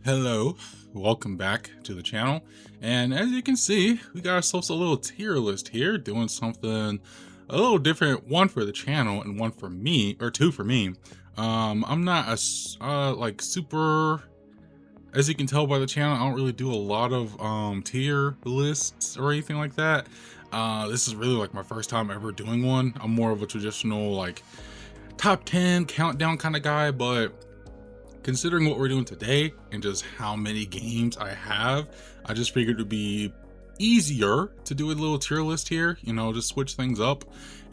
Hello, welcome back to the channel. And as you can see, we got ourselves a little tier list here, doing something a little different, one for the channel and one for me, or two for me. I'm not like super, as you can tell by the channel, I don't really do a lot of tier lists or anything like that. This is really like my first time ever doing one. I'm more of a traditional like top 10 countdown kind of guy, but considering what we're doing today and just how many games I have, I just figured it would be easier to do a little tier list here, just switch things up.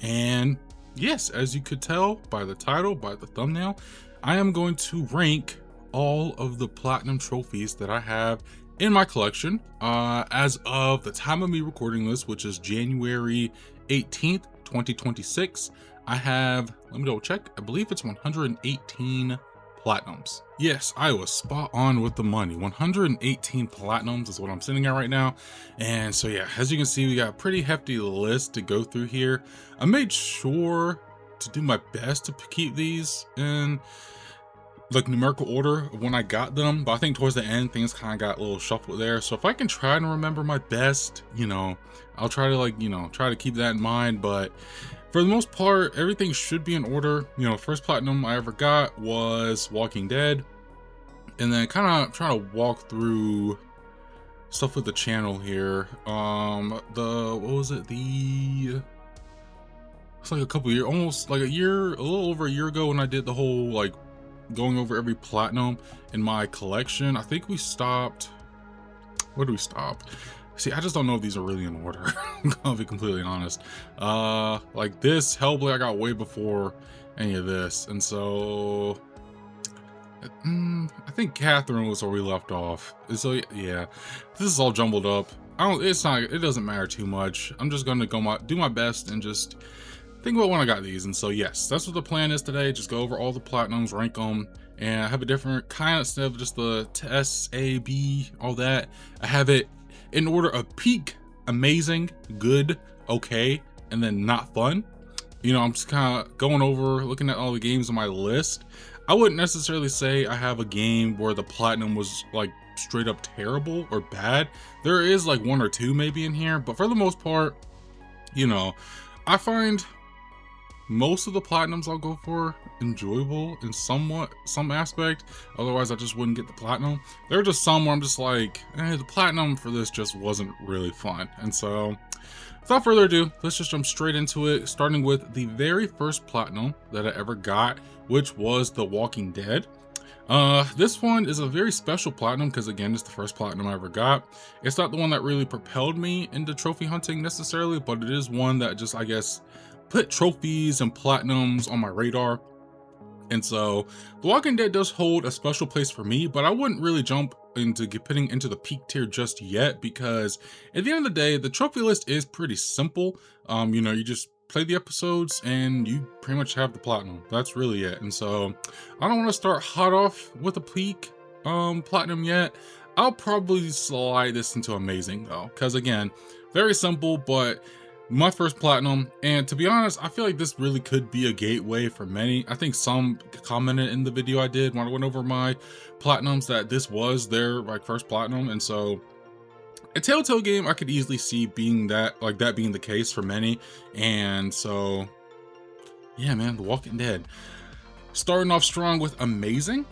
And yes, as you could tell by the title, by the thumbnail, I am going to rank all of the platinum trophies that I have in my collection as of the time of me recording this, which is January 18th, 2026. I have, let me double check, I believe it's 118 platinums. Yes, I was spot on with the money. 118 platinums is what I'm sitting at right now. And so yeah, as you can see, we got a pretty hefty list to go through here. I made sure to do my best to keep these in like numerical order of when I got them, but I think towards the end things kind of got a little shuffled there. So if I can try to remember my best, I'll try to try to keep that in mind. But for the most part, everything should be in order. First platinum I ever got was Walking Dead, and then kind of trying to walk through stuff with the channel here. What was it? It's like a couple years, almost like a year, a little over a year ago, when I did the whole like going over every platinum in my collection. I think we stopped. Where do we stop? See, I just don't know if these are really in order. I'll be completely honest. Like this Hellblade I got way before any of this, and so I think Catherine was where we left off. And so yeah, this is all jumbled up. It doesn't matter too much. I'm just gonna do my best and just think about when I got these. And so yes, that's what the plan is today. Just go over all the platinums, rank them, and I have a different kind of stuff, just the S, A, B, all that. I have it in order of peak, amazing, good, okay, and then not fun. I'm just kind of going over, looking at all the games on my list. I wouldn't necessarily say I have a game where the platinum was like straight up terrible or bad. There is like one or two maybe in here, but for the most part, I find most of the platinums I'll go for enjoyable in some aspect. Otherwise I just wouldn't get the platinum. There are just some where I'm just like, the platinum for this just wasn't really fun. And so without further ado, let's just jump straight into it, starting with the very first platinum that I ever got, which was The Walking Dead. This one is a very special platinum because, again, it's the first platinum I ever got. It's not the one that really propelled me into trophy hunting necessarily, but it is one that just, I guess, put trophies and platinums on my radar. And so The Walking Dead does hold a special place for me, but I wouldn't really jump into putting into the peak tier just yet, because at the end of the day, the trophy list is pretty simple. You just play the episodes and you pretty much have the platinum. That's really it. And so I don't want to start hot off with a peak platinum yet. I'll probably slide this into amazing though, because again, very simple, but my first platinum. And to be honest, I feel like this really could be a gateway for many. I think some commented in the video I did when I went over my platinums that this was their like first platinum. And so a Telltale game I could easily see being that being the case for many. And so yeah, man, The Walking Dead starting off strong with amazing.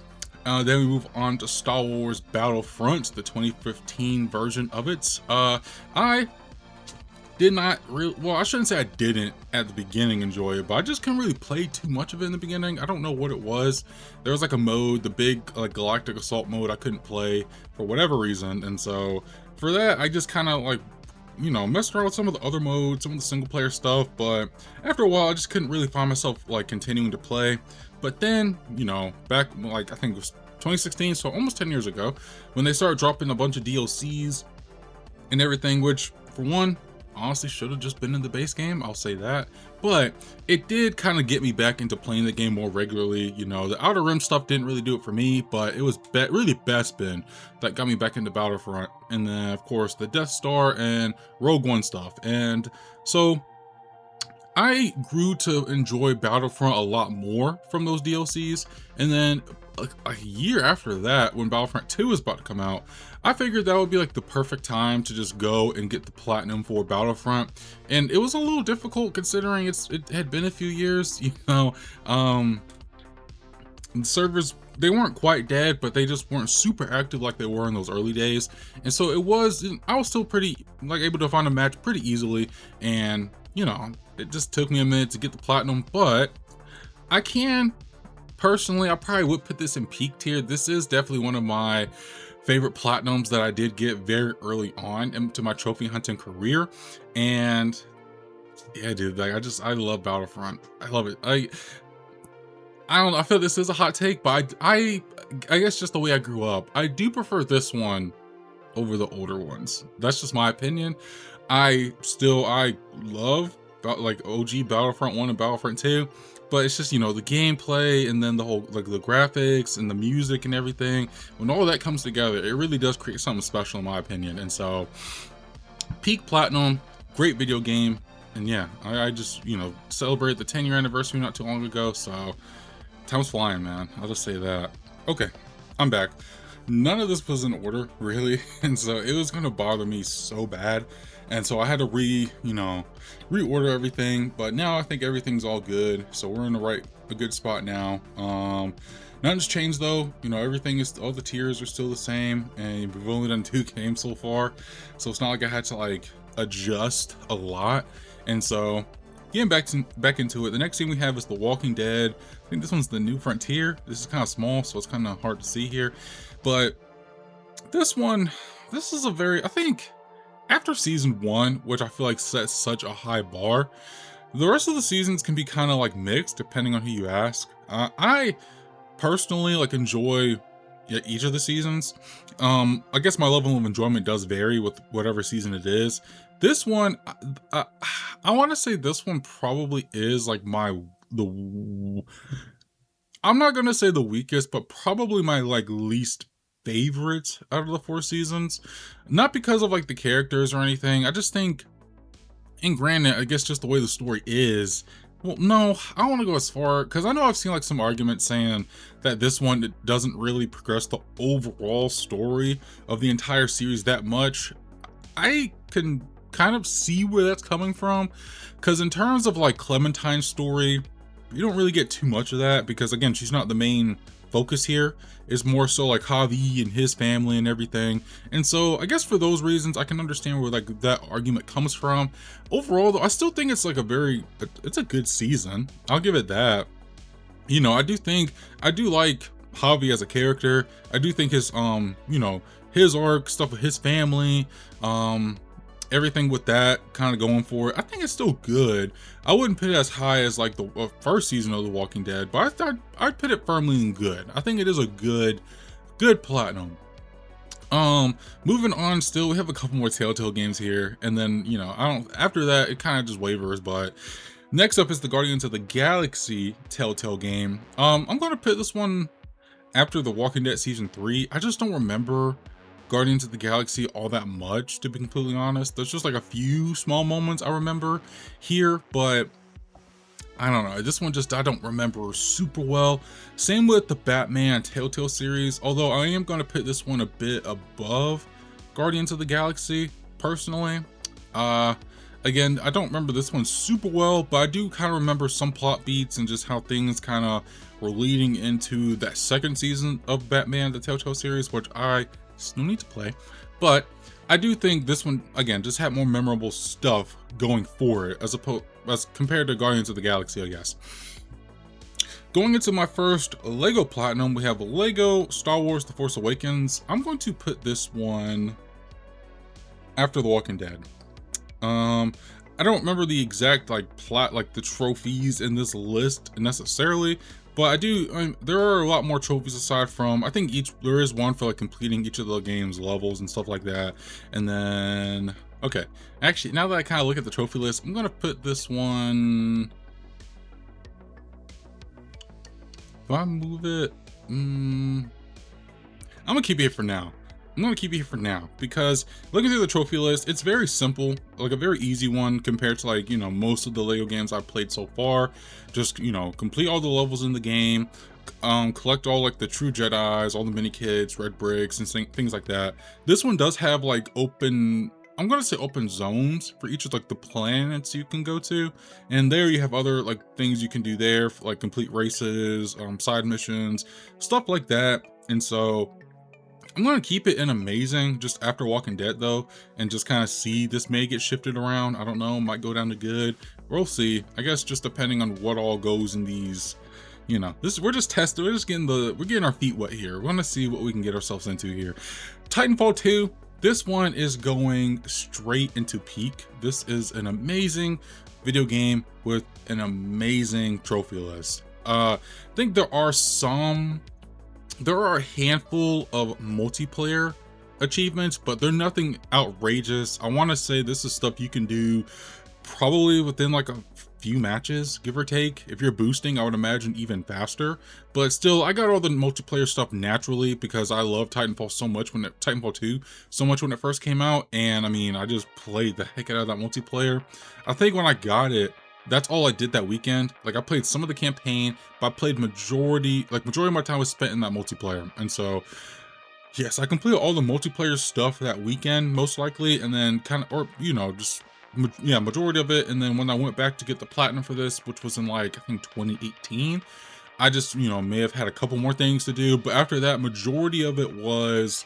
Then we move on to Star Wars Battlefront, the 2015 version of it. I did not really, well, I shouldn't say I didn't at the beginning enjoy it, but I just couldn't really play too much of it in the beginning. I don't know what it was. There was like a mode, the big like Galactic Assault mode, I couldn't play for whatever reason. And so for that, I just kind of like, messed around with some of the other modes, some of the single player stuff. But after a while, I just couldn't really find myself like continuing to play. But then, back like, I think it was 2016, so almost 10 years ago, when they started dropping a bunch of DLCs and everything, which for one, honestly should have just been in the base game, I'll say that. But it did kind of get me back into playing the game more regularly. The Outer Rim stuff didn't really do it for me, but it was really Bespin that got me back into Battlefront. And then of course the Death Star and Rogue One stuff. And so I grew to enjoy Battlefront a lot more from those DLCs, and then like a year after that, when Battlefront 2 was about to come out, I figured that would be like the perfect time to just go and get the platinum for Battlefront. And it was a little difficult considering it had been a few years, you know. The servers, they weren't quite dead, but they just weren't super active like they were in those early days. And so I was still pretty like able to find a match pretty easily, and you know, it just took me a minute to get the platinum. But I can personally, I probably would put this in peak tier. This is definitely one of my favorite platinums that I did get very early on into my trophy hunting career. And yeah, dude, like I love Battlefront. I love it. I don't know, I feel this is a hot take, but I guess just the way I grew up, I do prefer this one over the older ones. That's just my opinion. I love like OG Battlefront 1 and Battlefront 2, but it's just, you know, the gameplay and then the whole like the graphics and the music and everything. When all that comes together, it really does create something special in my opinion. And so peak platinum, great video game. And yeah, I just, you know, celebrated the 10-year anniversary not too long ago, so time's flying, man. I'll just say that. Okay, I'm back. None of this was in order, really, and so it was gonna bother me so bad, and so I had to reorder everything. But now I think everything's all good, so we're in a good spot now. Nothing's changed though. You know, all the tiers are still the same, and we've only done 2 games so far, so it's not like I had to like adjust a lot. And so getting back into it, the next thing we have is The Walking Dead. I think this one's the New Frontier. This is kind of small, so it's kind of hard to see here. But this is I think after season 1, which I feel like sets such a high bar, the rest of the seasons can be kind of like mixed depending on who you ask. I personally like enjoy each of the seasons. I guess my level of enjoyment does vary with whatever season it is. This one, I want to say this one probably is like I'm not gonna say the weakest, but probably my like least favorite out of the 4 seasons. Not because of like the characters or anything. I just think, and granted, I guess just the way the story is. Well, no, I don't want to go as far, because I know I've seen like some arguments saying that this one doesn't really progress the overall story of the entire series that much. I can kind of see where that's coming from, because in terms of like Clementine's story, you don't really get too much of that, because again, she's not the main focus here. It's more so like Javi and his family and everything. And so I guess for those reasons, I can understand where like that argument comes from. Overall though, I still think it's like it's a good season. I'll give it that. You know, I do like Javi as a character. I do think his you know, his arc, stuff with his family, everything with that kind of going for it, I think it's still good. I wouldn't put it as high as like the first season of The Walking Dead, but I'd put it firmly in good. I think it is a good platinum. Moving on, still we have a couple more Telltale games here, and then, you know, after that it kind of just wavers. But next up is the Guardians of the Galaxy Telltale game. I'm gonna put this one after The Walking Dead season 3. I just don't remember Guardians of the Galaxy all that much, to be completely honest. There's just like a few small moments I remember here, but I don't know. This one just, I don't remember super well. Same with the Batman Telltale series, although I am going to put this one a bit above Guardians of the Galaxy, personally. Again, I don't remember this one super well, but I do kind of remember some plot beats and just how things kind of were leading into that second season of Batman, the Telltale series, which I still need to play. But I do think this one, again, just had more memorable stuff going for it as compared to Guardians of the Galaxy, I guess. Going into my first Lego Platinum, we have Lego Star Wars The Force Awakens. I'm going to put this one after The Walking Dead. I don't remember the exact like the trophies in this list necessarily, but there are a lot more trophies aside from, I think there is one for like completing each of the game's levels and stuff like that. And then, okay, actually, now that I kind of look at the trophy list, I'm gonna put this one, if I move it, I'm gonna keep it for now. I'm gonna keep it here for now because looking through the trophy list, it's very simple, like a very easy one compared to like, you know, most of the Lego games I've played so far. Just, you know, complete all the levels in the game, collect all like the true Jedis, all the mini kits, red bricks, and things like that. This one does have like open, I'm gonna say open zones for each of like the planets you can go to, and there you have other like things you can do there, like complete races, side missions, stuff like that. And so I'm gonna keep it in amazing just after Walking Dead though, and just kind of see. This may get shifted around. I don't know, might go down to good. We'll see. I guess just depending on what all goes in these. You know, we're just testing. We're just getting our feet wet here. We're gonna see what we can get ourselves into here. Titanfall 2. This one is going straight into peak. This is an amazing video game with an amazing trophy list. I think there are a handful of multiplayer achievements, but they're nothing outrageous. I want to say this is stuff you can do probably within like a few matches, give or take. If you're boosting, I would imagine even faster. But still, I got all the multiplayer stuff naturally because I love Titanfall 2 so much when it first came out. And I mean, I just played the heck out of that multiplayer. I think when I got it, that's all I did that weekend. Like I played some of the campaign, but I played majority of my time was spent in that multiplayer. And so yes, I completed all the multiplayer stuff that weekend, most likely, and then kind of, or you know, just yeah, majority of it. And then when I went back to get the platinum for this, which was in like I think 2018, I just, you know, may have had a couple more things to do, but after that, majority of it was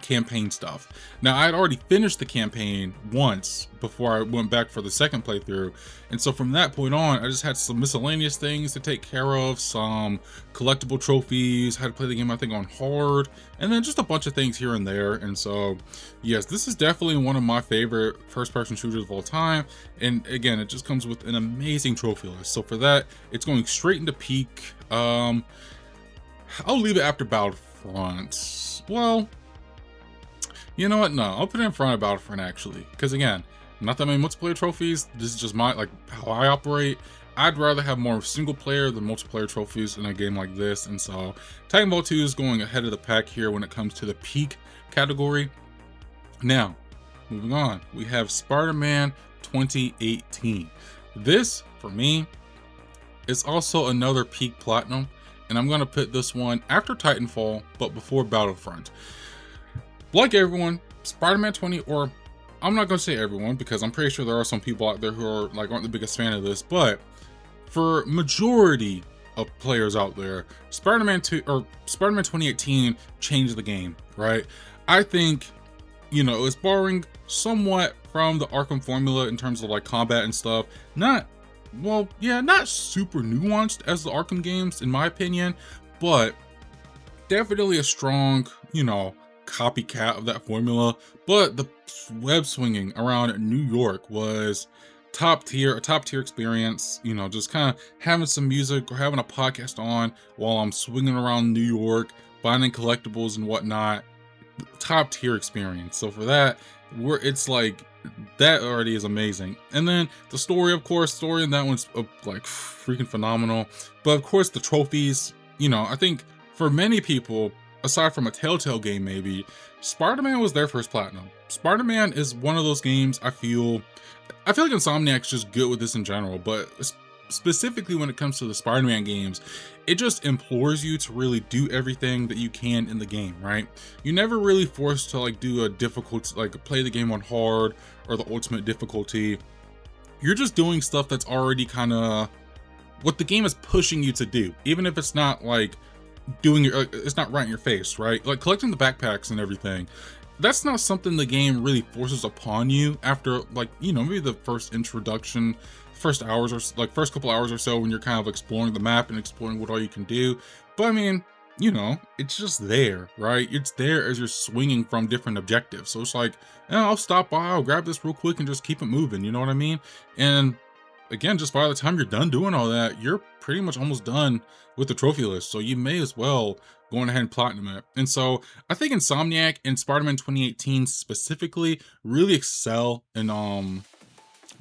campaign stuff. Now I had already finished the campaign once before I went back for the second playthrough, and so from that point on I just had some miscellaneous things to take care of, some collectible trophies, had to play the game I think on hard, and then just a bunch of things here and there. And so yes, this is definitely one of my favorite first-person shooters of all time, and again, it just comes with an amazing trophy list. So for that, it's going straight into peak. I'll leave it after Battlefront. Well, you know what? No, I'll put it in front of Battlefront actually, because again, not that many multiplayer trophies. This is just my how I operate. I'd rather have more single player than multiplayer trophies in a game like this, and so Titanfall 2 is going ahead of the pack here when it comes to the peak category. Now, moving on, we have Spider-Man 2018. This, for me, is also another peak platinum, and I'm gonna put this one after Titanfall, but before Battlefront. Like everyone, Spider-Man 20, or I'm not gonna say everyone because I'm pretty sure there are some people out there who are aren't the biggest fan of this, but for majority of players out there, Spider-Man 2 or Spider-Man 2018 changed the game, right? I think, you know, it's borrowing somewhat from the Arkham formula in terms of like combat and stuff. Not super nuanced as the Arkham games in my opinion, but definitely a strong, you know, copycat of that formula. But the web swinging around New York was a top tier experience. You know, just kind of having some music or having a podcast on while I'm swinging around New York, finding collectibles and whatnot. Top tier experience. So for that, it's like that already is amazing. And then the story, of course, in that one's like freaking phenomenal. But of course, the trophies. You know, I think for many people, aside from a Telltale game maybe, Spider-Man was their first platinum. Spider-Man is one of those games I feel like Insomniac's just good with this in general, but specifically when it comes to the Spider-Man games, it just implores you to really do everything that you can in the game, right? You're never really forced to like do a difficult, like play the game on hard or the ultimate difficulty. You're just doing stuff that's already kind of what the game is pushing you to do, even if it's not like it's not right in your face, right? Like collecting the backpacks and everything, that's not something the game really forces upon you after, like, you know, maybe the first couple hours or so when you're kind of exploring the map and exploring what all you can do. But I mean, you know, it's just there, right? It's there as you're swinging from different objectives. So it's like, I'll stop by, I'll grab this real quick and just keep it moving, you know what I mean? And again, just by the time you're done doing all that, you're pretty much almost done with the trophy list. So you may as well go ahead and platinum it. And so I think Insomniac and Spider-Man 2018 specifically really excel in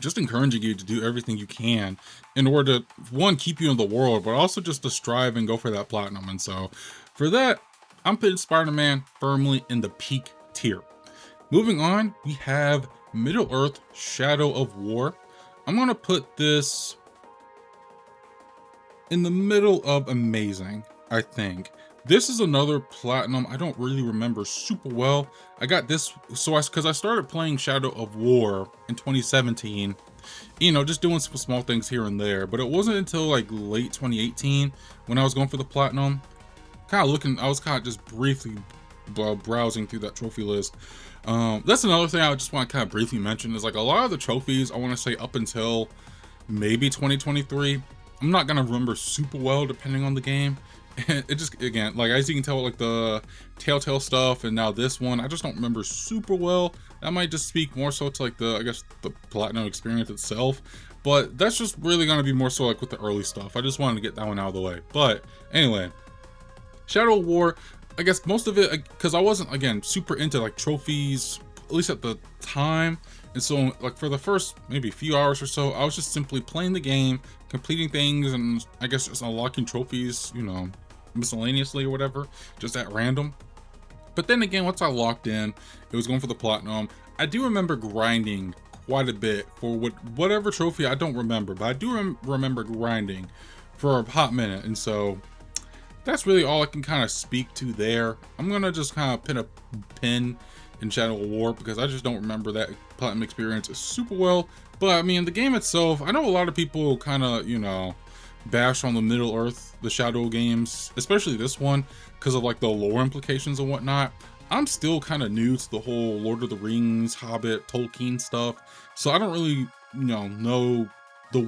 just encouraging you to do everything you can in order to, one, keep you in the world, but also just to strive and go for that platinum. And so for that, I'm putting Spider-Man firmly in the peak tier. Moving on, we have Middle-earth Shadow of War. I'm gonna put this in the middle of amazing, I think. This is another platinum I don't really remember super well. I got this, because I started playing Shadow of War in 2017, you know, just doing some small things here and there, but it wasn't until like late 2018 when I was going for the platinum. I was kind of just briefly browsing through that trophy list. That's another thing I just want to kind of briefly mention is like a lot of the trophies, I want to say up until maybe 2023, I'm not gonna remember super well depending on the game. And it just, again, like as you can tell, like the Telltale stuff and now this one, I just don't remember super well. That might just speak more so to like I guess the platinum experience itself, but that's just really gonna be more so like with the early stuff. I just wanted to get that one out of the way. But anyway, Shadow of War, I guess most of it, because I wasn't, again, super into like trophies, at least at the time. And so like for the first maybe few hours or so, I was just simply playing the game, completing things, and I guess just unlocking trophies, you know, miscellaneously or whatever, just at random. But then again, once I locked in, it was going for the platinum. I do remember grinding quite a bit for whatever trophy, I don't remember, but I do remember grinding for a hot minute. And so that's really all I can kind of speak to there. I'm gonna just kind of pin a pin in Shadow of War because I just don't remember that platinum experience super well. But I mean, the game itself, I know a lot of people kind of, you know, bash on the Middle-earth, the Shadow games, especially this one, because of like the lore implications and whatnot. I'm still kind of new to the whole Lord of the Rings, Hobbit, Tolkien stuff, so I don't really, you know the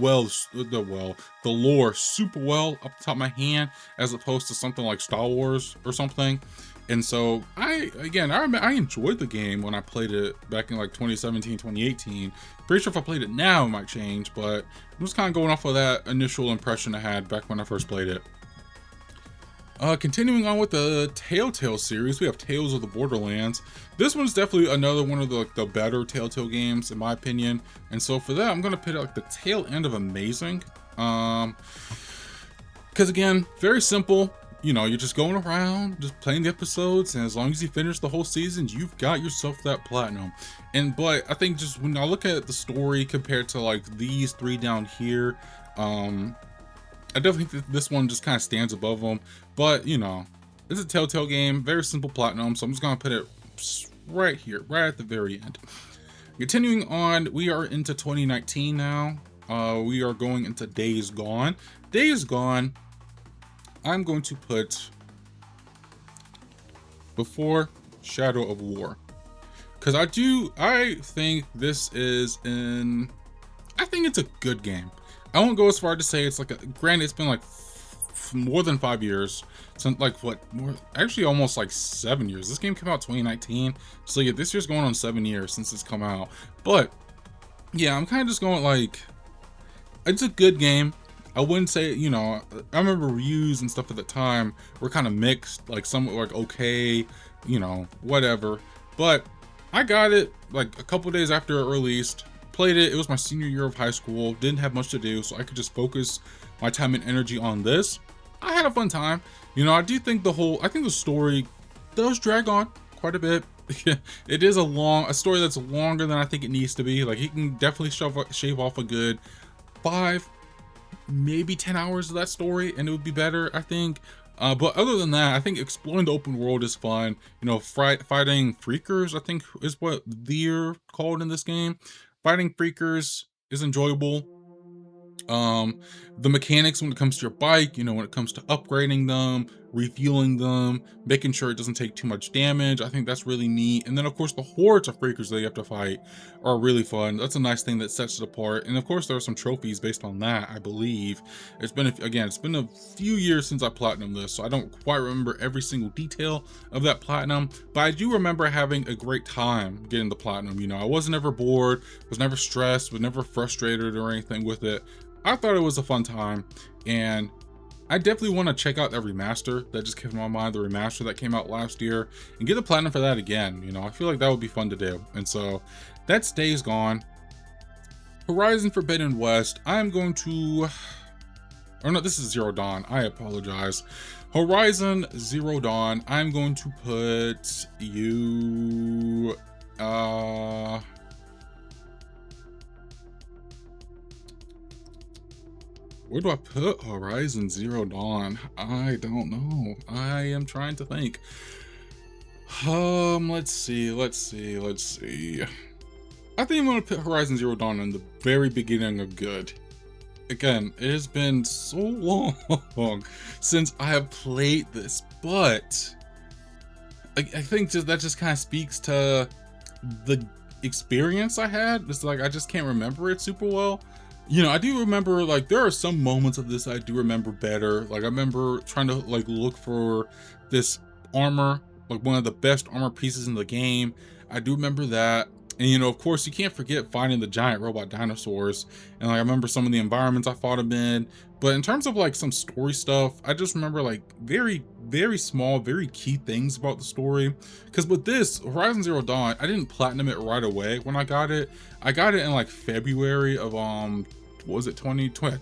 lore super well up the top of my hand, as opposed to something like Star Wars or something. And so I enjoyed the game when I played it back in like 2017, 2018. Pretty sure if I played it now, it might change, but I'm just kind of going off of that initial impression I had back when I first played it. Continuing on with the Telltale series, we have Tales of the Borderlands. This one's definitely another one of the better Telltale games, in my opinion. And so for that, I'm going to put it like the tail end of amazing. Because again, very simple. You know, you're just going around, just playing the episodes, and as long as you finish the whole season, you've got yourself that platinum. But I think just when I look at the story compared to like these three down here, I definitely think this one just kind of stands above them. But, you know, it's a Telltale game, very simple platinum, so I'm just going to put it right here, right at the very end. Continuing on, we are into 2019 now. We are going into Days Gone. Days Gone, I'm going to put before Shadow of War. Because I think this is I think it's a good game. I won't go as far to say it's like granted, it's been like more than 5 years since, like, actually almost like 7 years. This game came out 2019, so yeah, this year's going on 7 years since it's come out. But yeah, I'm kind of just going like, it's a good game. I wouldn't say, you know, I remember reviews and stuff at the time were kind of mixed, like some were like okay, you know, whatever. But I got it like a couple days after it released. Played it. It was my senior year of high school. Didn't have much to do, so I could just focus my time and energy on this. I had a fun time. You know, I think the story does drag on quite a bit. It is a story that's longer than I think it needs to be. Like, he can definitely shave off a good 5, maybe 10 hours of that story, and it would be better, I think. But other than that, I think exploring the open world is fun. You know, fighting freakers, I think is what they're called in this game. Fighting freakers is enjoyable. The mechanics when it comes to your bike, you know, when it comes to upgrading them, refueling them, making sure it doesn't take too much damage, I think that's really neat. And then of course the hordes of freakers that you have to fight are really fun. That's a nice thing that sets it apart. And of course there are some trophies based on that, I believe. It's been a few years since I platinumed this, so I don't quite remember every single detail of that platinum, but I do remember having a great time getting the platinum. You know, I wasn't ever bored, was never stressed, was never frustrated or anything with it. I thought it was a fun time, and I definitely want to check out that remaster that just came to my mind, the remaster that came out last year, and get the platinum for that again. You know, I feel like that would be fun to do. And so that's Days Gone. Horizon Forbidden West, I'm going to, or no, this is Zero Dawn, I apologize. Horizon Zero Dawn, I'm going to put you, where do I put Horizon Zero Dawn? I don't know. I am trying to think. Let's see. I think I'm gonna put Horizon Zero Dawn in the very beginning of good. Again, it has been so long since I have played this, but I think that just kind of speaks to the experience I had. It's like I just can't remember it super well. You know, I do remember, like, there are some moments of this I do remember better. Like, I remember trying to, like, look for this armor, like, one of the best armor pieces in the game. I do remember that. And, you know, of course, you can't forget finding the giant robot dinosaurs. And, like, I remember some of the environments I fought them in. But in terms of, like, some story stuff, I just remember, like, very, very small, very key things about the story. Because with this, Horizon Zero Dawn, I didn't platinum it right away when I got it. I got it in, like, February of, what was it, 2020,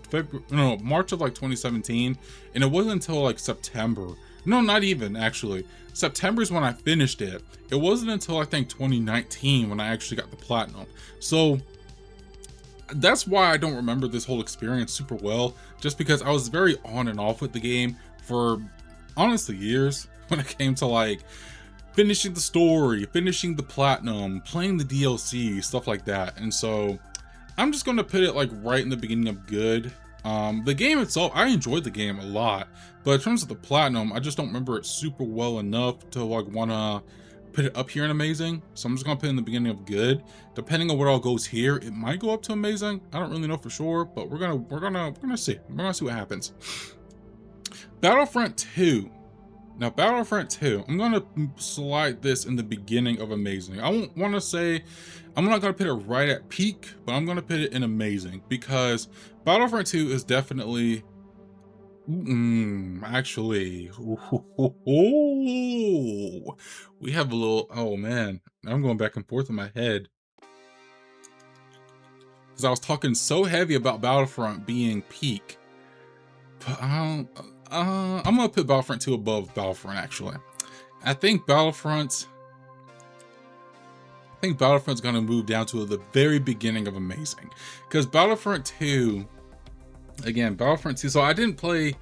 no, March of like 2017, and it wasn't until like September, no, not even actually, September is when I finished it. It wasn't until I think 2019 when I actually got the platinum. So that's why I don't remember this whole experience super well, just because I was very on and off with the game for honestly years when it came to like finishing the story, finishing the platinum, playing the DLC, stuff like that. And so I'm just gonna put it like right in the beginning of good. The game itself, I enjoyed the game a lot, but in terms of the platinum, I just don't remember it super well enough to like wanna put it up here in amazing. So I'm just gonna put it in the beginning of good. Depending on what all goes here, it might go up to amazing. I don't really know for sure, but we're gonna see. We're gonna see what happens. Battlefront 2. Now, Battlefront 2, I'm gonna slide this in the beginning of amazing. I won't want to say, I'm not gonna put it right at peak, but I'm gonna put it in amazing because Battlefront 2 is definitely, actually, we have a little, oh man, I'm going back and forth in my head because I was talking so heavy about Battlefront being peak. But I'm gonna put Battlefront 2 above Battlefront actually. I think Battlefront's gonna move down to the very beginning of amazing. Because Battlefront 2, again, Battlefront 2, so I didn't play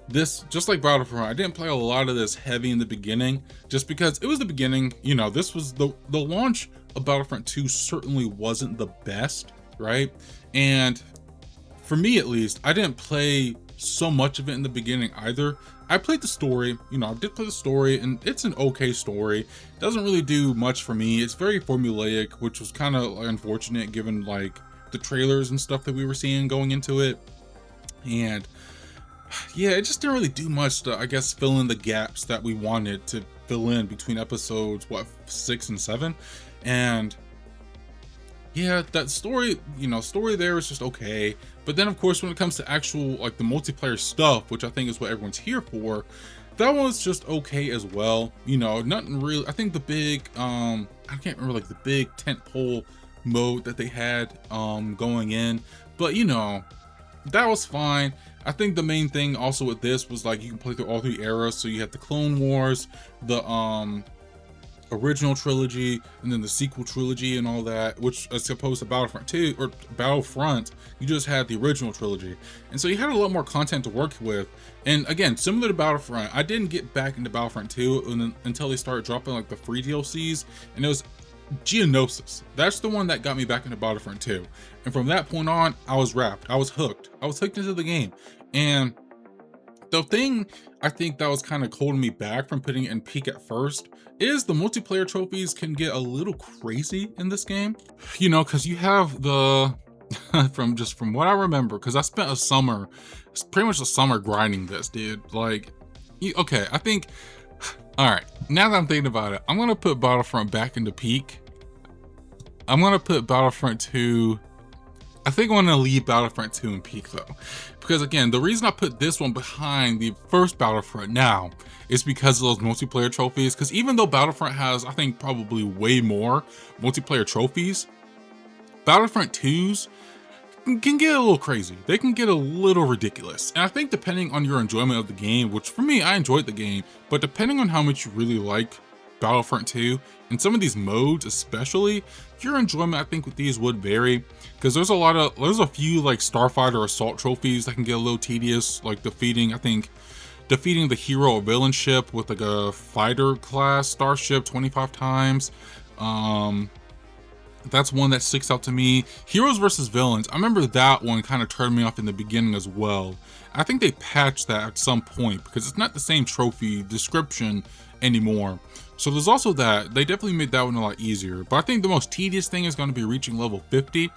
this, just like Battlefront, I didn't play a lot of this heavy in the beginning, just because it was the beginning, you know, this was the launch of Battlefront 2 certainly wasn't the best, right? And for me at least, I didn't play so much of it in the beginning either. I played the story, you know, I did play the story, and it's an okay story. It doesn't really do much for me. It's very formulaic, which was kind of unfortunate given like the trailers and stuff that we were seeing going into it. And yeah, it just didn't really do much to, I guess, fill in the gaps that we wanted to fill in between episodes, what, 6 and 7. And yeah, that story, you know, story there is just okay. But then of course, when it comes to actual like the multiplayer stuff, which I think is what everyone's here for, that was just okay as well. You know, nothing really. I think the big I can't remember like the big tentpole mode that they had going in, but you know, that was fine. I think the main thing also with this was like you can play through all 3 eras. So you have the Clone Wars, the original trilogy, and then the sequel trilogy and all that, which as opposed to Battlefront 2 or Battlefront, you just had the original trilogy. And so you had a lot more content to work with. And again, similar to Battlefront, I didn't get back into Battlefront 2 until they started dropping like the free DLCs, and it was Geonosis. That's the one that got me back into Battlefront 2. And from that point on, I was wrapped. I was hooked. I was hooked into the game. And the thing I think that was kind of holding me back from putting it in peak at first is the multiplayer trophies can get a little crazy in this game. You know, because you have the, from what I remember, because I spent a summer, pretty much a summer grinding this, dude. Like, okay, I think, all right, now that I'm thinking about it, I'm going to put Battlefront back into peak. I'm going to put Battlefront 2, I think I'm going to leave Battlefront 2 in peak though. Because again, the reason I put this one behind the first Battlefront now is because of those multiplayer trophies. Because even though Battlefront has, I think, probably way more multiplayer trophies, Battlefront 2's can get a little crazy. They can get a little ridiculous. And I think depending on your enjoyment of the game, which for me, I enjoyed the game, but depending on how much you really like Battlefront 2 and some of these modes especially, your enjoyment I think with these would vary, because there's a few like Starfighter Assault trophies that can get a little tedious, like defeating the hero or villain ship with like a fighter class starship 25 times. That's one that sticks out to me. Heroes versus villains, I remember that one kind of turned me off in the beginning as well. I think they patched that at some point because it's not the same trophy description anymore. So there's also that. They definitely made that one a lot easier. But I think the most tedious thing is going to be reaching level 50,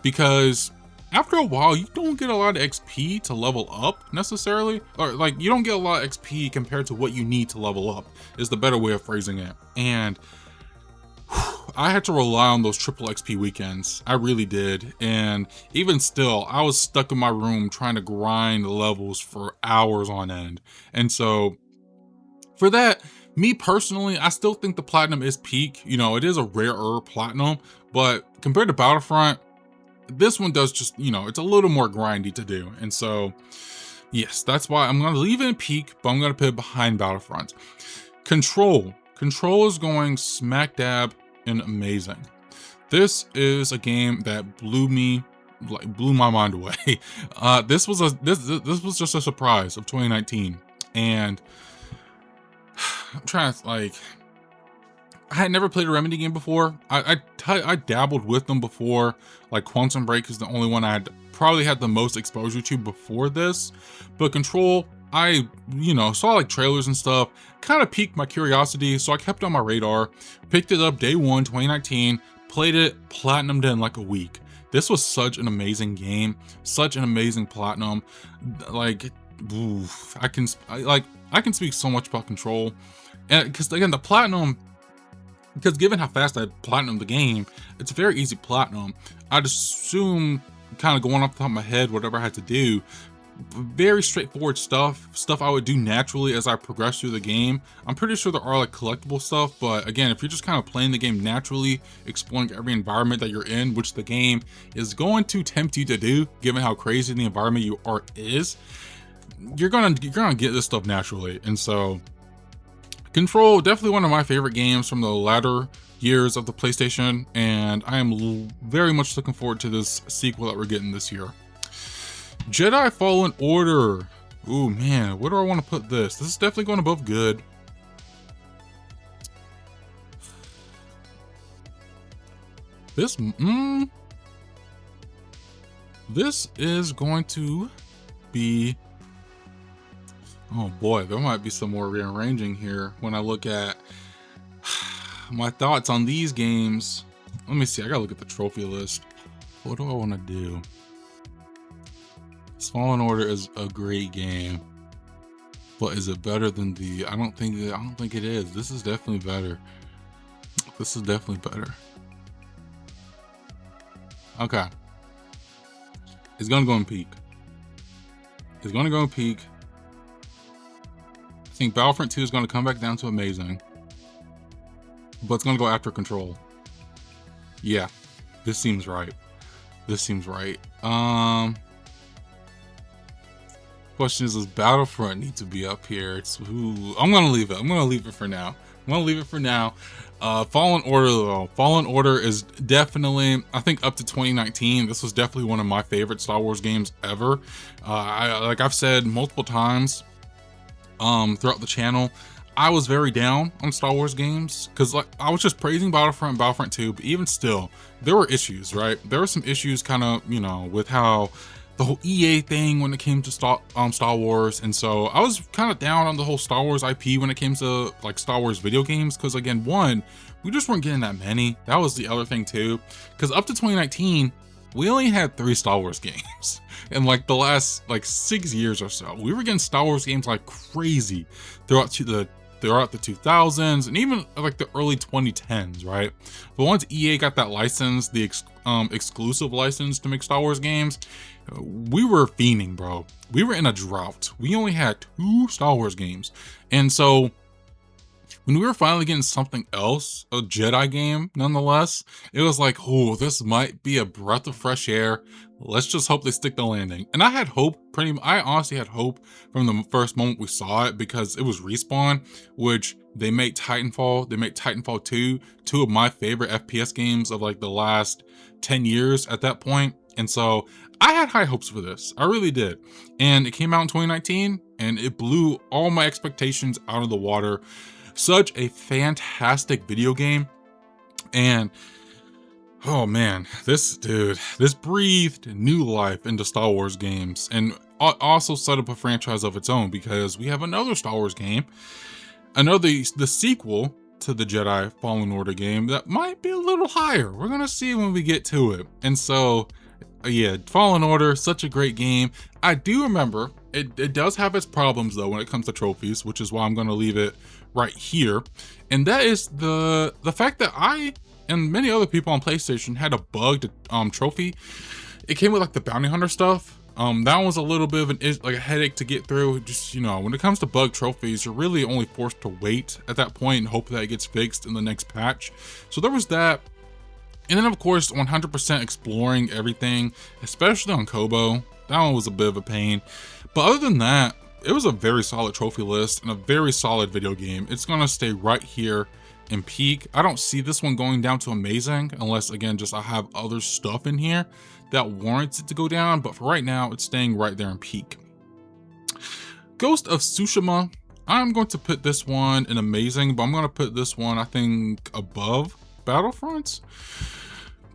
because after a while you don't get a lot of XP to level up necessarily, or like you don't get a lot of XP compared to what you need to level up is the better way of phrasing it. And I had to rely on those triple XP weekends. I really did. And even still, I was stuck in my room trying to grind levels for hours on end. And so for that, me personally, I still think the platinum is peak. You know, it is a rarer platinum, but compared to Battlefront, this one does just, you know, it's a little more grindy to do. And so yes, that's why I'm going to leave it in peak, but I'm going to put it behind Battlefront. Control is going smack dab and amazing. This is a game that blew my mind away. This was just a surprise of 2019, and I'm trying to I had never played a Remedy game before. I dabbled with them before. Like Quantum Break is the only one I had probably had the most exposure to before this, but Control, I, you know, saw like trailers and stuff, kind of piqued my curiosity, so I kept it on my radar, picked it up day one, 2019, played it, platinumed in like a week. This was such an amazing game, such an amazing platinum. Like, oof, I can speak so much about Control, and because again, the platinum, because given how fast I platinumed the game, it's a very easy platinum. I'd assume, kind of going off the top of my head, whatever I had to do, very straightforward stuff I would do naturally as I progress through the game. I'm pretty sure there are like collectible stuff, but again, if you're just kind of playing the game naturally, exploring every environment that you're in, which the game is going to tempt you to do, given how crazy the environment you are is, you're gonna get this stuff naturally. And so Control, definitely one of my favorite games from the latter years of the PlayStation, and I am very much looking forward to this sequel that we're getting this year. Jedi Fallen Order. Ooh man, where do I want to put this? This is definitely going above good. This is going to be, oh boy, there might be some more rearranging here when I look at my thoughts on these games. Let me see, I gotta look at the trophy list. What do I want to do? Fallen Order is a great game, but is it better than the? I don't think it is. This is definitely better. This is definitely better. Okay, it's gonna go in peak. It's gonna go in peak. I think Battlefront 2 is gonna come back down to amazing, but it's gonna go after Control. Yeah, this seems right. This seems right. Question is, does Battlefront need to be up here? I'm gonna leave it. I'm gonna leave it for now. Fallen Order though. Fallen Order is definitely, I think up to 2019, this was definitely one of my favorite Star Wars games ever. Like I've said multiple times throughout the channel, I was very down on Star Wars games because like I was just praising Battlefront and Battlefront 2, but even still, there were issues, right? There were some issues kind of, you know, with how the whole EA thing when it came to Star Wars, and so I was kind of down on the whole Star Wars IP when it came to like Star Wars video games, because again, one, we just weren't getting that many. That was the other thing too, because up to 2019 we only had 3 Star Wars games in like the last like 6 years or so. We were getting Star Wars games like crazy throughout the 2000s and even like the early 2010s, right? But once EA got that license, the exclusive license to make Star Wars games, we were fiending, bro. We were in a drought. We only had 2 Star Wars games. And so when we were finally getting something else, a Jedi game nonetheless, it was like, oh, this might be a breath of fresh air. let's just hope they stick the landing. And I had hope, I honestly had hope from the first moment we saw it, because it was Respawn, which they made Titanfall, they made Titanfall 2, two of my favorite FPS games of like the last 10 years at that point. And so I had high hopes for this, I really did. And it came out in 2019 and it blew all my expectations out of the water. Such a fantastic video game. And oh man, this breathed new life into Star Wars games, and also set up a franchise of its own, because we have another Star Wars game, the sequel to the Jedi Fallen Order game that might be a little higher. We're gonna see when we get to it. And so yeah, Fallen Order, such a great game. I do remember it does have its problems though when it comes to trophies, which is why I'm gonna leave it right here. And that is the fact that I and many other people on PlayStation had a bugged trophy. It came with like the bounty hunter stuff. That was a little bit of a headache to get through. Just, you know, when it comes to bug trophies, you're really only forced to wait at that point and hope that it gets fixed in the next patch. So there was that. And then of course, 100% exploring everything, especially on Koboh. That one was a bit of a pain. But other than that, it was a very solid trophy list and a very solid video game. It's gonna stay right here in peak. I don't see this one going down to amazing unless, again, just I have other stuff in here that warrants it to go down. But for right now, it's staying right there in peak. Ghost of Tsushima, I'm going to put this one in amazing, but I'm going to put this one, I think, above Battlefronts,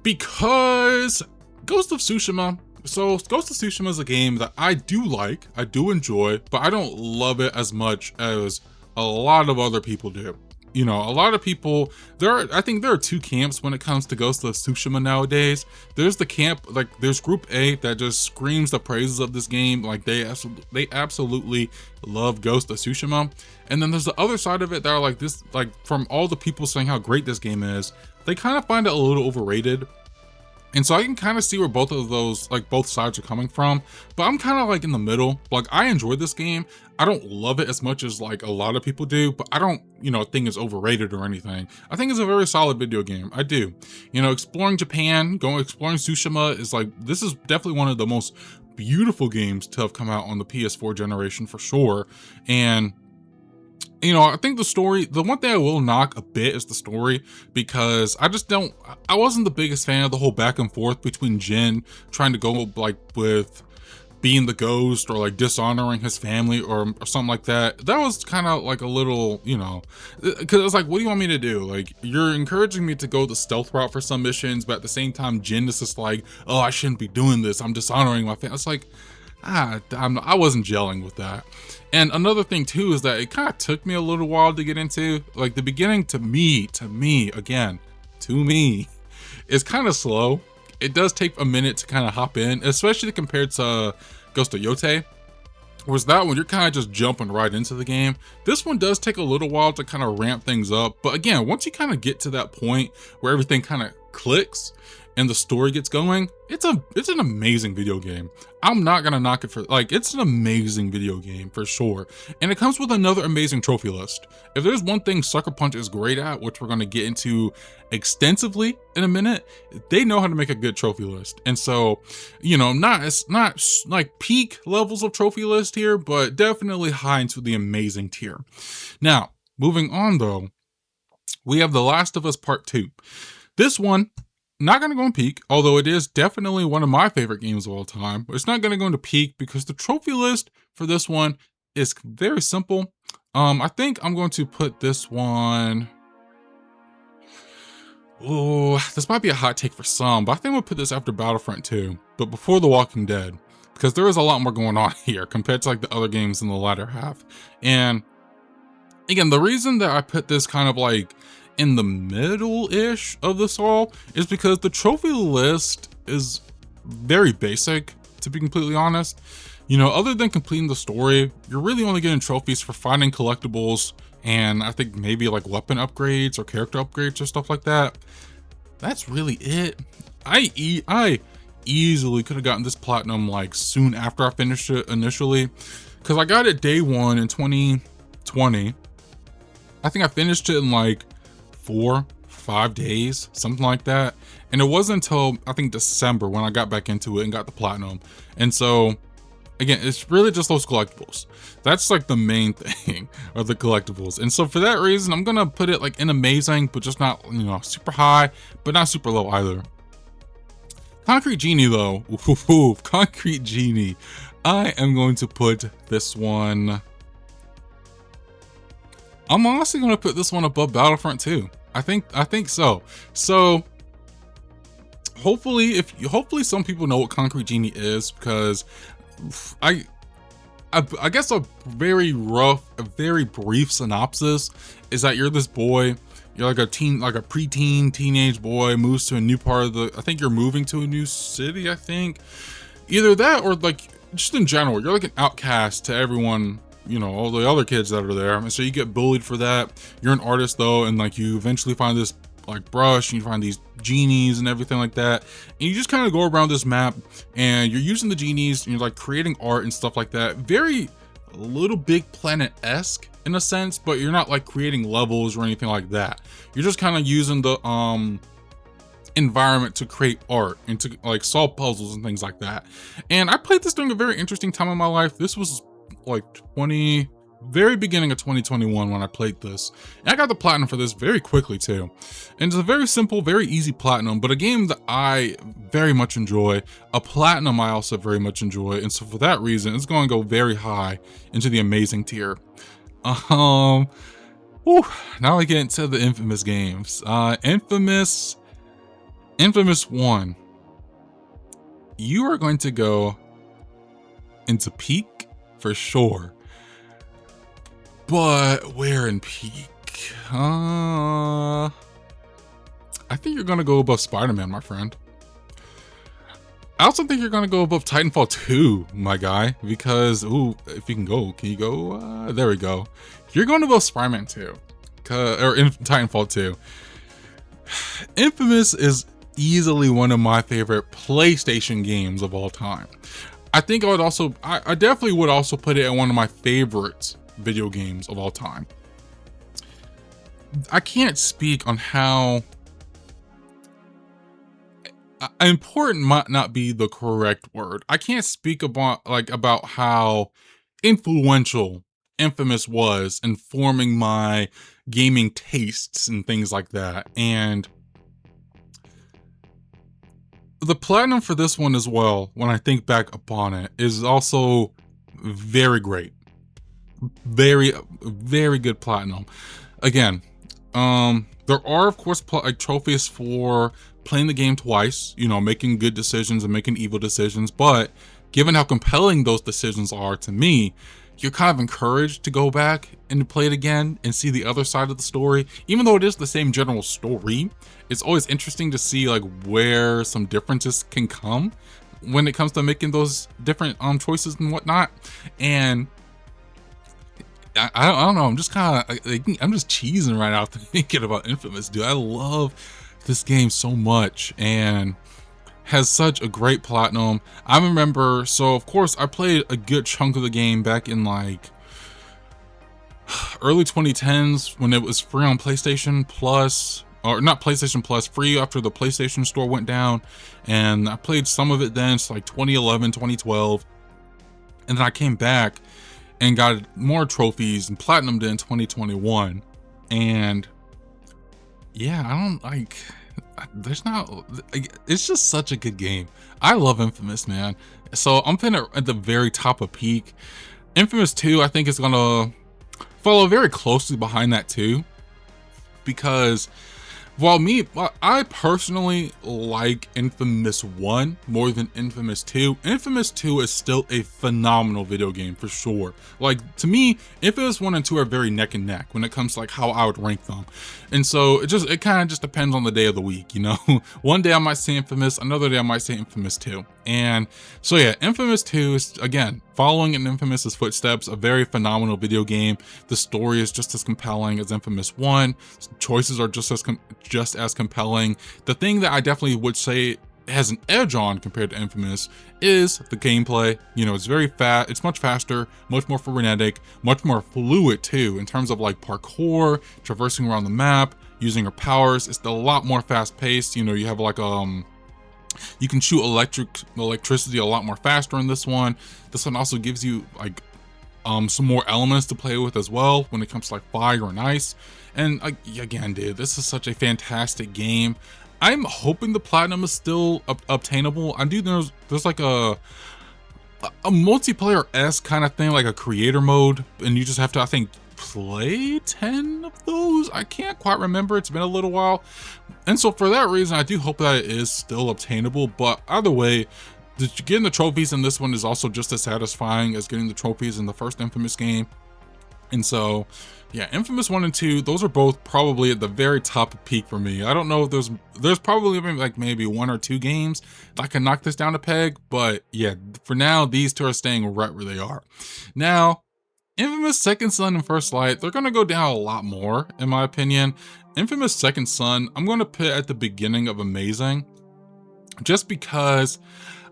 because Ghost of Tsushima is a game that I do like, I do enjoy, but I don't love it as much as a lot of other people do. You know, a lot of people, I think there are two camps when it comes to Ghost of Tsushima nowadays. There's the camp, like there's Group A that just screams the praises of this game, like they absolutely love Ghost of Tsushima. And then there's the other side of it that are like this, like from all the people saying how great this game is, they kind of find it a little overrated. And so I can kind of see where both of those, like both sides are coming from, but I'm kind of like in the middle. Like I enjoy this game. I don't love it as much as like a lot of people do, but I don't, you know, think it's overrated or anything. I think it's a very solid video game. I do. You know, exploring Japan, exploring Tsushima is like, this is definitely one of the most beautiful games to have come out on the PS4 generation for sure. And you know, I think the story, the one thing I will knock a bit is the story, because I wasn't the biggest fan of the whole back and forth between Jin trying to go like with being the ghost or like dishonoring his family or something like that. That was kind of like a little, you know, because it's like, what do you want me to do? Like, you're encouraging me to go the stealth route for some missions, but at the same time, Jin is just like, oh, I shouldn't be doing this. I'm dishonoring my family. It's like, I wasn't gelling with that. And another thing too is that it kind of took me a little while to get into. Like the beginning to me is kind of slow. It does take a minute to kind of hop in, especially compared to Ghost of Yotei. Was that one you're kind of just jumping right into the game. This one does take a little while to kind of ramp things up, but again, once you kind of get to that point where everything kind of clicks and the story gets going, it's an amazing video game. I'm not gonna knock it for, like, it's an amazing video game for sure. And it comes with another amazing trophy list. If there's one thing Sucker Punch is great at, which we're gonna get into extensively in a minute, they know how to make a good trophy list. And so, you know, it's not like peak levels of trophy list here, but definitely high into the amazing tier. Now, moving on though, we have The Last of Us Part 2. This one, not going to go in peak, although it is definitely one of my favorite games of all time. But it's not going to go into peak because the trophy list for this one is very simple. I think I'm going to put this one... Oh, this might be a hot take for some, but I think we'll put this after Battlefront 2, but before The Walking Dead, because there is a lot more going on here compared to like the other games in the latter half. And again, the reason that I put this kind of like in the middle-ish of this all is because the trophy list is very basic, to be completely honest. You know, other than completing the story, you're really only getting trophies for finding collectibles and I think maybe like weapon upgrades or character upgrades or stuff like that. That's really it. I easily could have gotten this platinum like soon after I finished it initially, because I got it day one in 2020. I think I finished it in like 5 days, something like that. And it wasn't until I think December when I got back into it and got the platinum. And so again, it's really just those collectibles. That's like the main thing, are the collectibles. And so for that reason, I'm gonna put it like in amazing, but just not, you know, super high, but not super low either. Concrete Genie though, ooh, Concrete Genie. I am going to put this one, I'm honestly gonna put this one above Battlefront 2. I think so. So hopefully some people know what Concrete Genie is, because I guess a very brief synopsis is that you're this boy, you're like a teen, like a preteen, teenage boy, moves to a new part of the, I think you're moving to a new city, I think. Either that or like, just in general, you're like an outcast to everyone, you know, all the other kids that are there. And so you get bullied for that. You're an artist though, and like you eventually find this like brush, and you find these genies and everything like that, and you just kind of go around this map and you're using the genies and you're like creating art and stuff like that. Very Little Big Planet-esque in a sense, but you're not like creating levels or anything like that. You're just kind of using the environment to create art and to like solve puzzles and things like that. And I played this during a very interesting time in my life. This was like very beginning of 2021 when I played this, and I got the platinum for this very quickly too. And it's a very simple, very easy platinum, but a game that I very much enjoy, a platinum I also very much enjoy, and so for that reason it's going to go very high into the amazing tier. Now I get into the Infamous games. Infamous 1, you are going to go into peak for sure. But where in peak? I think you're gonna go above Spider-Man, my friend. I also think you're gonna go above Titanfall 2, my guy, because, ooh, if you can you go? There we go. You're going above Spider-Man 2, or in Titanfall 2. Infamous is easily one of my favorite PlayStation games of all time. I think I would also, I definitely would also put it in one of my favorites video games of all time. I can't speak on how important might not be the correct word. I can't speak about how influential Infamous was in forming my gaming tastes and things like that. And the platinum for this one as well, when I think back upon it, is also very great. Very good platinum. Again, there are of course like trophies for playing the game twice, you know, making good decisions and making evil decisions, but given how compelling those decisions are to me, you're kind of encouraged to go back and play it again and see the other side of the story. Even though it is the same general story, it's always interesting to see like where some differences can come when it comes to making those different choices and whatnot. And I don't know, I'm just cheesing right out thinking about Infamous, dude. I love this game so much and has such a great platinum. I remember, so of course I played a good chunk of the game back in like early 2010s when it was free on PlayStation Plus, or not PlayStation Plus, free after the PlayStation Store went down. And I played some of it then, it's like 2011, 2012. And then I came back and got more trophies and platinumed it in 2021. And yeah, I don't like, it's just such a good game. I love Infamous, man. So I'm putting it at the very top of peak. Infamous 2, I think, is gonna follow very closely behind that too, because while I personally like Infamous 1 more than Infamous 2, Infamous 2 is still a phenomenal video game for sure. Like, to me, Infamous 1 and 2 are very neck and neck when it comes to like how I would rank them. And so it kind of just depends on the day of the week, you know? One day I might say Infamous, another day I might say Infamous 2. And so yeah, Infamous 2 is, again, following in Infamous's footsteps, a very phenomenal video game. The story is just as compelling as Infamous 1. Choices are just as compelling. The thing that I definitely would say has an edge on compared to Infamous is the gameplay. You know, it's very fast, it's much faster, much more frenetic, much more fluid too, in terms of like parkour, traversing around the map, using your powers. It's a lot more fast paced. You know, you have like, you can shoot electricity a lot more faster in this one. This one also gives you like, some more elements to play with as well when it comes to like fire and ice. And again, dude, this is such a fantastic game. I'm hoping the platinum is still obtainable. I do know there's like a multiplayer-esque kind of thing, like a creator mode, and you just have to, I think, play 10 of those. I can't quite remember, it's been a little while. And so for that reason, I do hope that it is still obtainable. But either way, getting the trophies in this one is also just as satisfying as getting the trophies in the first Infamous game. And so yeah, Infamous 1 and 2, those are both probably at the very top of peak for me. I don't know if there's probably like maybe 1 or 2 games that can knock this down a peg, but yeah, for now, these two are staying right where they are. Now, Infamous Second Son and First Light, they're gonna go down a lot more, in my opinion. Infamous Second Son, I'm gonna put at the beginning of Amazing, just because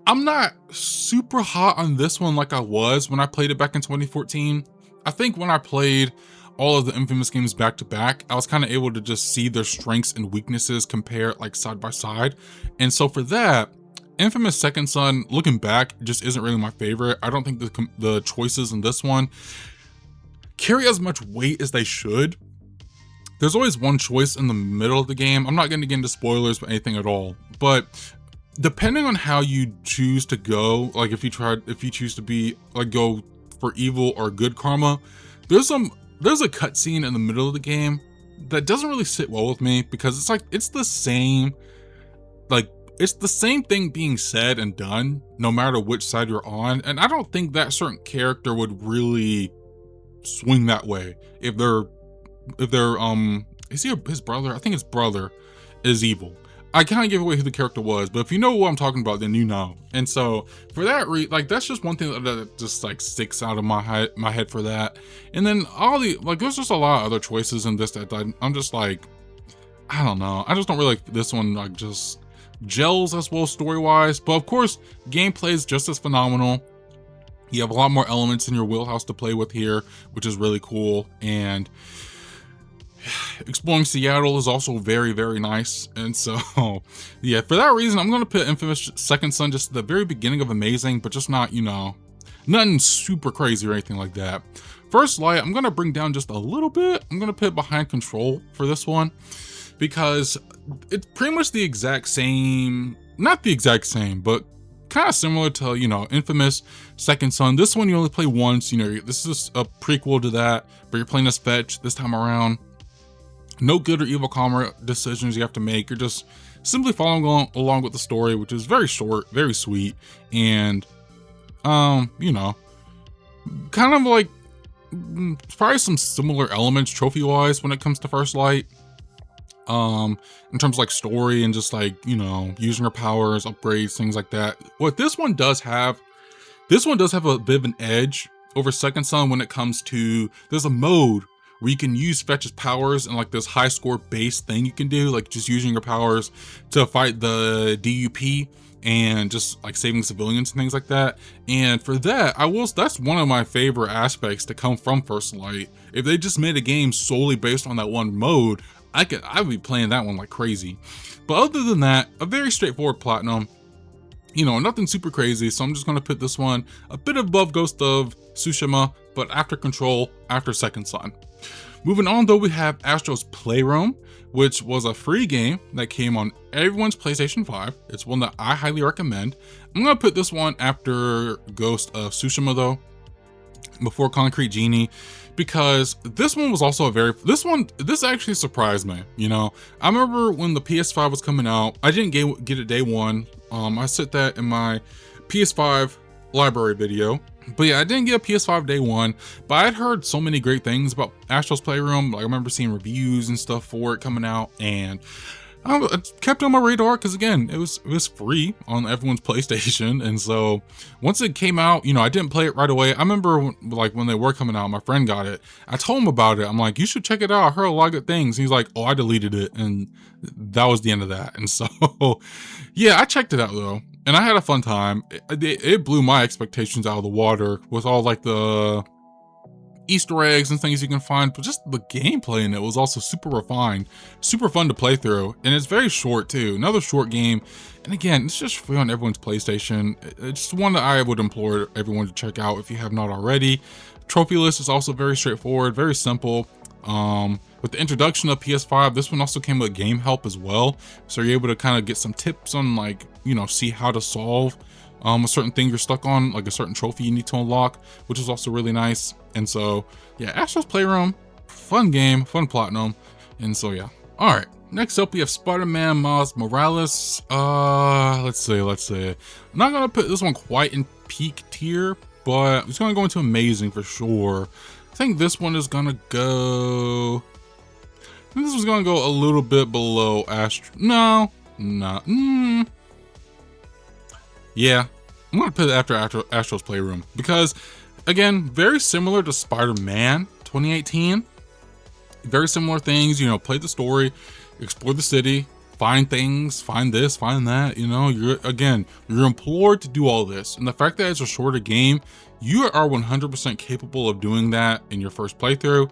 I'm not super hot on this one like I was when I played it back in 2014. I think when I played all of the Infamous games back to back, I was kind of able to just see their strengths and weaknesses compared like side by side. And so for that, Infamous Second Son, looking back, just isn't really my favorite. I don't think the choices in this one carry as much weight as they should. There's always one choice in the middle of the game. I'm not going to get into spoilers or anything at all, but depending on how you choose to go, like if you choose to be like go for evil or good karma, there's a cutscene in the middle of the game that doesn't really sit well with me, because it's like it's the same thing being said and done no matter which side you're on, and I don't think that certain character would really swing that way if they're is he his brother? I think his brother is evil. I can't give away who the character was, but if you know what I'm talking about, then you know. And so for that that's just one thing that just like sticks out of my head for that. And then there's just a lot of other choices in this that I'm just like, I don't know. I just don't really like this one, like just gels as well story-wise. But of course, gameplay is just as phenomenal. You have a lot more elements in your wheelhouse to play with here, which is really cool. And exploring Seattle is also very, very nice. And so yeah, for that reason, I'm gonna put Infamous Second Son just at the very beginning of Amazing, but just not, you know, nothing super crazy or anything like that. First Light, I'm gonna bring down just a little bit. I'm gonna put behind Control for this one, because it's pretty much the exact same, not the exact same, but kind of similar to, you know, Infamous Second Son. This one you only play once, you know, this is a prequel to that, but you're playing as Fetch this time around. No good or evil karma decisions you have to make. You're just simply following along with the story, which is very short, very sweet, and you know, kind of like probably some similar elements trophy-wise when it comes to First Light. In terms of like story and just like, you know, using her powers, upgrades, things like that. What this one does have a bit of an edge over Second Son when it comes to, there's a mode where you can use Fetch's powers and like this high score base thing you can do, like just using your powers to fight the DUP and just like saving civilians and things like that. And for that, that's one of my favorite aspects to come from First Light. If they just made a game solely based on that one mode, I would be playing that one like crazy. But other than that, a very straightforward platinum. You know, nothing super crazy, so I'm just gonna put this one a bit above Ghost of Tsushima, but after Control, after Second Son. Moving on though, we have Astro's Playroom, which was a free game that came on everyone's PlayStation 5. It's one that I highly recommend. I'm gonna put this one after Ghost of Tsushima though, before Concrete Genie, because this one was also this actually surprised me. You know, I remember when the PS5 was coming out, I didn't get it day one. I said that in my PS5 library video, but yeah, I didn't get a PS5 day one, but I'd heard so many great things about Astro's Playroom. Like I remember seeing reviews and stuff for it coming out, and It kept on my radar because again, it was free on everyone's PlayStation, and so once it came out, I didn't play it right away. I remember when they were coming out, my friend got it. I told him about it. I'm like, you should check it out. I heard a lot of good things. He's like, oh, I deleted it, and that was the end of that. And so, yeah, I checked it out though, and I had a fun time. It blew my expectations out of the water with all like the Easter eggs and things you can find, but just the gameplay in it was also super refined, super fun to play through, and it's very short too. Another short game, and again, it's just free on everyone's PlayStation. It's one that I would implore everyone to check out if you have not already. Trophy list is also very straightforward, very simple. With the introduction of PS5, this one also came with game help as well, so you're able to kind of get some tips on see how to solve a certain thing you're stuck on, like a certain trophy you need to unlock, which is also really nice. And so, yeah, Astro's Playroom, fun game, fun platinum. And so, yeah. All right, next up we have Spider-Man Miles Morales. Let's see. I'm not gonna put this one quite in peak tier, but it's gonna go into amazing for sure. I think this one is gonna go. I think this was gonna go a little bit below Astro. No. Yeah, I'm gonna put it after Astro's Playroom because, again, very similar to Spider-Man 2018. Very similar things, play the story, explore the city, find things, find this, find that. You're implored to do all this, and the fact that it's a shorter game, you are 100% capable of doing that in your first playthrough.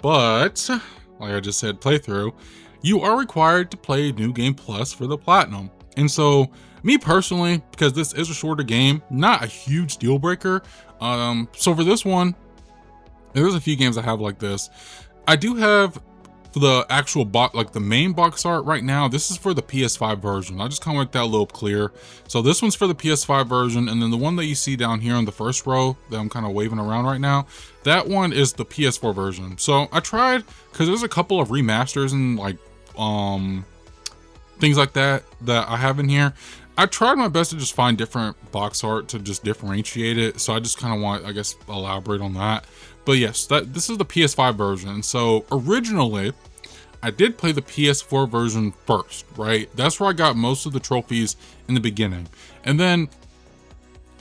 But like I just said, playthrough, you are required to play New Game Plus for the platinum, and so. Me personally, because this is a shorter game, not a huge deal breaker. So for this one, there's a few games I have like this. I do have the actual box, like the main box art right now. This is for the PS5 version. I just kind of make that a little clear. So this one's for the PS5 version, and then the one that you see down here on the first row that I'm kind of waving around right now, that one is the PS4 version. So I tried, because there's a couple of remasters and things like that I have in here. I tried my best to just find different box art to just differentiate it. So I just kind of want, I guess, elaborate on that. But yes, this is the PS5 version. So originally, I did play the PS4 version first, right? That's where I got most of the trophies in the beginning. And then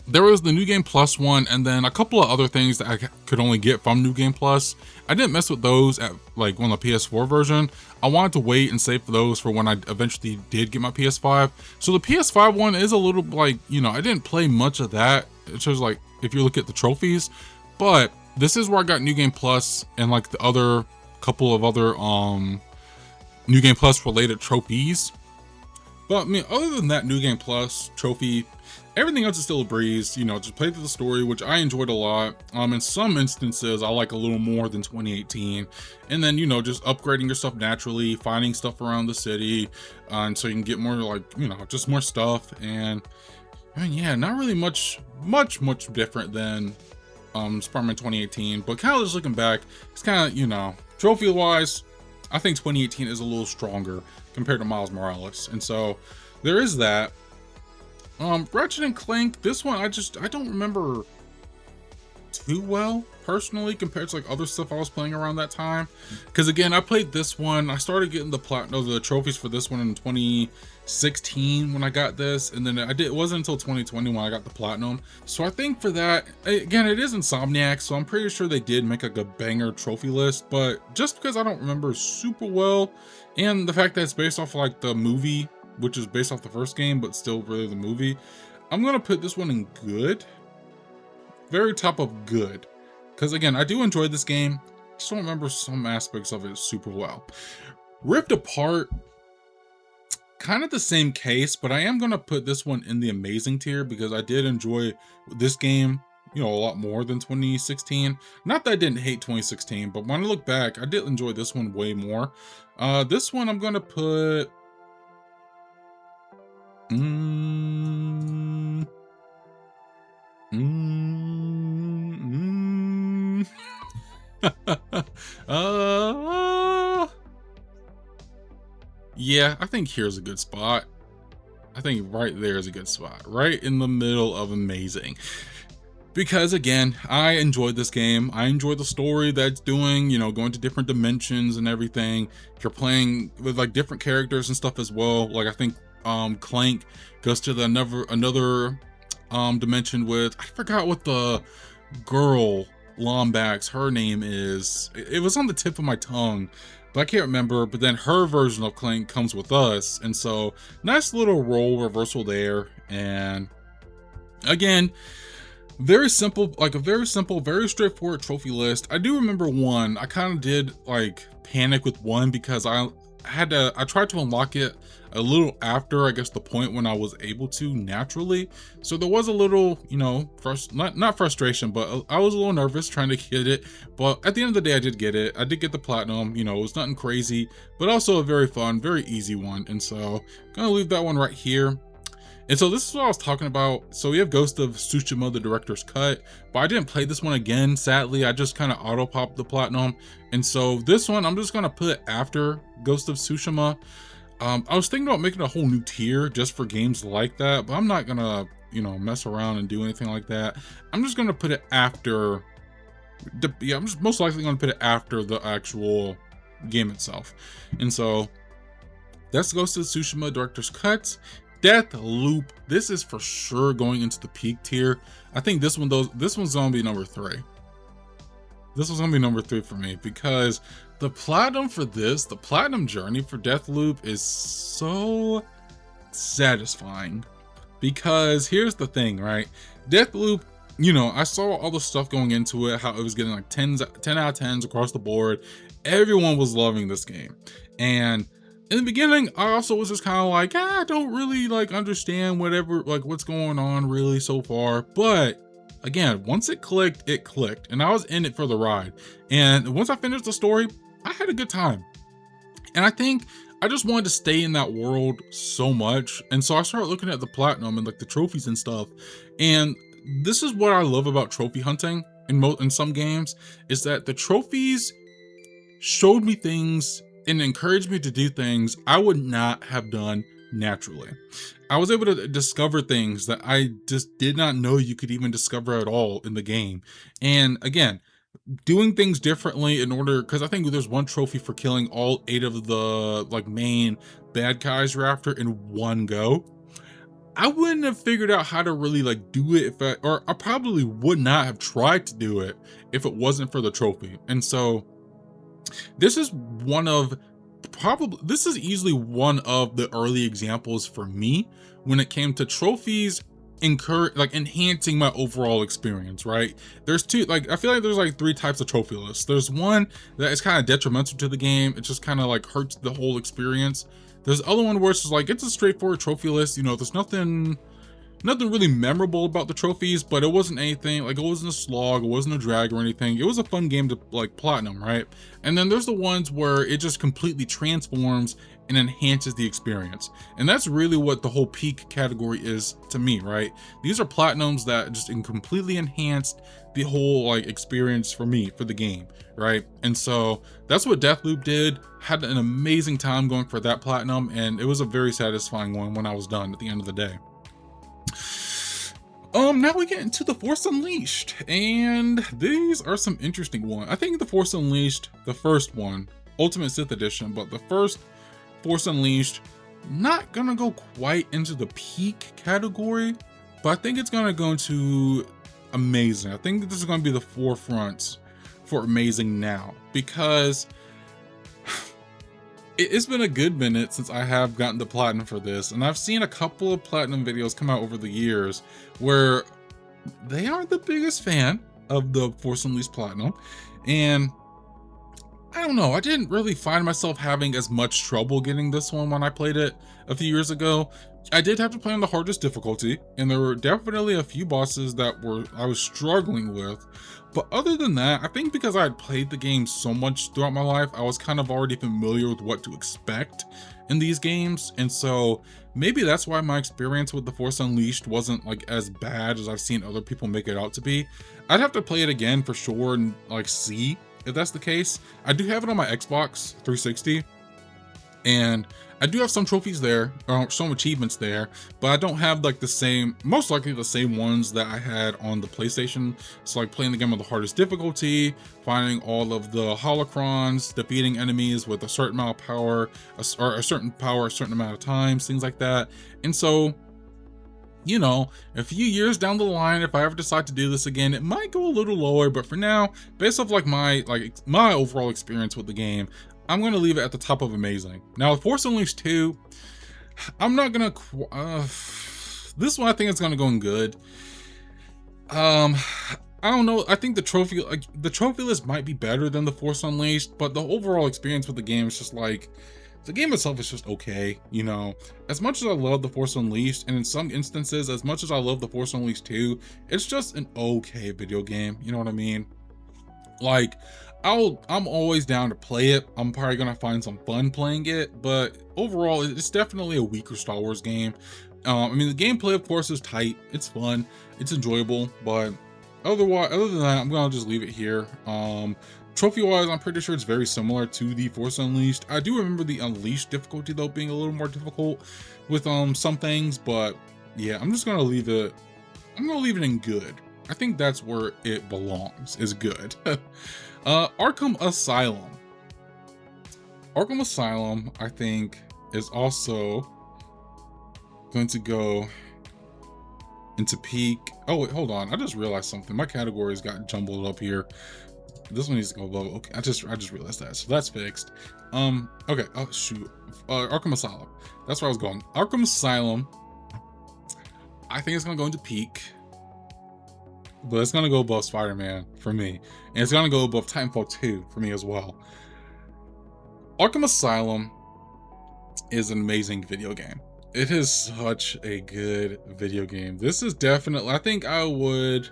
there was the New Game Plus one, and then a couple of other things that I could only get from New Game Plus. I didn't mess with those at on the PS4 version. I wanted to wait and save for those for when I eventually did get my PS5. So the PS5 one is a little I didn't play much of that. It's just if you look at the trophies, but this is where I got New Game Plus and the other couple of other New Game Plus related trophies. But I mean, other than that New Game Plus trophy, everything else is still a breeze. Just play through the story, which I enjoyed a lot. In some instances, I like a little more than 2018. And then, just upgrading your stuff naturally, finding stuff around the city, and so you can get more just more stuff. And I mean, yeah, not really much different than Spider-Man 2018. But kind of just looking back, it's kind of, trophy-wise, I think 2018 is a little stronger compared to Miles Morales. And so there is that. Ratchet and Clank, this one I don't remember too well personally compared to other stuff I was playing around that time. Because again, I played this one, I started getting the trophies for this one in 2016 when I got this, and then it wasn't until 2020 when I got the platinum. So I think for that, again, it is Insomniac, so I'm pretty sure they did make a banger trophy list, but just because I don't remember super well, and the fact that it's based off the movie, which is based off the first game, but still really the movie, I'm gonna put this one in good, very top of good, because again, I do enjoy this game. Just don't remember some aspects of it super well. Rift Apart, kind of the same case, but I am gonna put this one in the amazing tier because I did enjoy this game a lot more than 2016. Not that I didn't hate 2016, but when I look back, I did enjoy this one way more. This one I'm gonna put yeah, I think here's a good spot. I think right there is a good spot, right in the middle of amazing. because again, I enjoyed this game. I enjoyed the story that's doing, you know, going to different dimensions and everything. You're playing with like different characters and stuff as well. Like I think Clank goes to the another dimension with, I forgot what the girl Lombax, her name is. It was on the tip of my tongue, but I can't remember. But then her version of Clank comes with us, and so nice little role reversal there. And again, very simple, like a very simple, very straightforward trophy list. I do remember one, I kind of did like panic with one because I tried to unlock it a little after, I guess, the point when I was able to naturally. So there was a little, you know, not frustration, but I was a little nervous trying to get it. But at the end of the day, I did get it. I did get the platinum, you know, it was nothing crazy, but also a very fun, very easy one. And so I'm gonna leave that one right here. And so this is what I was talking about. So we have Ghost of Tsushima, the director's cut, but I didn't play this one again, sadly. I just kind of auto popped the platinum. And so this one, I'm just gonna put after Ghost of Tsushima. I was thinking about making a whole new tier just for games like that, but I'm not gonna, you know, mess around and do anything like that. I'm just gonna put it after, I'm just most likely gonna put it after the actual game itself. And so that's Ghost of Tsushima director's cut. Deathloop, this is for sure going into the peak tier. I think this one's gonna be number 3. This was gonna be number 3 for me because the platinum for this, the platinum journey for Deathloop is so satisfying. Because here's the thing, right? Deathloop, you know, I saw all the stuff going into it, how it was getting like 10 out of 10s across the board. Everyone was loving this game. And in the beginning, I also was just kind of like, I don't really like understand whatever, like what's going on really so far. But again, once it clicked, and I was in it for the ride. And once I finished the story, I had a good time. And I think I just wanted to stay in that world so much. And so I started looking at the platinum and like the trophies and stuff. And this is what I love about trophy hunting in some games, is that the trophies showed me things and encouraged me to do things I would not have done naturally. I was able to discover things that I just did not know you could even discover at all in the game. And again, doing things differently in order, because I think there's one trophy for killing all 8 of the like main bad guys you're after in one go. I wouldn't have figured out how to really like do it or I probably would not have tried to do it if it wasn't for the trophy. And so this is easily one of the early examples for me when it came to trophies enhancing my overall experience, right? There's two, like, I feel like there's like 3 types of trophy lists. There's one that is kind of detrimental to the game. It just kind of like hurts the whole experience. There's the other one where it's just like, it's a straightforward trophy list. You know, there's nothing really memorable about the trophies, but it wasn't anything, like it wasn't a slog, it wasn't a drag or anything. It was a fun game to like platinum, right? And then there's the ones where it just completely transforms and enhances the experience. And that's really what the whole peak category is to me, right? These are platinums that just completely enhanced the whole like experience for me, for the game, right? And so that's what Deathloop did. Had an amazing time going for that platinum, and it was a very satisfying one when I was done at the end of the day. Now we get into The Force Unleashed, and these are some interesting ones. I think The Force Unleashed, the first one, Ultimate Sith Edition, but the first Force Unleashed, not gonna go quite into the peak category, but I think it's gonna go into amazing. I think this is gonna be the forefront for amazing now, because it's been a good minute since I have gotten the platinum for this, and I've seen a couple of platinum videos come out over the years where they aren't the biggest fan of the Force Unleashed platinum, and I don't know, I didn't really find myself having as much trouble getting this one when I played it a few years ago. I did have to play on the hardest difficulty, and there were definitely a few bosses that I was struggling with. But other than that, I think because I had played the game so much throughout my life, I was kind of already familiar with what to expect in these games. And so maybe that's why my experience with The Force Unleashed wasn't like as bad as I've seen other people make it out to be. I'd have to play it again for sure and like see if that's the case. I do have it on my Xbox 360. And I do have some trophies there, or some achievements there, but I don't have like the same, most likely the same ones that I had on the PlayStation. So like playing the game on the hardest difficulty, finding all of the holocrons, defeating enemies with a certain amount of power, or a certain power, a certain amount of times, things like that. And so, you know, a few years down the line, if I ever decide to do this again, it might go a little lower, but for now, based off like my overall experience with the game, I'm going to leave it at the top of amazing. Now, with Force Unleashed 2, I'm not going to this one I think it's going to go in good. I don't know. I think the trophy list might be better than the Force Unleashed, but the overall experience with the game is just like, the game itself is just okay, you know. As much as I love the Force Unleashed, and in some instances, as much as I love the Force Unleashed 2, it's just an okay video game, you know what I mean? Like, I'm always down to play it. I'm probably gonna find some fun playing it, but overall, it's definitely a weaker Star Wars game. I mean, the gameplay, of course, is tight. It's fun. It's enjoyable, but other than that, I'm gonna just leave it here. Trophy wise, I'm pretty sure it's very similar to the Force Unleashed. I do remember the Unleashed difficulty though being a little more difficult with some things, but yeah, I'm just gonna leave it. I'm gonna leave it in good. I think that's where it belongs, is good. Arkham Asylum. Arkham Asylum, I think, is also going to go into peak. Oh wait, hold on. I just realized something. My categories got jumbled up here. This one needs to go above. Okay, I just realized that, so that's fixed. Okay. Oh shoot. Arkham Asylum. That's where I was going. Arkham Asylum. I think it's gonna go into peak, but it's gonna go above Spider-Man for me, and it's gonna go above Titanfall 2 for me as well. Arkham Asylum is an amazing video game. It is such a good video game. This is definitely, I think I would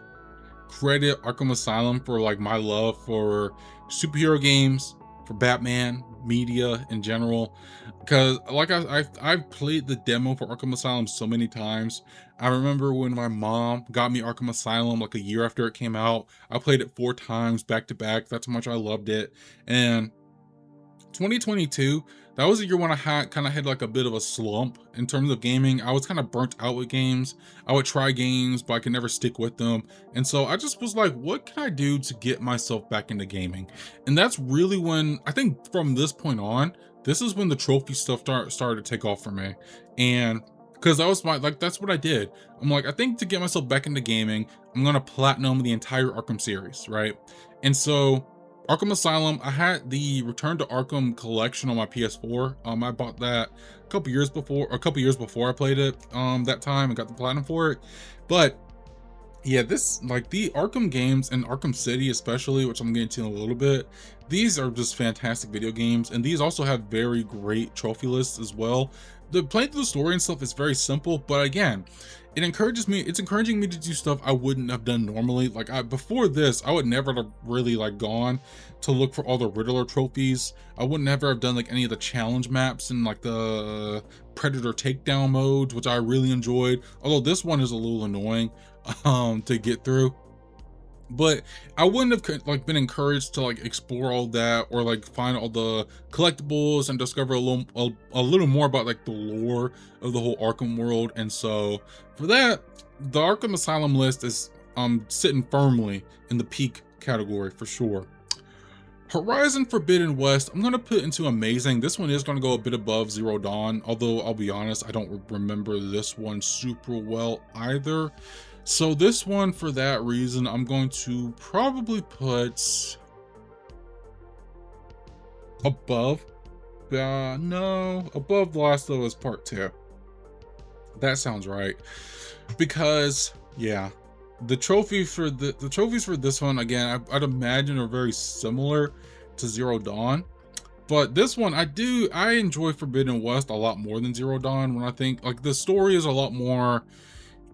credit Arkham Asylum for like my love for superhero games, for Batman media in general, because like I've played the demo for Arkham Asylum so many times. I remember when my mom got me Arkham Asylum like a year after it came out. I played it 4 times back to back. That's how much I loved it. And 2022, that was a year when I had like a bit of a slump in terms of gaming. I was kind of burnt out with games. I would try games, but I could never stick with them. And so I just was like, what can I do to get myself back into gaming? And that's really when, I think from this point on, this is when the trophy stuff started to take off for me. And because that was that's what I did. I'm like, I think to get myself back into gaming, I'm going to platinum the entire Arkham series, right? And so Arkham Asylum, I had the Return to Arkham collection on my PS4. I bought that a couple years before I played it that time and got the platinum for it. But yeah, this, like, the Arkham games and Arkham City especially, which I'm getting to in a little bit, these are just fantastic video games, and these also have very great trophy lists as well. The playing through the story and stuff is very simple, but again, it's encouraging me to do stuff I wouldn't have done normally. Like, before this, I would never have really like gone to look for all the Riddler trophies. I would never have done like any of the challenge maps and like the Predator takedown modes, which I really enjoyed. Although this one is a little annoying to get through. But I wouldn't have like been encouraged to like explore all that or like find all the collectibles and discover a little more about like the lore of the whole Arkham world. And so for that, the Arkham Asylum list is sitting firmly in the peak category for sure. Horizon Forbidden West, I'm going to put into amazing. This one is going to go a bit above Zero Dawn, although I'll be honest, I don't remember this one super well either. So this one, for that reason, I'm going to probably put above, above The Last of Us Part 2. That sounds right. Because, yeah, the trophies for this one, again, I'd imagine are very similar to Zero Dawn. But this one, I enjoy Forbidden West a lot more than Zero Dawn, when I think, like, the story is a lot more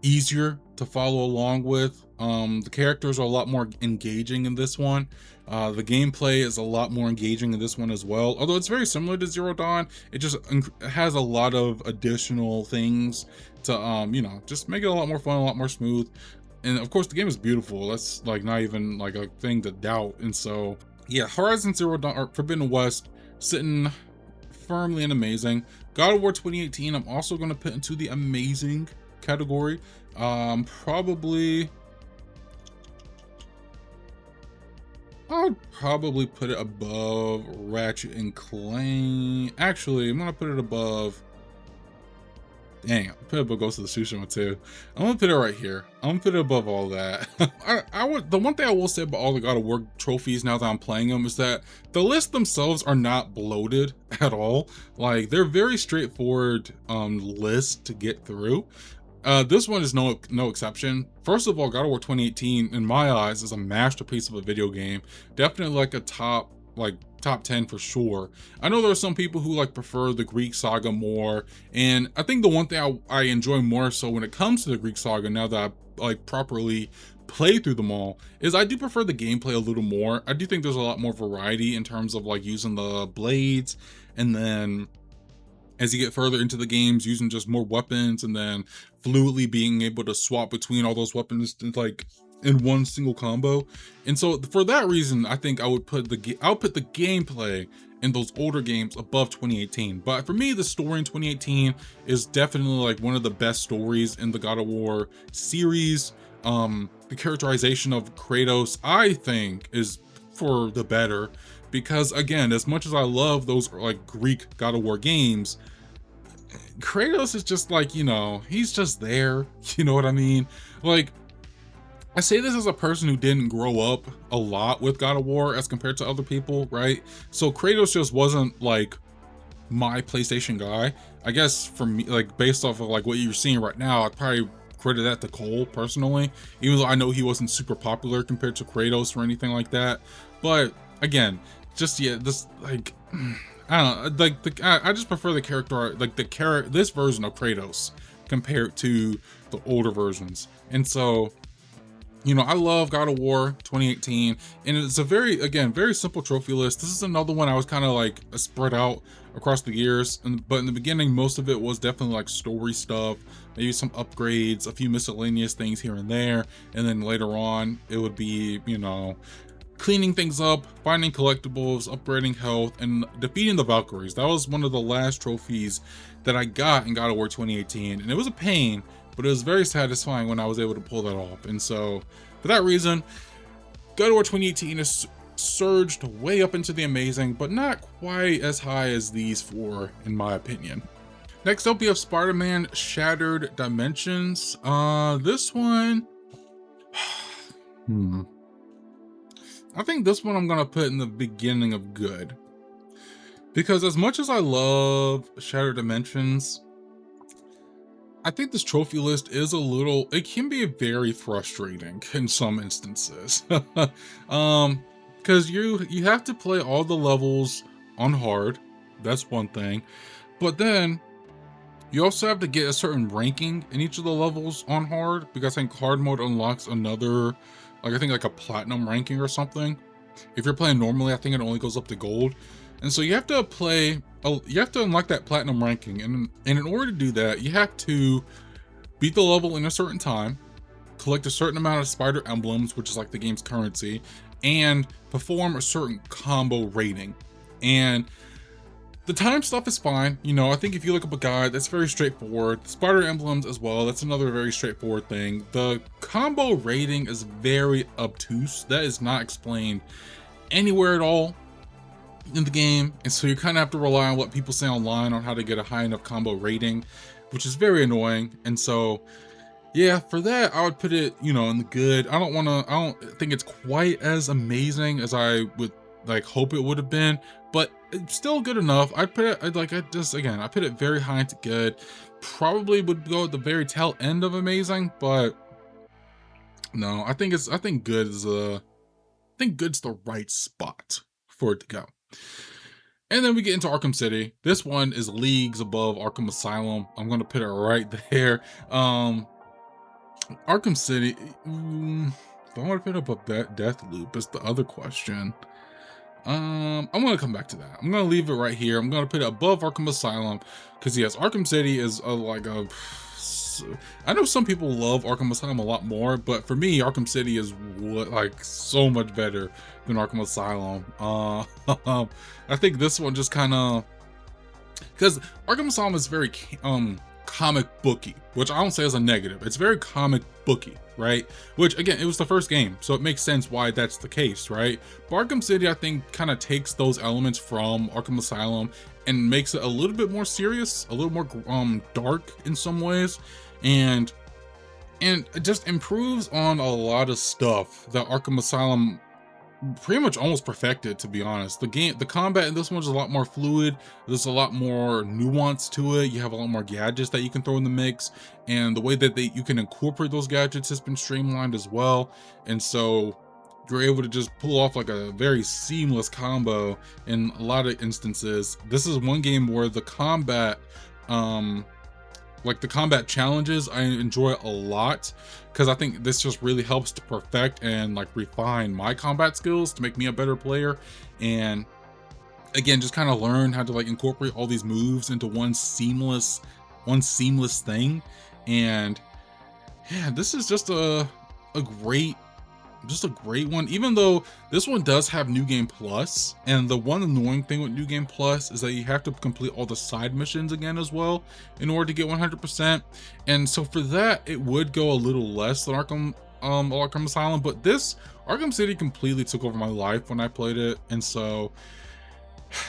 easier to follow along with. The characters are a lot more engaging in this one. The gameplay is a lot more engaging in this one as well. Although it's very similar to Zero Dawn, it just has a lot of additional things to, you know, just make it a lot more fun, a lot more smooth. And of course, the game is beautiful. That's like not even like a thing to doubt. And so, yeah, Horizon Zero Dawn or Forbidden West sitting firmly in amazing. God of War 2018, I'm also going to put into the amazing category. Probably, I'd probably put it above Ratchet and Clank. Actually, I'm going to put it above, dang, I'll put it above Ghost of the Tsushima too. I'm gonna put it right here. I'm gonna put it above all that. The one thing I will say about all the God of War trophies now that I'm playing them is that the lists themselves are not bloated at all. Like, they're very straightforward lists to get through. This one is no exception. First of all, God of War 2018, in my eyes, is a masterpiece of a video game. Definitely like a top 10 for sure. I know there are some people who like prefer the Greek saga more, and I think the one thing I enjoy more so when it comes to the Greek saga, now that I like properly play through them all, is I do prefer the gameplay a little more. I do think there's a lot more variety in terms of like using the blades, and then as you get further into the games, using just more weapons, and then fluidly being able to swap between all those weapons like in one single combo. And so for that reason, I think I would put the gameplay in those older games above 2018. But for me, the story in 2018 is definitely like one of the best stories in the God of War series. The characterization of Kratos, I think, is for the better, because again, as much as I love those like Greek God of War games, Kratos is just like, you know, he's just there. You know what I mean? Like, I say this as a person who didn't grow up a lot with God of War as compared to other people, right? So Kratos just wasn't like my PlayStation guy. I guess for me, like based off of like what you're seeing right now, I'd probably credit that to Cole personally, even though I know he wasn't super popular compared to Kratos or anything like that. But again, just this like, I don't know, like I just prefer the character, like this version of Kratos compared to the older versions. And so, you know, I love God of War 2018, and it's a very simple trophy list. This is another one I was kind of like spread out across the years, but in the beginning, most of it was definitely like story stuff, maybe some upgrades, a few miscellaneous things here and there, and then later on, it would be, you know, cleaning things up, finding collectibles, upgrading health, and defeating the Valkyries. That was one of the last trophies that I got in God of War 2018, and it was a pain, but it was very satisfying when I was able to pull that off. And so for that reason, God of War 2018 has surged way up into the amazing, but not quite as high as these four, in my opinion. Next up, we have Spider-Man Shattered Dimensions. This one, I think this one I'm gonna put in the beginning of good, because as much as I love Shattered Dimensions, I think this trophy list is it can be very frustrating in some instances. Because you have to play all the levels on hard, that's one thing, but then you also have to get a certain ranking in each of the levels on hard, because I think hard mode unlocks another, like I think like a platinum ranking or something. If you're playing normally, I think it only goes up to gold. And so you have to unlock that platinum ranking, and in order to do that, you have to beat the level in a certain time, collect a certain amount of spider emblems, which is like the game's currency, and perform a certain combo rating. And the time stuff is fine, you know. I think if you look up a guide, that's very straightforward. The spider emblems as well, that's another very straightforward thing. The combo rating is very obtuse. That is not explained anywhere at all in the game, and so you kind of have to rely on what people say online on how to get a high enough combo rating, which is very annoying. And so yeah, for that I would put it, you know, in the good. I don't think it's quite as amazing as I would like hope it would have been, but it's still good enough. I put it I put it very high to good. Probably would go at the very tail end of amazing, but no, I think good's the right spot for it to go. And then we get into Arkham City. This one is leagues above Arkham Asylum. I'm gonna put it right there. Arkham City, do I want to put up a death loop is the other question. I'm gonna come back to that. I'm gonna leave it right here. I'm gonna put it above Arkham Asylum, because yes, Arkham City is I know some people love Arkham Asylum a lot more, but for me, Arkham City is like so much better than Arkham Asylum. I think this one just kind of, because Arkham Asylum is very comic booky, which I don't say as a negative. It's very comic booky, right? Which again, it was the first game, so it makes sense why that's the case, right? But Arkham City, I think, kind of takes those elements from Arkham Asylum and makes it a little bit more serious, a little more dark in some ways, and it just improves on a lot of stuff that Arkham Asylum pretty much almost perfected, to be honest. The combat in this one is a lot more fluid. There's a lot more nuance to it. You have a lot more gadgets that you can throw in the mix, and the way that you can incorporate those gadgets has been streamlined as well. And so you're able to just pull off like a very seamless combo in a lot of instances. This is one game where the combat, like the combat challenges, I enjoy a lot, because I think this just really helps to perfect and like refine my combat skills to make me a better player. And again, just kind of learn how to like incorporate all these moves into one seamless thing. And yeah, this is just a great one, even though this one does have New Game Plus. And the one annoying thing with New Game Plus is that you have to complete all the side missions again as well in order to get 100%. And so for that, it would go a little less than Arkham Asylum, but this Arkham City completely took over my life when I played it. And so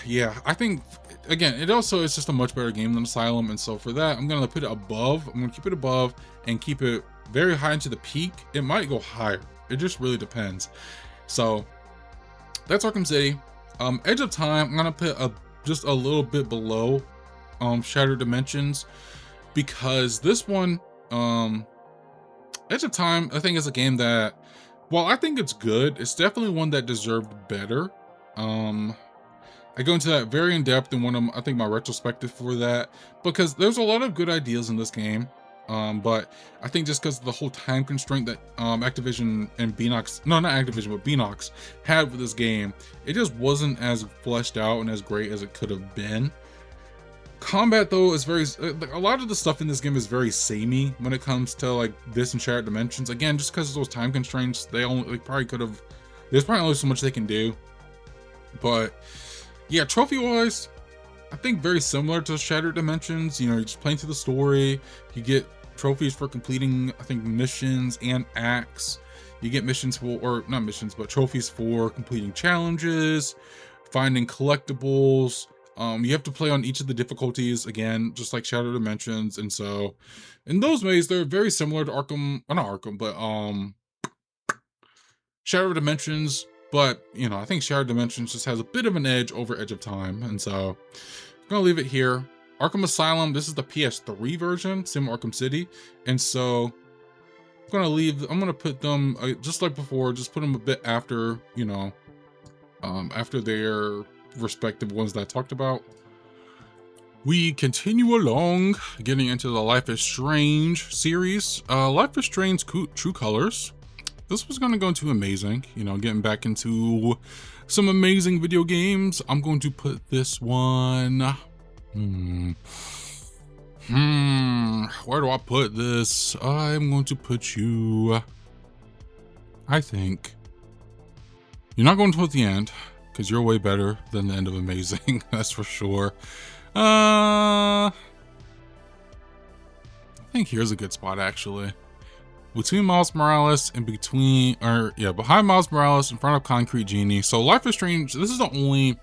yeah, I think again, it also is just a much better game than Asylum. And so for that, I'm gonna put it above. I'm gonna keep it above and keep it very high into the peak. It might go higher. It just really depends. So that's Arkham City. Edge of Time, I'm gonna put just a little bit below Shattered Dimensions, because this one, Edge of Time, I think is a game that, while I think it's good, it's definitely one that deserved better. I go into that very in depth in one of I think my retrospective for that, because there's a lot of good ideas in this game. But I think just because of the whole time constraint that Activision and Beenox, no, not Activision, but Beenox had with this game, it just wasn't as fleshed out and as great as it could have been. Combat though is very, a lot of the stuff in this game is very samey when it comes to like this and Shattered Dimensions. Again, just because of those time constraints, probably could have, there's probably only so much they can do. But yeah, trophy wise, I think very similar to Shattered Dimensions. You know, you're just playing through the story. You get trophies for completing, I think, missions and acts. You get missions for, or not missions, but trophies for completing challenges, finding collectibles. You have to play on each of the difficulties, again, just like Shattered Dimensions. And so in those ways, they're very similar to Arkham, not Arkham, but Shattered Dimensions. But, you know, I think Shattered Dimensions just has a bit of an edge over Edge of Time. And so I'm gonna leave it here. Arkham Asylum, this is the PS3 version, same Arkham City. And so I'm gonna put them, just like before, just put them a bit after, you know, after their respective ones that I talked about. We continue along, getting into the Life is Strange series. Life is Strange True Colors. This was going to go into amazing, you know, getting back into some amazing video games. I'm going to put this one, where do I put this? I'm going to put you, I think, you're not going to put the end, because you're way better than the end of amazing, that's for sure. I think here's a good spot, actually. Between Miles Morales and behind Miles Morales in front of Concrete Genie. So Life is Strange, this is the only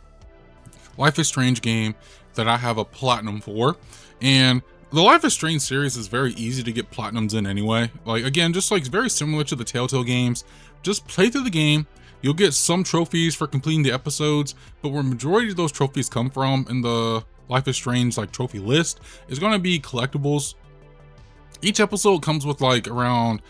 Life is Strange game that I have a platinum for. And the Life is Strange series is very easy to get platinums in anyway. Like, again, just like very similar to the Telltale games. Just play through the game. You'll get some trophies for completing the episodes, but where majority of those trophies come from in the Life is Strange like trophy list is going to be collectibles. Each episode comes with like around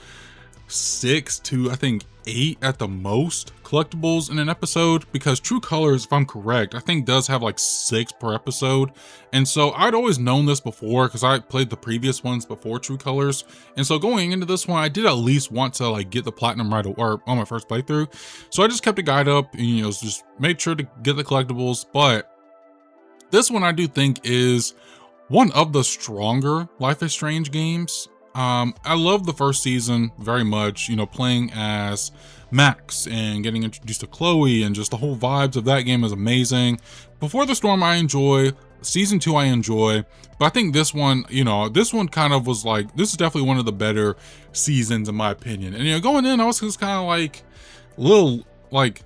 6 to I think 8 at the most collectibles in an episode, because True Colors, if I'm correct, I think does have like 6 per episode. And so I'd always known this before because I played the previous ones before True Colors. And so going into this one, I did at least want to like get the platinum right or on my first playthrough. So I just kept a guide up and, you know, just made sure to get the collectibles. But this one I do think is one of the stronger Life is Strange games. I love the first season very much, you know, playing as Max and getting introduced to Chloe, and just the whole vibes of that game is amazing. Before the Storm I enjoy, season 2 I enjoy, but I think this one, you know, this one kind of was like, this is definitely one of the better seasons in my opinion. And you know, going in, I was just kind of like a little like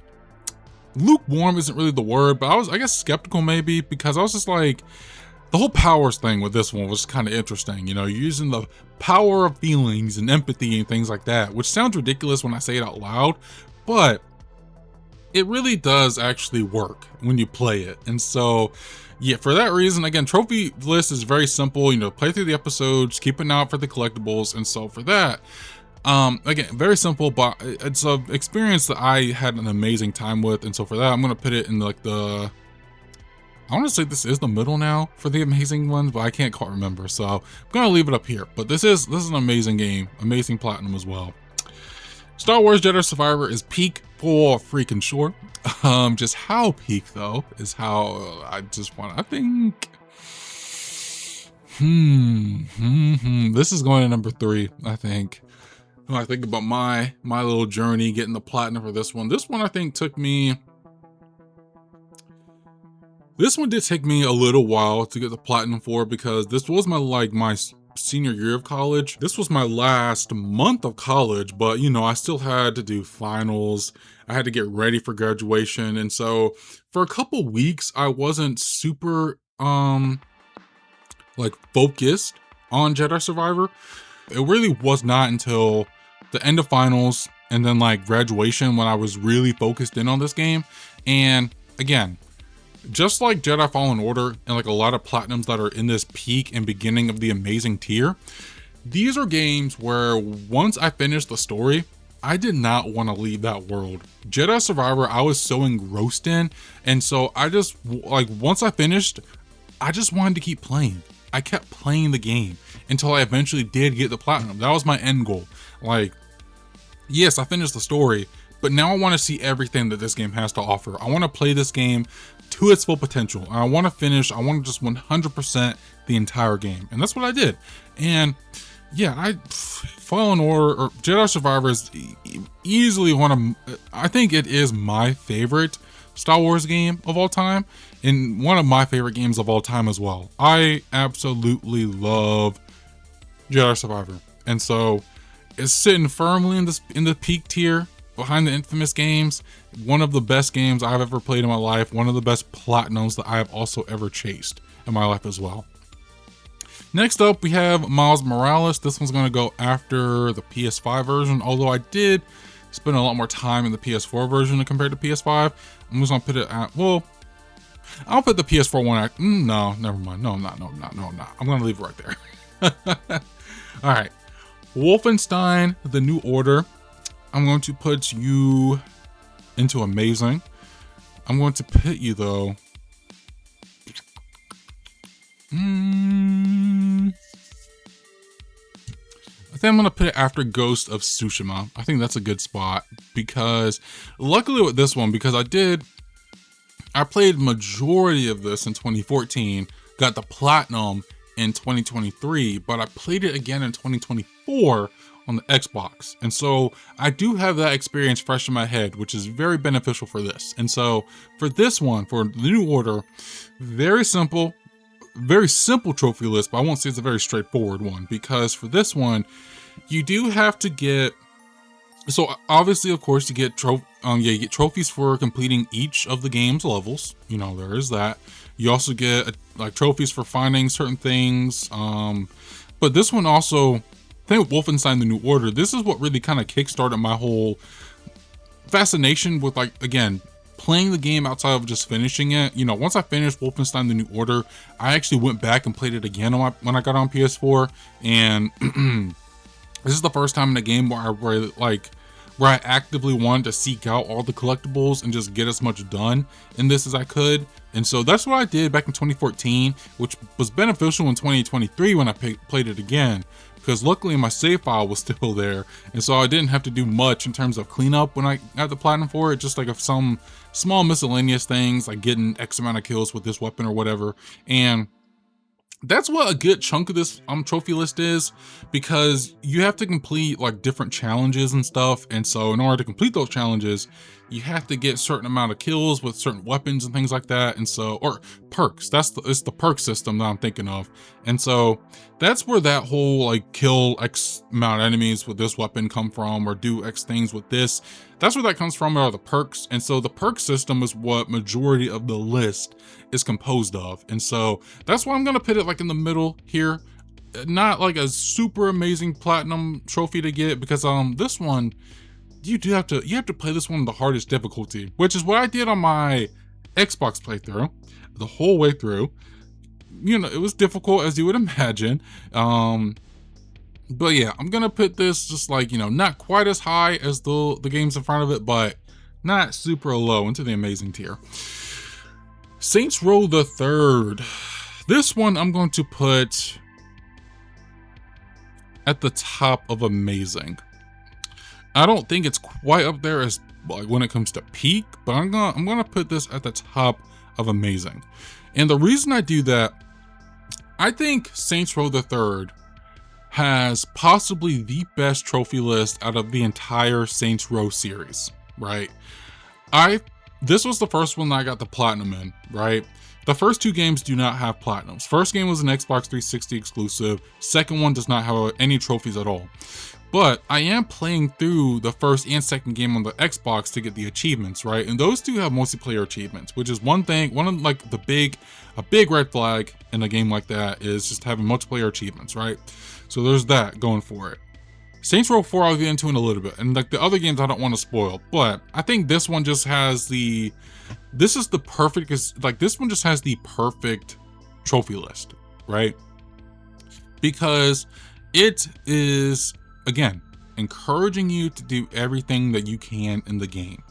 lukewarm isn't really the word, but I guess skeptical maybe, because I was just like, the whole powers thing with this one was kind of interesting. You know, using the power of feelings and empathy and things like that, which sounds ridiculous when I say it out loud, but it really does actually work when you play it. And so, yeah, for that reason, again, trophy list is very simple. You know, play through the episodes, keep an eye out for the collectibles. And so for that, again, very simple, but it's an experience that I had an amazing time with. And so for that, I'm going to put it in like I want to say this is the middle now for the amazing ones, but I can't quite remember. So I'm going to leave it up here, but this is an amazing game, amazing platinum as well. Star Wars Jedi Survivor is peak for freaking sure. Just how peak though is how I just want to think. This is going to number 3, I think. When I think about my little journey getting the platinum for this one. This one I think took me. This one did take me a little while to get the platinum for, because this was my senior year of college. This was my last month of college, but you know, I still had to do finals. I had to get ready for graduation. And so for a couple weeks, I wasn't super like focused on Jedi Survivor. It really was not until the end of finals and then like graduation when I was really focused in on this game. And again, just like Jedi Fallen Order and like a lot of platinums that are in this peak and beginning of the amazing tier, these are games where once I finished the story, I did not want to leave that world. Jedi Survivor, I was so engrossed in, and so I just, like, once I finished, I just wanted to keep playing. I kept playing the game until I eventually did get the platinum. That was my end goal. Like, yes, I finished the story, but now I want to see everything that this game has to offer. I want to play this game to its full potential. I want to finish, I want to just 100% the entire game. And that's what I did. And yeah, Fallen Order or Jedi Survivor is easily I think it is my favorite Star Wars game of all time, and one of my favorite games of all time as well. I absolutely love Jedi Survivor. And so it's sitting firmly in the peak tier behind the infamous games. One of the best games I've ever played in my life. One of the best platinums that I have also ever chased in my life as well. Next up, we have Miles Morales. This one's going to go after the PS5 version, although I did spend a lot more time in the PS4 version compared to PS5. I'm just going to put it at, well, I'll put the PS4 one at, no, never mind. No, I'm not. I'm going to leave it right there. All right. Wolfenstein: The New Order. I'm going to put you into amazing. I'm going to put you though. I think I'm going to put it after Ghost of Tsushima. I think that's a good spot, because luckily with this one, because I played majority of this in 2014, got the platinum in 2023, but I played it again in 2024 on the Xbox. And so I do have that experience fresh in my head, which is very beneficial for this. And so for this one, for the New Order, very simple trophy list, but I won't say it's a very straightforward one, because for this one, you do have to get, so obviously, of course, you get trophies for completing each of the game's levels. You know, there is that. You also get like trophies for finding certain things. But this one also, I think with Wolfenstein: The New Order, this is what really kind of kickstarted my whole fascination with, like, again, playing the game outside of just finishing it. You know, once I finished Wolfenstein: The New Order, I actually went back and played it again when I got on PS4, and this is the first time in a game where I actively wanted to seek out all the collectibles and just get as much done in this as I could. And so that's what I did back in 2014, which was beneficial in 2023 when I played it again, because luckily my save file was still there. And so I didn't have to do much in terms of cleanup when I got the platinum for it, just like some small miscellaneous things like getting X amount of kills with this weapon or whatever. And That's what a good chunk of this trophy list is, because you have to complete like different challenges and stuff, and so in order to complete those challenges you have to get a certain amount of kills with certain weapons and things like that, and so, or perks, it's the perk system that I'm thinking of. And so that's where that whole like kill X amount of enemies with this weapon come from, or do X things with this, that's where that comes from, are the perks. And so the perk system is what majority of the list is composed of, and so that's why I'm gonna put it like in the middle here. Not like a super amazing platinum trophy to get, because this one, you have to play this one the hardest difficulty, which is what I did on my Xbox playthrough the whole way through. You know, it was difficult, as you would imagine. But yeah, I'm gonna put this just like, you know, not quite as high as the games in front of it, but not super low into the amazing tier. Saints Row the Third. This one I'm going to put at the top of amazing. I don't think it's quite up there as like when it comes to peak, but I'm gonna put this at the top of amazing. And the reason I do that, I think Saints Row the Third has possibly the best trophy list out of the entire Saints Row series, right? This was the first one that I got the platinum in, right? The first two games do not have platinums. First game was an Xbox 360 exclusive. Second one does not have any trophies at all. But I am playing through the first and second game on the Xbox to get the achievements, right? And those two have multiplayer achievements, which is one of like a big red flag in a game like that is just having multiplayer achievements, right? So there's that going for it. Saints Row 4 I'll get into in a little bit, and like the other games I don't want to spoil, but I think this one just has this one just has the perfect trophy list, right? Because it is, again, encouraging you to do everything that you can in the game.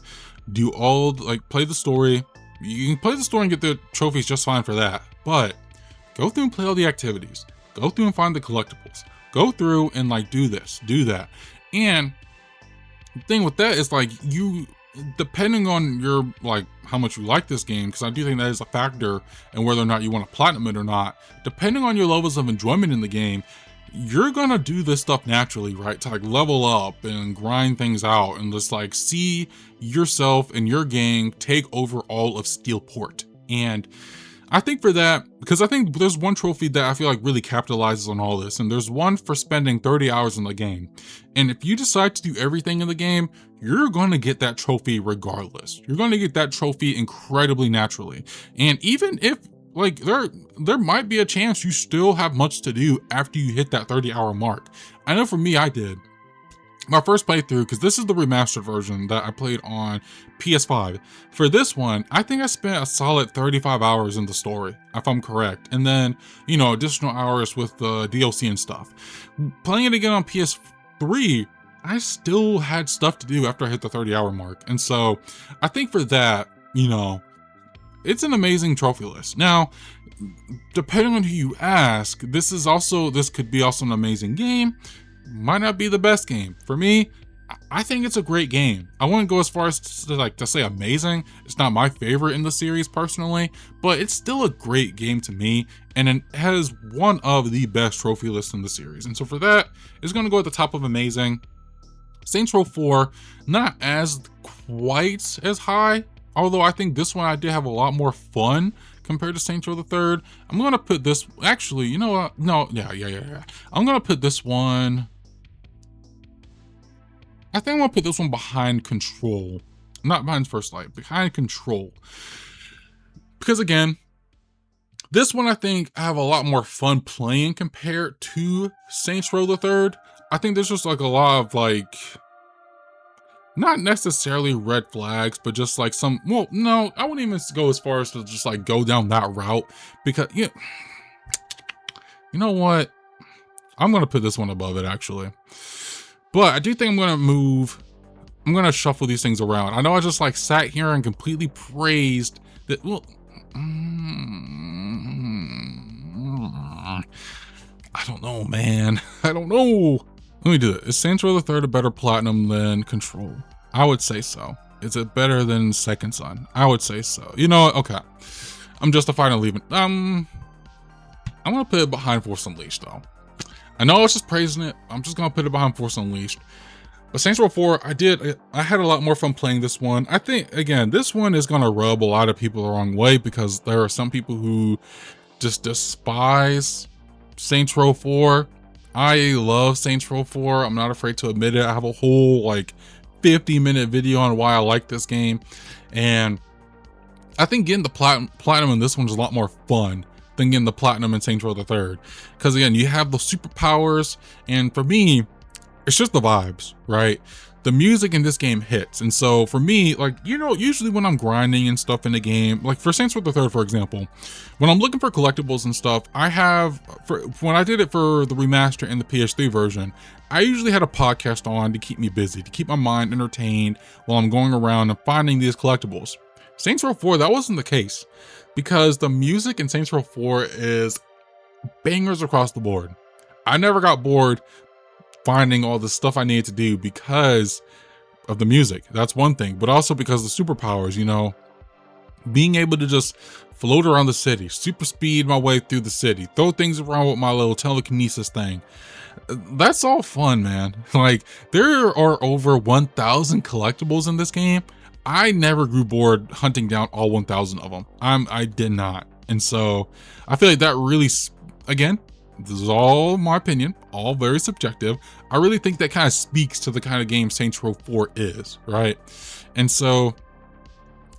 Play the story. You can play the story and get the trophies just fine for that, but go through and play all the activities. Go through and find the collectibles. Go through and like do this, do that. And the thing with that is like, you, depending on your like how much you like this game, because I do think that is a factor in whether or not you want to platinum it or not, depending on your levels of enjoyment in the game, you're gonna do this stuff naturally, right? To like level up and grind things out and just like see yourself and your gang take over all of Steelport. And I think for that, because I think there's one trophy that I feel like really capitalizes on all this, and there's one for spending 30 hours in the game. And if you decide to do everything in the game, you're going to get that trophy regardless. You're going to get that trophy incredibly naturally. And even if like there might be a chance you still have much to do after you hit that 30-hour mark. I know for me, I did. My first playthrough, because this is the remastered version that I played on PS5. For this one, I think I spent a solid 35 hours in the story, if I'm correct. And then, you know, additional hours with the DLC and stuff. Playing it again on PS3, I still had stuff to do after I hit the 30-hour mark. And so I think for that, you know, it's an amazing trophy list. Now, depending on who you ask, this could be also an amazing game. Might not be the best game. For me, I think it's a great game. I wouldn't go as far as to say amazing. It's not my favorite in the series personally, but it's still a great game to me, and it has one of the best trophy lists in the series. And so for that, it's going to go at the top of amazing. Saints Row 4, not as quite as high, although I think this one I did have a lot more fun compared to Saints Row the Third. I'm going to put this, actually, you know what? No, yeah. I'm going to put this one, I think I'm going to put this one behind Control. Not behind First Light, behind Control. Because again, this one I think I have a lot more fun playing compared to Saints Row the Third. I think there's just like a lot of like, not necessarily red flags, but just like some, well, no, I wouldn't even go as far as to just like go down that route, because you know what? I'm going to put this one above it actually. But I do think I'm going to shuffle these things around. I know I just like sat here and completely praised that, well, I don't know, man. I don't know. Let me do it. Is Saints Row the Third a better platinum than Control? I would say so. Is it better than Second Son? I would say so. You know what? Okay. I'm justified in leaving. I'm gonna put it behind Force Unleashed though. I know I was just praising it. I'm just gonna put it behind Force Unleashed. But Saints Row 4, I had a lot more fun playing this one. I think, again, this one is gonna rub a lot of people the wrong way because there are some people who just despise Saints Row 4. I love Saints Row 4. I'm not afraid to admit it. I have a whole like 50-minute video on why I like this game. And I think getting the platinum in this one is a lot more fun than getting the platinum in Saints Row the Third. Because again, you have the superpowers, and for me, it's just the vibes, right? The music in this game hits. And so for me, like, you know, usually when I'm grinding and stuff in the game, like for Saints Row the Third, for example, when I'm looking for collectibles and stuff, when I did it for the remaster and the PS3 version, I usually had a podcast on to keep me busy, to keep my mind entertained while I'm going around and finding these collectibles. Saints Row 4, that wasn't the case because the music in Saints Row 4 is bangers across the board. I never got bored finding all the stuff I needed to do because of the music. That's one thing, but also because of the superpowers, you know, being able to just float around the city, super speed my way through the city, throw things around with my little telekinesis thing. That's all fun, man. Like, there are over 1,000 collectibles in this game. I never grew bored hunting down all 1,000 of them. I did not. And so I feel like that really, again, this is all my opinion, all very subjective. I really think that kind of speaks to the kind of game Saints Row 4 is, right? And so,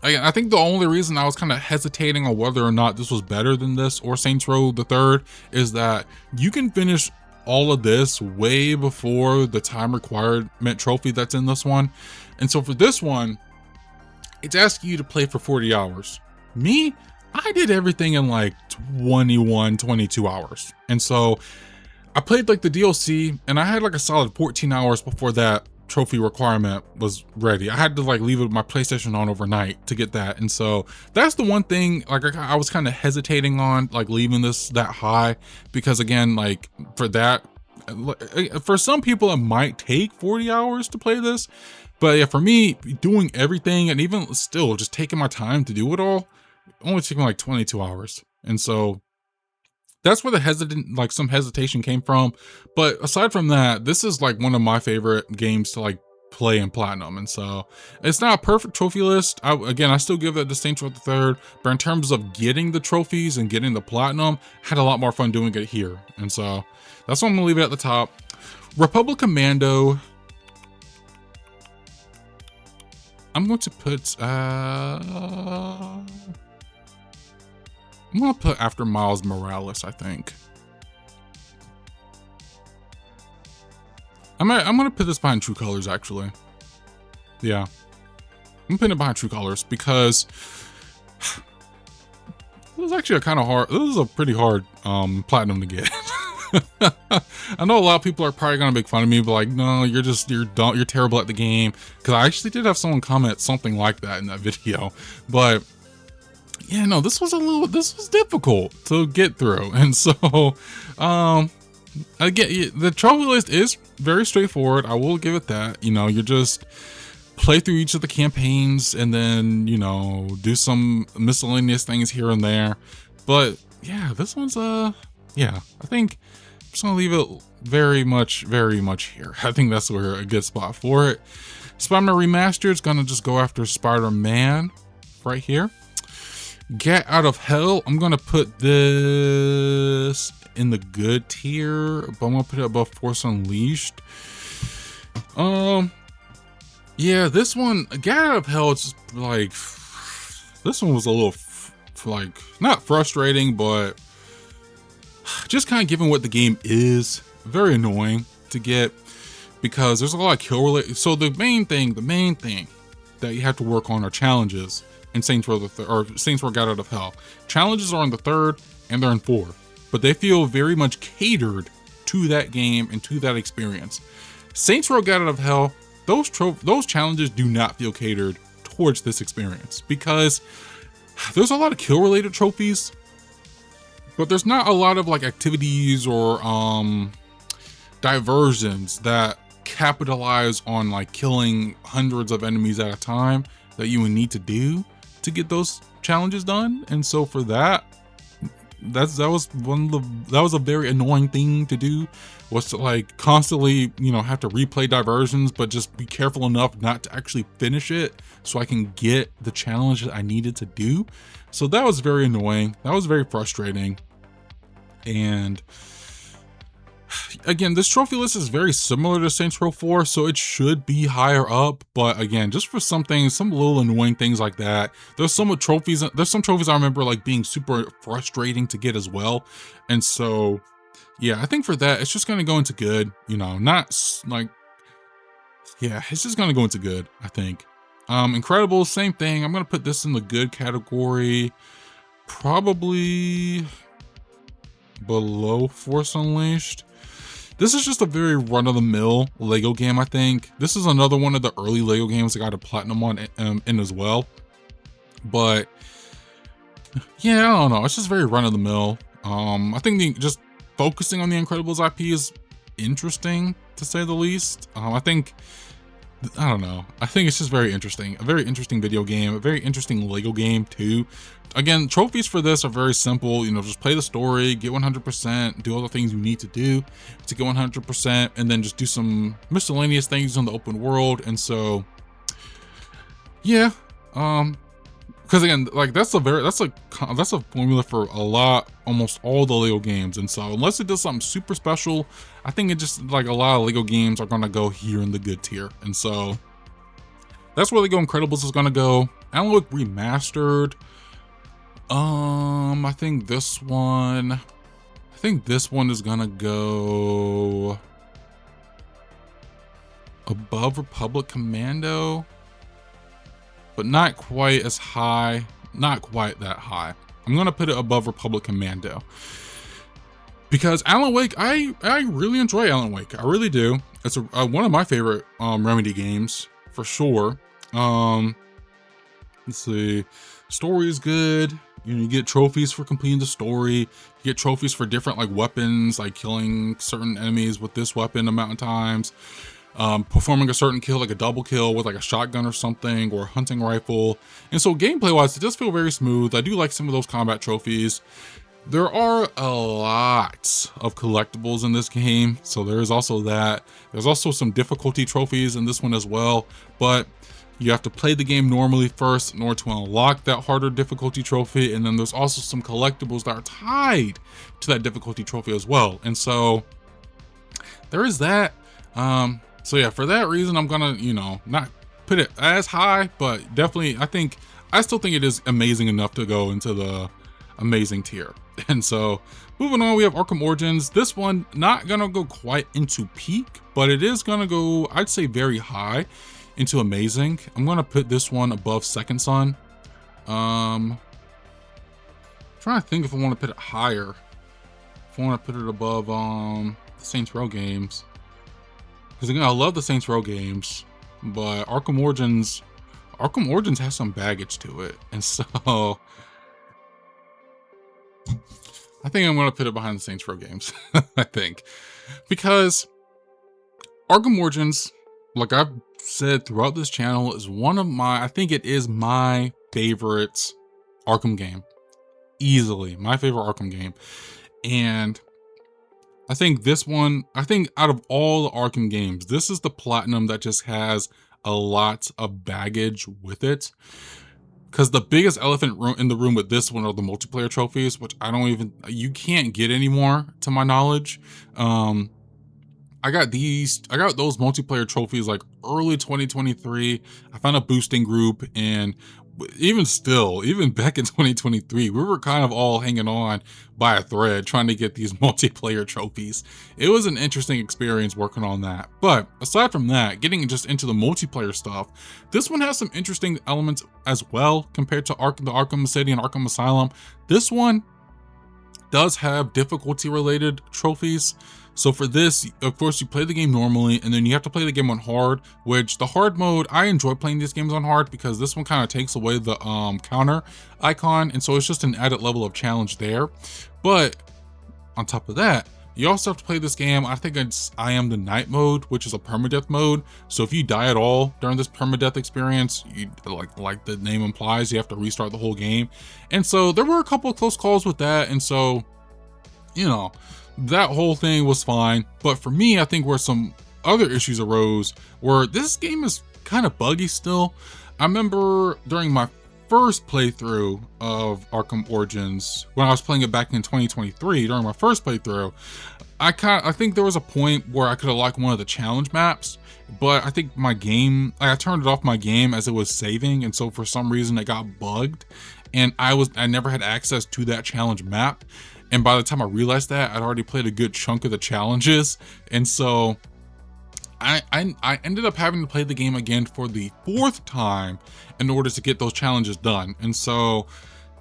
again, I think the only reason I was kind of hesitating on whether or not this was better than this or Saints Row the Third is that you can finish all of this way before the time requirement trophy that's in this one. And so for this one, it's asking you to play for 40 hours. Me, I did everything in like 21, 22 hours. And so I played like the DLC and I had like a solid 14 hours before that trophy requirement was ready. I had to like leave my PlayStation on overnight to get that. And so that's the one thing like I was kind of hesitating on like leaving this that high because again, like for that, for some people it might take 40 hours to play this. But yeah, for me, doing everything and even still just taking my time to do it all, only took me like 22 hours. And so that's where some hesitation came from. But aside from that, this is like one of my favorite games to like play in platinum. And so it's not a perfect trophy list. I still give it to Saints Row the Third, but in terms of getting the trophies and getting the platinum, had a lot more fun doing it here. And so that's why I'm gonna leave it at the top. Republic Commando, I'm going to put, I'm going to put after Miles Morales, I think. I'm going to put this behind True Colors, actually. Yeah. I'm putting it behind True Colors because it was actually this was a pretty hard platinum to get. I know a lot of people are probably gonna make fun of me, but like, no, you're terrible at the game. Because I actually did have someone comment something like that in that video. But yeah, no, this was difficult to get through. And so, again, the trophy list is very straightforward. I will give it that. You know, you just play through each of the campaigns and then, you know, do some miscellaneous things here and there. But yeah, this one's yeah, I think I'm just gonna leave it very much here. I think that's where a good spot for it. Spider-Man Remastered is gonna just go after Spider-Man right here. Get Out of Hell, I'm gonna put this in the good tier, but I'm gonna put it above Force Unleashed. Yeah, this one, Get Out of Hell, it's just like, this one was a little like, not frustrating, but just kind of given what the game is, very annoying to get because there's a lot of kill related. So the main thing that you have to work on are challenges in Saints Row Saints Row Get Out of Hell. Challenges are in the 3rd and they're in 4, but they feel very much catered to that game and to that experience. Saints Row Get Out of Hell, those challenges do not feel catered towards this experience because there's a lot of kill related trophies, but there's not a lot of like activities or diversions that capitalize on like killing hundreds of enemies at a time that you would need to do to get those challenges done. And so for that, that was that was a very annoying thing to do, was to like constantly, you know, have to replay diversions, but just be careful enough not to actually finish it so I can get the challenge that I needed to do. So that was very annoying. That was very frustrating. And again, this trophy list is very similar to Saints Row 4, so it should be higher up. But again, just for some things, some little annoying things like that. There's some trophies I remember like being super frustrating to get as well. And so, yeah, I think for that, it's just gonna go into good. You know, not like, yeah, it's just gonna go into good, I think. Incredibles, same thing. I'm gonna put this in the good category, probably below Force Unleashed. This is just a very run-of-the-mill Lego game, I think. This is another one of the early Lego games that got a platinum on in as well. But yeah, I don't know. It's just very run-of-the-mill. I think just focusing on the Incredibles IP is interesting, to say the least. I don't know. I think it's just very interesting. A very interesting video game, a very interesting Lego game too. Again, trophies for this are very simple. You know, just play the story, get 100%, do all the things you need to do to get 100%, and then just do some miscellaneous things on the open world. And so, yeah, because again, like that's a formula for almost all the Lego games. And so, unless it does something super special, I think it just like a lot of Lego games are gonna go here in the good tier. And so, that's where Lego Incredibles is gonna go. Alan Wake Remastered. I think this one is gonna go above Republic Commando, but not quite as high, not quite that high. I'm gonna put it above Republic Commando because Alan Wake, I really enjoy Alan Wake. I really do. It's one of my favorite Remedy games for sure. Let's see, story is good. You know, you get trophies for completing the story. You get trophies for different like weapons, like killing certain enemies with this weapon amount of times, performing a certain kill, like a double kill with like a shotgun or something, or a hunting rifle. And so gameplay wise, it does feel very smooth. I do like some of those combat trophies. There are a lot of collectibles in this game, so there is also that. There's also some difficulty trophies in this one as well, but you have to play the game normally first in order to unlock that harder difficulty trophy. And then there's also some collectibles that are tied to that difficulty trophy as well. And so there is that. So yeah, for that reason, I'm gonna, you know, not put it as high, but definitely, I still think it is amazing enough to go into the amazing tier. And so moving on, we have Arkham Origins. This one, not gonna go quite into peak, but it is gonna go, I'd say, very high into amazing. I'm gonna put this one above Second Son. Trying to think if I want to put it higher. If I want to put it above the Saints Row games, because again, I love the Saints Row games, but Arkham Origins has some baggage to it, and so I think I'm gonna put it behind the Saints Row games. I think, because Arkham Origins, like I've said throughout this channel, is one of my, I think it is my favorite Arkham game. Easily my favorite Arkham game. And I think this one, out of all the Arkham games, this is the platinum that just has a lot of baggage with it. Because the biggest elephant in the room with this one are the multiplayer trophies, which you can't get anymore, to my knowledge. I got those multiplayer trophies like early 2023. I found a boosting group, and even back in 2023, we were kind of all hanging on by a thread trying to get these multiplayer trophies. It was an interesting experience working on that. But aside from that, getting just into the multiplayer stuff, this one has some interesting elements as well compared to the Arkham City and Arkham Asylum. This one does have difficulty related trophies. So for this, of course, you play the game normally, and then you have to play the game on hard, which the hard mode, I enjoy playing these games on hard because this one kind of takes away the counter icon, and so it's just an added level of challenge there. But on top of that, You also have to play this game, I think it's I Am the Night mode, which is a permadeath mode. So if you die at all during this permadeath experience, you like the name implies, you have to restart the whole game. And so there were a couple of close calls with that, and so, you know, that whole thing was fine. But for me, I think where some other issues arose were this game is kind of buggy still. I remember during my first playthrough of Arkham Origins, when I was playing it back in 2023, during my first playthrough, I think there was a point where I could have liked one of the challenge maps, but I think my game, I turned it off my game as it was saving, and so for some reason it got bugged, and I never had access to that challenge map. And by the time I realized that, I'd already played a good chunk of the challenges, and so I ended up having to play the game again for the 4th time in order to get those challenges done. And so,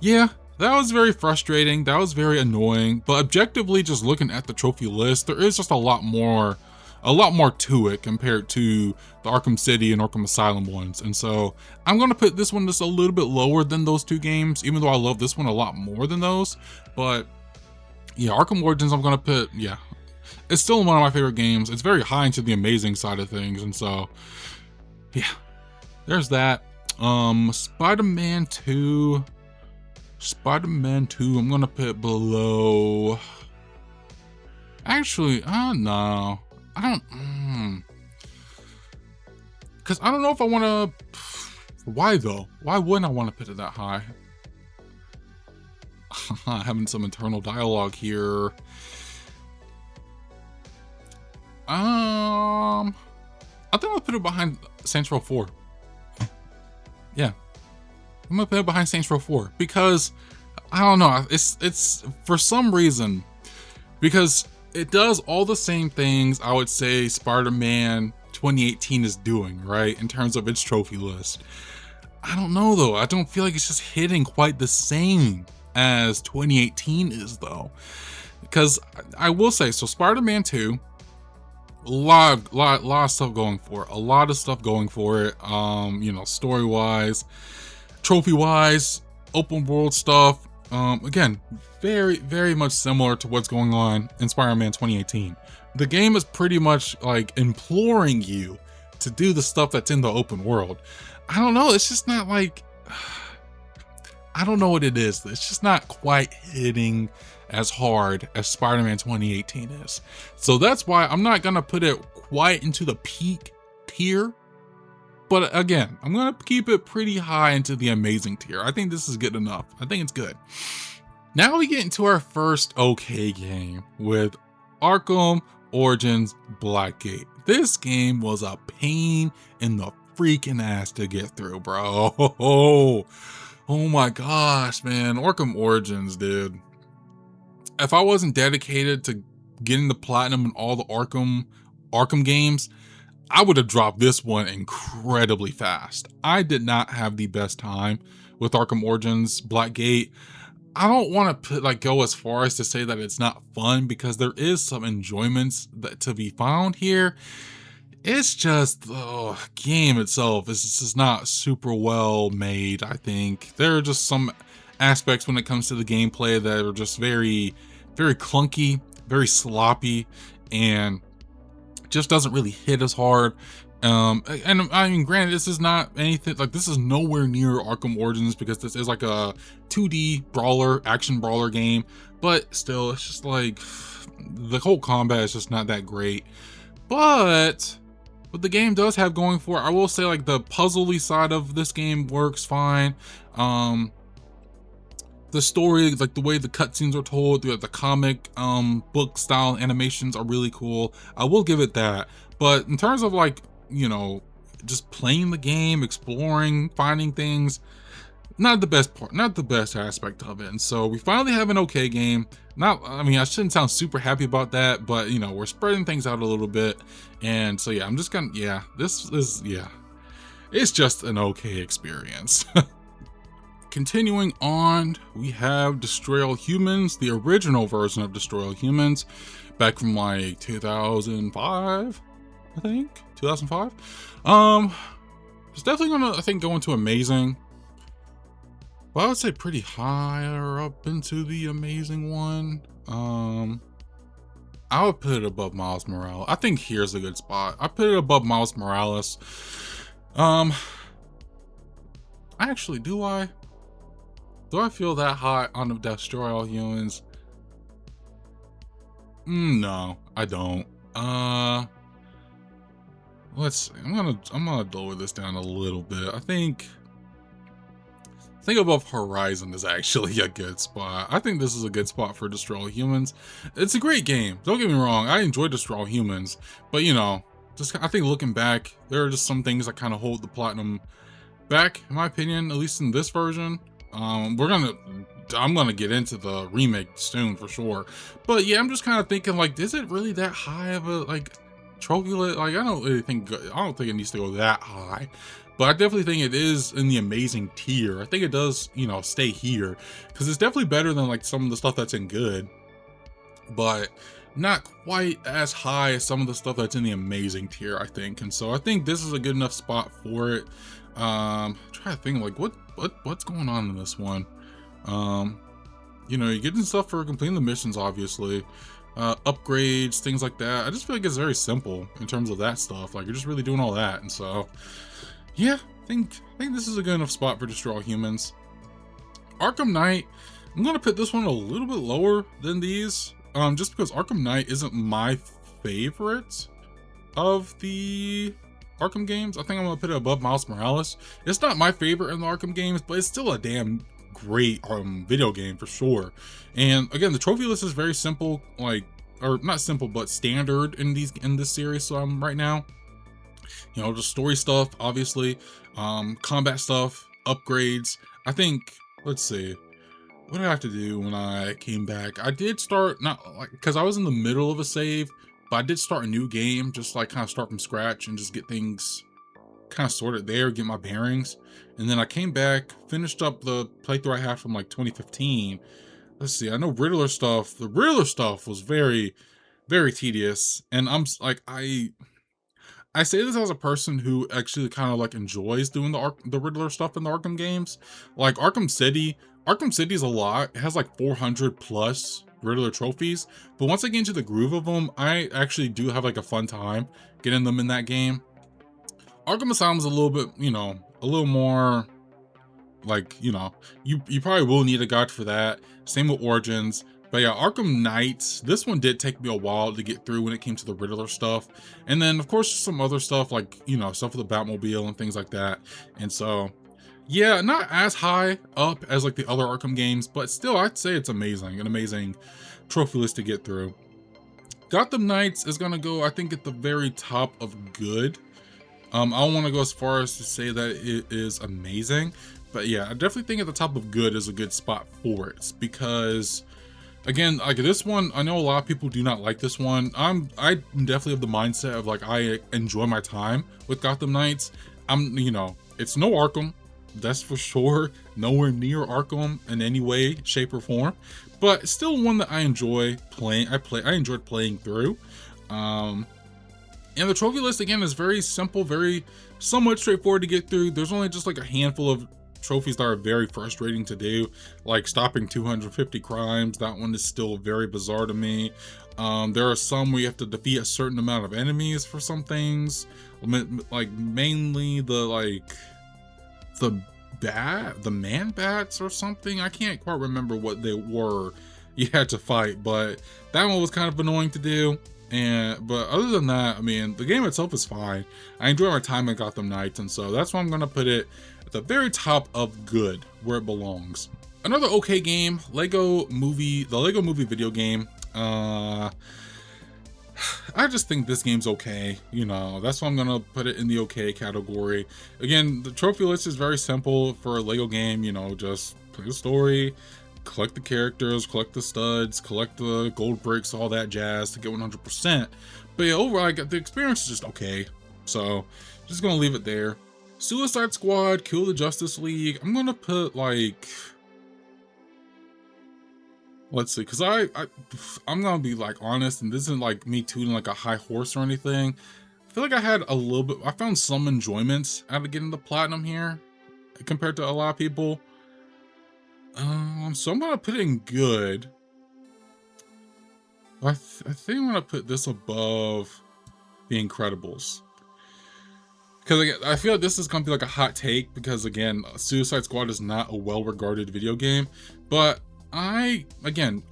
yeah, that was very frustrating. That was very annoying. But objectively, just looking at the trophy list, there is just a lot more to it compared to the Arkham City and Arkham Asylum ones. And so I'm going to put this one just a little bit lower than those 2 games, even though I love this one a lot more than those. But yeah, Arkham Origins, I'm going to put, yeah, it's still one of my favorite games. It's very high into the amazing side of things, and so yeah, there's that. Spider-Man 2, I'm gonna put below. Actually, no, I don't. Because I don't know if I want to. Why though? Why wouldn't I want to put it that high? Having some internal dialogue here. I think I'll put it behind Saints Row 4. Yeah, I'm gonna put it behind Saints Row 4 because I don't know. It's for some reason, because it does all the same things I would say Spider-Man 2018 is doing, right, in terms of its trophy list. I don't know though. I don't feel like it's just hitting quite the same as 2018 is though, because I will say, so Spider-Man 2. A lot of stuff going for it. A lot of stuff going for it. You know, story wise, trophy wise, open world stuff. Again, very much similar to what's going on in Spider-Man 2018. The game is pretty much like imploring you to do the stuff that's in the open world. I don't know. It's just not like, I don't know what it is. It's just not quite hitting as hard as Spider-Man 2018 is. So that's why I'm not gonna put it quite into the peak tier. But again, I'm gonna keep it pretty high into the amazing tier. I think this is good enough. I think it's good. Now we get into our first okay game with Arkham Origins Blackgate. This game was a pain in the freaking ass to get through, bro. Oh my gosh, man. Arkham Origins, dude. If I wasn't dedicated to getting the platinum in all the Arkham games, I would have dropped this one incredibly fast. I did not have the best time with Arkham Origins Blackgate. I don't want to go as far as to say that it's not fun, because there is some enjoyments that to be found here. It's just the game itself is just not super well made. I think there are just some aspects when it comes to the gameplay that are just very clunky, very sloppy, and just doesn't really hit as hard. And I mean, granted, this is not anything like, this is nowhere near Arkham Origins, because this is like a 2D brawler, action brawler game, but still, it's just like the whole combat is just not that great. But what the game does have going for it, I will say, like, the puzzly side of this game works fine. The story, like the way the cutscenes are told, the comic book style animations are really cool. I will give it that. But in terms of, like, you know, just playing the game, exploring, finding things, not the best part, not the best aspect of it. And so we finally have an okay game. I mean, I shouldn't sound super happy about that, but, you know, we're spreading things out a little bit. And so, yeah, I'm just gonna, yeah, it's just an okay experience. Continuing on, we have Destroy All Humans, the original version of Destroy All Humans, back from like 2005, I think, 2005. It's definitely gonna, I think, go into amazing. But I would say pretty higher up into the amazing one. I would put it above Miles Morales. I think here's a good spot. I put it above Miles Morales. Um, actually, do I? Do I feel that hot on the Destroy All Humans? No, I don't. Let's see. I'm gonna lower this down a little bit. I think above Horizon is actually a good spot. I think this is a good spot for Destroy All Humans. It's a great game. Don't get me wrong. I enjoy Destroy All Humans, but you know, just I think looking back, there are just some things that kind of hold the Platinum back, in my opinion, at least in this version. I'm gonna get into the remake soon for sure. But yeah, I'm just kind of thinking like, is it really that high of a like trophy list? Like, I don't think it needs to go that high. But I definitely think it is in the amazing tier. I think it does, you know, stay here because it's definitely better than like some of the stuff that's in good, but not quite as high as some of the stuff that's in the amazing tier, I think. And so I think this is a good enough spot for it. Try to think like what's going on in this one. You know, you're getting stuff for completing the missions, obviously. Upgrades, things like that. I just feel like it's very simple in terms of that stuff. Like you're just really doing all that, and so yeah, I think this is a good enough spot for Destroy All Humans. Arkham Knight, I'm gonna put this one a little bit lower than these, just because Arkham Knight isn't my favorite of the Arkham games. I think I'm gonna put it above Miles Morales. It's not my favorite in the Arkham games, but it's still a damn great video game for sure. And again, the trophy list is very simple, like, or not simple, but standard in this series. So I'm right now, you know, just story stuff, obviously, combat stuff, upgrades. I think, let's see, what did I have to do when I came back? I did start, not like, because I was in the middle of a save, but I did start a new game, just like kind of start from scratch and just get things kind of sorted there, get my bearings. And then I came back, finished up the playthrough I had from like 2015. Let's see, I know Riddler stuff. The Riddler stuff was very, very tedious. And like, I say this as a person who actually kind of like enjoys doing the Riddler stuff in the Arkham games. Like Arkham City is a lot. It has like 400 plus Riddler trophies. But once I get into the groove of them, I actually do have like a fun time getting them in that game. Arkham Asylum's a little bit, you know, a little more like, you know, you probably will need a guide for that. Same with Origins. But yeah, Arkham Knight, this one did take me a while to get through when it came to the Riddler stuff. And then, of course, some other stuff like, you know, stuff with the Batmobile and things like that. And so, yeah, not as high up as like the other Arkham games, but still, I'd say it's amazing. An amazing trophy list to get through. Gotham Knights is going to go, I think, at the very top of good. I don't want to go as far as to say that it is amazing, but yeah, I definitely think at the top of good is a good spot for it because, again, like this one, I know a lot of people do not like this one. I definitely have the mindset of like I enjoy my time with Gotham Knights. You know, it's no Arkham, that's for sure. Nowhere near Arkham in any way, shape, or form, but still one that I enjoy playing. I enjoyed playing through. And the trophy list, again, is very simple, very somewhat straightforward to get through. There's only just like a handful of trophies that are very frustrating to do, like stopping 250 crimes. That one is still very bizarre to me. There are some where you have to defeat a certain amount of enemies for some things, like mainly the man bats or something. I can't quite remember what they were you had to fight, but that one was kind of annoying to do. But other than that, I mean, the game itself is fine. I enjoy my time in Gotham Knights, and so that's why I'm gonna put it at the very top of good, where it belongs. Another okay game, the Lego Movie video game. I just think this game's okay. You know, that's why I'm gonna put it in the okay category. Again, the trophy list is very simple for a Lego game. You know, just play the story, collect the characters, collect the studs, collect the gold bricks, all that jazz to get 100%. But yeah, overall, the experience is just okay. So, just gonna leave it there. Suicide Squad, Kill the Justice League. I'm gonna put like, let's see, because I'm gonna be like honest, and this isn't like me tooting like a high horse or anything. I feel like I had a little bit, I found some enjoyment out of getting the platinum here compared to a lot of people. So I'm gonna put it in good. I think I'm gonna put this above The Incredibles. Because I feel like this is gonna be like a hot take because again, Suicide Squad is not a well-regarded video game, but I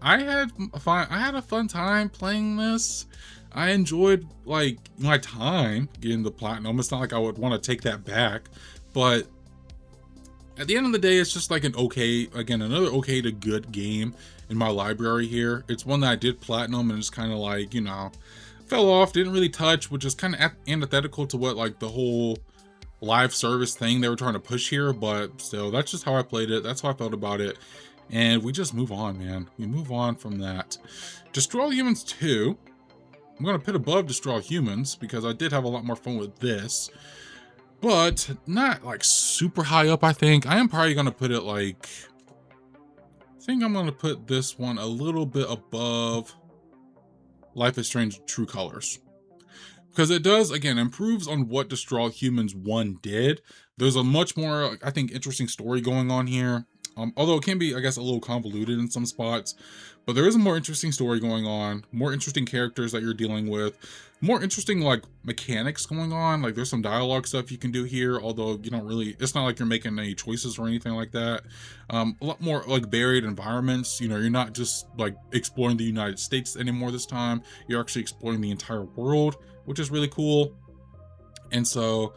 had a fun time playing this. I enjoyed like my time getting the platinum. It's not like I would want to take that back, but at the end of the day, it's just like another okay to good game in my library here. It's one that I did platinum and it's kind of like, fell off, didn't really touch, which is kind of antithetical to what like the whole live service thing they were trying to push here. But still, that's just how I played it. That's how I felt about it. And we just move on, man. We move on from that. Destroy All Humans 2. I'm going to put above Destroy All Humans because I did have a lot more fun with this. But not like super high up, I think. I am probably going to put it like... I think I'm going to put this one a little bit above Life is Strange True Colors. Because it does, again, improves on what Destroy All Humans 1 did. There's a much more, I think, interesting story going on here. Although it can be, I guess, a little convoluted in some spots. But there is a more interesting story going on. More interesting characters that you're dealing with. More interesting, like, mechanics going on. Like, there's some dialogue stuff you can do here. Although, you don't really... It's not like you're making any choices or anything like that. A lot more, like, varied environments. You're not just, like, exploring the United States anymore this time. You're actually exploring the entire world, which is really cool. And so,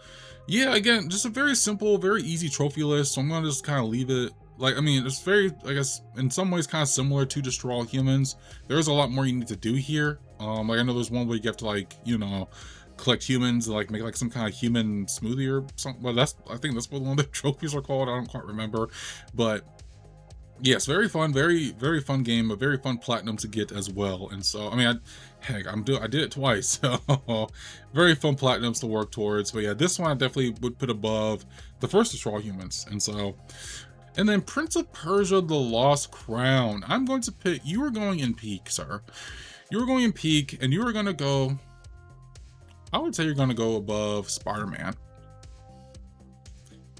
yeah, again, just a very simple, very easy trophy list. So I'm going to just kind of leave it. Like, I mean, it's very, I guess, in some ways kind of similar to Destroy All Humans. There's a lot more you need to do here. Like, I know there's one where you have to, like, collect humans, like, make, like, some kind of human smoothie or something. Well, I think that's what one of the trophies are called. I don't quite remember. But, yes, very fun, very, very fun game, a very fun platinum to get as well. And so, I mean, I did it twice, so very fun platinums to work towards. But yeah, this one I definitely would put above the first Destroy All Humans. And so... And then Prince of Persia: The Lost Crown. I'm going to pick... You are going in peak, sir. You are going in peak, and you are going to go... I would say you're going to go above Spider-Man.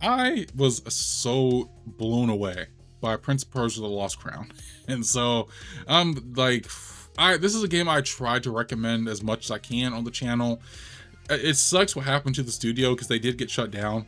I was so blown away by Prince of Persia: The Lost Crown. And so, I'm like... this is a game I tried to recommend as much as I can on the channel. It sucks what happened to the studio because they did get shut down.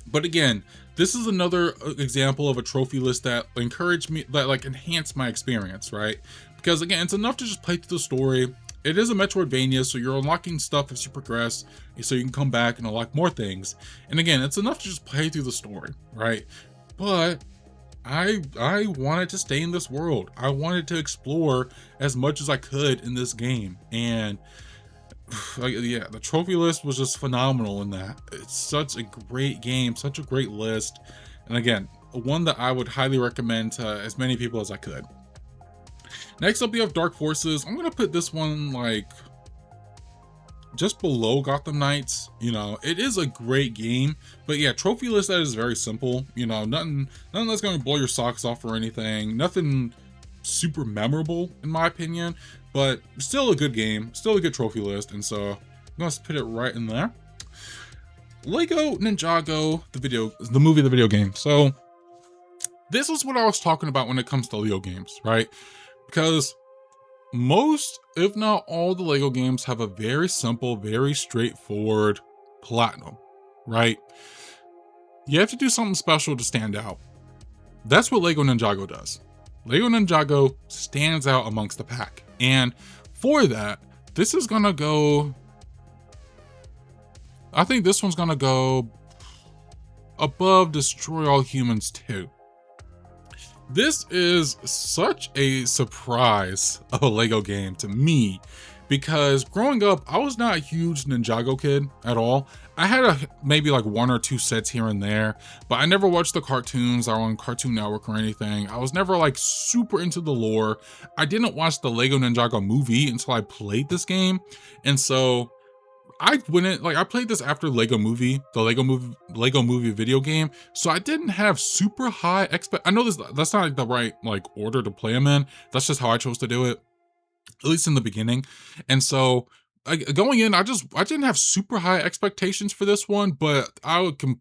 But again, this is another example of a trophy list that encouraged me, that like enhanced my experience, right? Because again, it's enough to just play through the story. It is a Metroidvania, so you're unlocking stuff as you progress, so you can come back and unlock more things. And again, it's enough to just play through the story, right? But I wanted to stay in this world. I wanted to explore as much as I could in this game. And yeah, the trophy list was just phenomenal in that. It's such a great game, such a great list. And again, one that I would highly recommend to as many people as I could. Next up, we have Dark Forces. I'm going to put this one like just below Gotham Knights. It is a great game, but yeah, trophy list that is very simple. Nothing that's going to blow your socks off or anything. Nothing super memorable in my opinion, but still a good game, still a good trophy list. And so I'm gonna put it right in there. Lego Ninjago, the movie, the video game. So this is what I was talking about when it comes to Lego games, right? Because most, if not all, the Lego games have a very simple, very straightforward platinum, right? You have to do something special to stand out. That's what Lego Ninjago does. Lego Ninjago stands out amongst the pack. And for that, this is gonna go... I think this one's gonna go above Destroy All Humans 2. This is such a surprise of a Lego game to me, because growing up, I was not a huge Ninjago kid at all. I had maybe like 1 or 2 sets here and there, but I never watched the cartoons or on Cartoon Network or anything. I was never like super into the lore. I didn't watch the Lego Ninjago movie until I played this game. And so I played this after the Lego movie video game. So I didn't have super high I know that's not like the right like order to play them in. That's just how I chose to do it, at least in the beginning. And so going in, I didn't have super high expectations for this one, but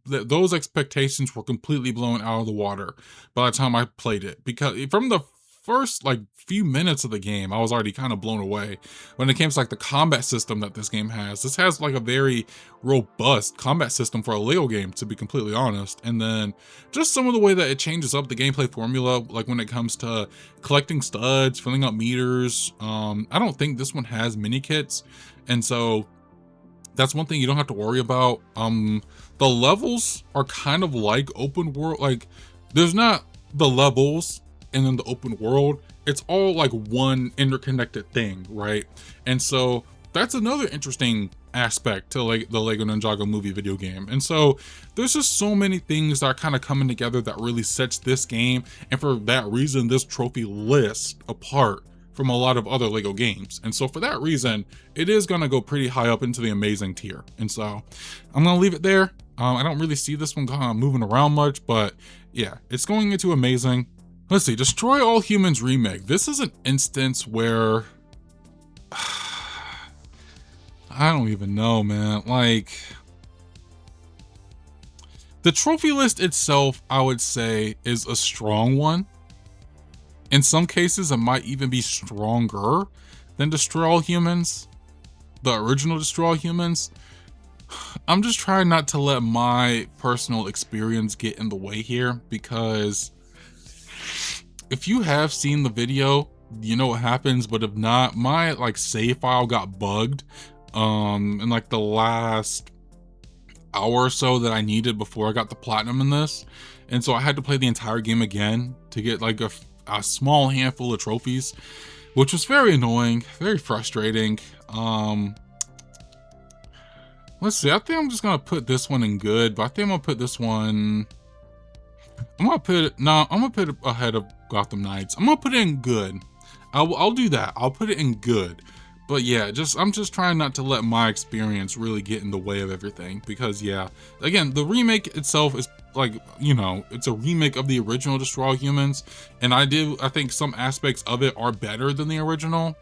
those expectations were completely blown out of the water by the time I played it, because from the first like few minutes of the game, I was already kind of blown away when it came to like the combat system that this game has. This has like a very robust combat system for a Lego game, to be completely honest. And then just some of the way that it changes up the gameplay formula, like when it comes to collecting studs, filling up meters. I don't think this one has mini kits, and so that's one thing you don't have to worry about. The levels are kind of like open world, like there's not the levels and then the open world. It's all like one interconnected thing, right? And so that's another interesting aspect to like the Lego Ninjago movie video game. And so there's just so many things that are kind of coming together that really sets this game, and for that reason, this trophy list apart from a lot of other Lego games. And so for that reason, it is gonna go pretty high up into the amazing tier. And so I'm gonna leave it there. I don't really see this one kind of moving around much, but yeah, it's going into amazing. Let's see, Destroy All Humans remake. This is an instance where I don't even know, man. Like, the trophy list itself, I would say, is a strong one. In some cases, it might even be stronger than Destroy All Humans, the original Destroy All Humans. I'm just trying not to let my personal experience get in the way here, because if you have seen the video, you know what happens. But if not, my like save file got bugged in like the last hour or so that I needed before I got the platinum in this, and so I had to play the entire game again to get like a small handful of trophies, which was very annoying, very frustrating. Let's see, I think I'm just gonna put this one in good, but I think I'm gonna put this one, I'm gonna put it ahead of Gotham Knights. I'm gonna put it in good. I'll do that. I'll put it in good. But yeah, I'm just trying not to let my experience really get in the way of everything, because yeah, again, the remake itself is like, you know, it's a remake of the original Destroy All Humans, and I think some aspects of it are better than the original.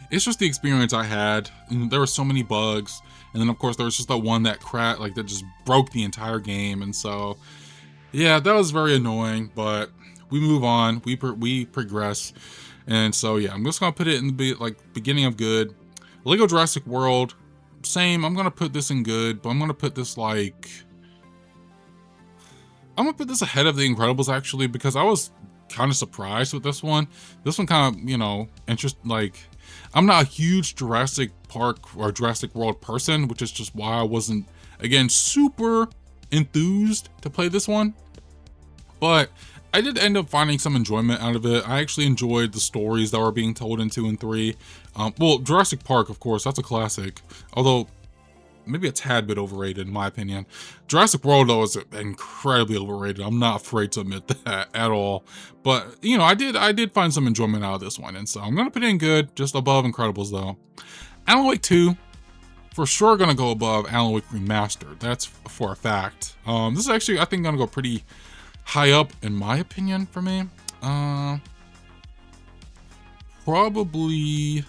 It's just the experience I had, and there were so many bugs, and then of course there was just that one that that just broke the entire game. And so yeah, that was very annoying, but we move on, we progress. And so yeah, I'm just gonna put it in the beginning of good. Lego Jurassic World, same. I'm gonna put this in good, but I'm gonna put this ahead of The Incredibles, actually, because I was kind of surprised with this one. This one kind of, you know, I'm not a huge Jurassic Park or Jurassic World person, which is just why I wasn't, again, super enthused to play this one. But I did end up finding some enjoyment out of it. I actually enjoyed the stories that were being told in 2 and 3. Well, Jurassic Park, of course, that's a classic, although maybe a tad bit overrated in my opinion. Jurassic World, though, is incredibly overrated. I'm not afraid to admit that at all. But you know, I did find some enjoyment out of this one, and so I'm gonna put it in good, just above Incredibles though. Alan Wake 2, for sure gonna go above Alan Wake Remastered. That's for a fact. This is actually, I think, gonna go pretty high up in my opinion for me. Probably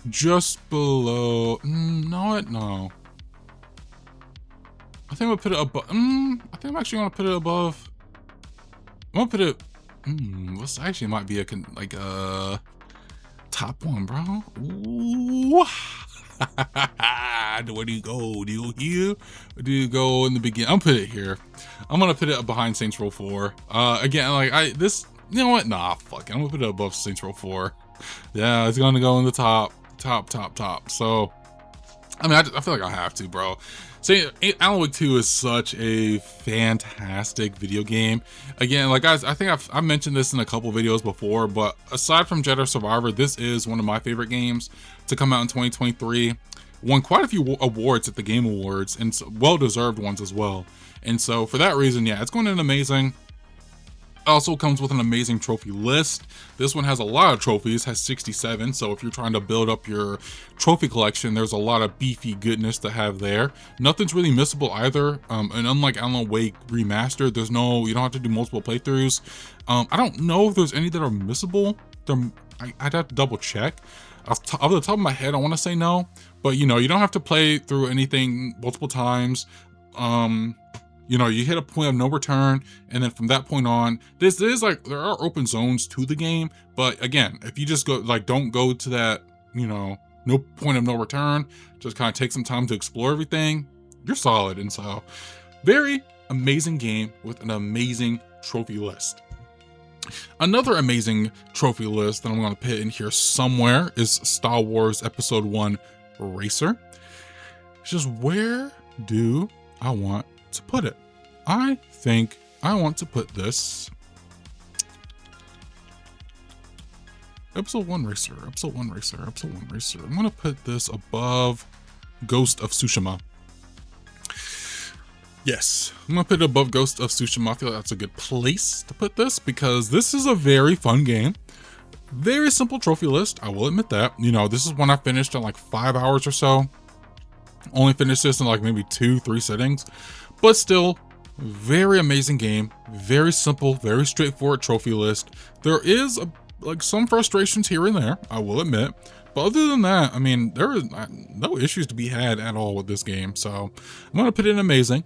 just below. No. I think I'm gonna put it above. I think I'm actually gonna put it above. I'm gonna put it. This actually might be a top one, bro. Ooh. Where do you go? Do you here? Or do you go in the beginning? I'll put it here. I'm gonna put it behind Saints Row 4. Again, you know what? Nah, fuck it. I'm gonna put it above Saints Row 4. Yeah, it's gonna go in the top. So, I mean, I feel like I have to, bro. Alan Wake 2 is such a fantastic video game. Again, like guys, I think I've mentioned this in a couple videos before, but aside from Jedi Survivor, this is one of my favorite games to come out in 2023. Won quite a few awards at the Game Awards, and well-deserved ones as well. And so for that reason, yeah, it's going in amazing. Also comes with an amazing trophy list. This one has a lot of trophies, has 67. So if you're trying to build up your trophy collection, there's a lot of beefy goodness to have there. Nothing's really missable either. And unlike Alan Wake Remastered, you don't have to do multiple playthroughs. I don't know if there's any that are missable. I'd have to double check. Off the top of my head, I want to say no, but you know, you don't have to play through anything multiple times. You know, you hit a point of no return, and then from that point on, this is like, there are open zones to the game, but again, if you just go, like, don't go to that, you know, no point of no return, just kind of take some time to explore everything, you're solid. And so, very amazing game with an amazing trophy list. Another amazing trophy list that I'm going to put in here somewhere is Star Wars Episode 1 Racer. It's just, where do I want to put it? I think I want to put this Episode 1 Racer, Episode 1 Racer, Episode 1 Racer. I'm going to put this above Ghost of Tsushima. Yes, I'm going to put it above Ghost of Tsushima. I feel like that's a good place to put this because this is a very fun game. Very simple trophy list, I will admit that. You know, this is one I finished in like 5 hours or so. Only finished this in like maybe 2-3 sittings, but still, very amazing game. Very simple, very straightforward trophy list. There is like some frustrations here and there, I will admit, but other than that, I mean, there is no issues to be had at all with this game. So I'm gonna put it in amazing.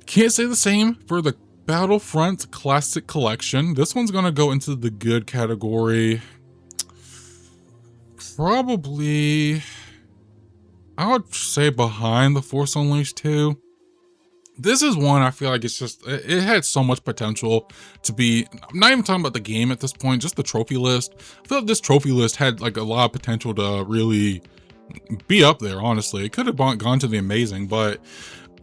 Can't say the same for the Battlefront Classic Collection. This one's gonna go into the good category. Probably, I would say behind the Force Unleashed 2. This is one I feel like it's just, it had so much potential to be, I'm not even talking about the game at this point, just the trophy list. I feel like this trophy list had like a lot of potential to really be up there, honestly. It could have gone to the amazing, but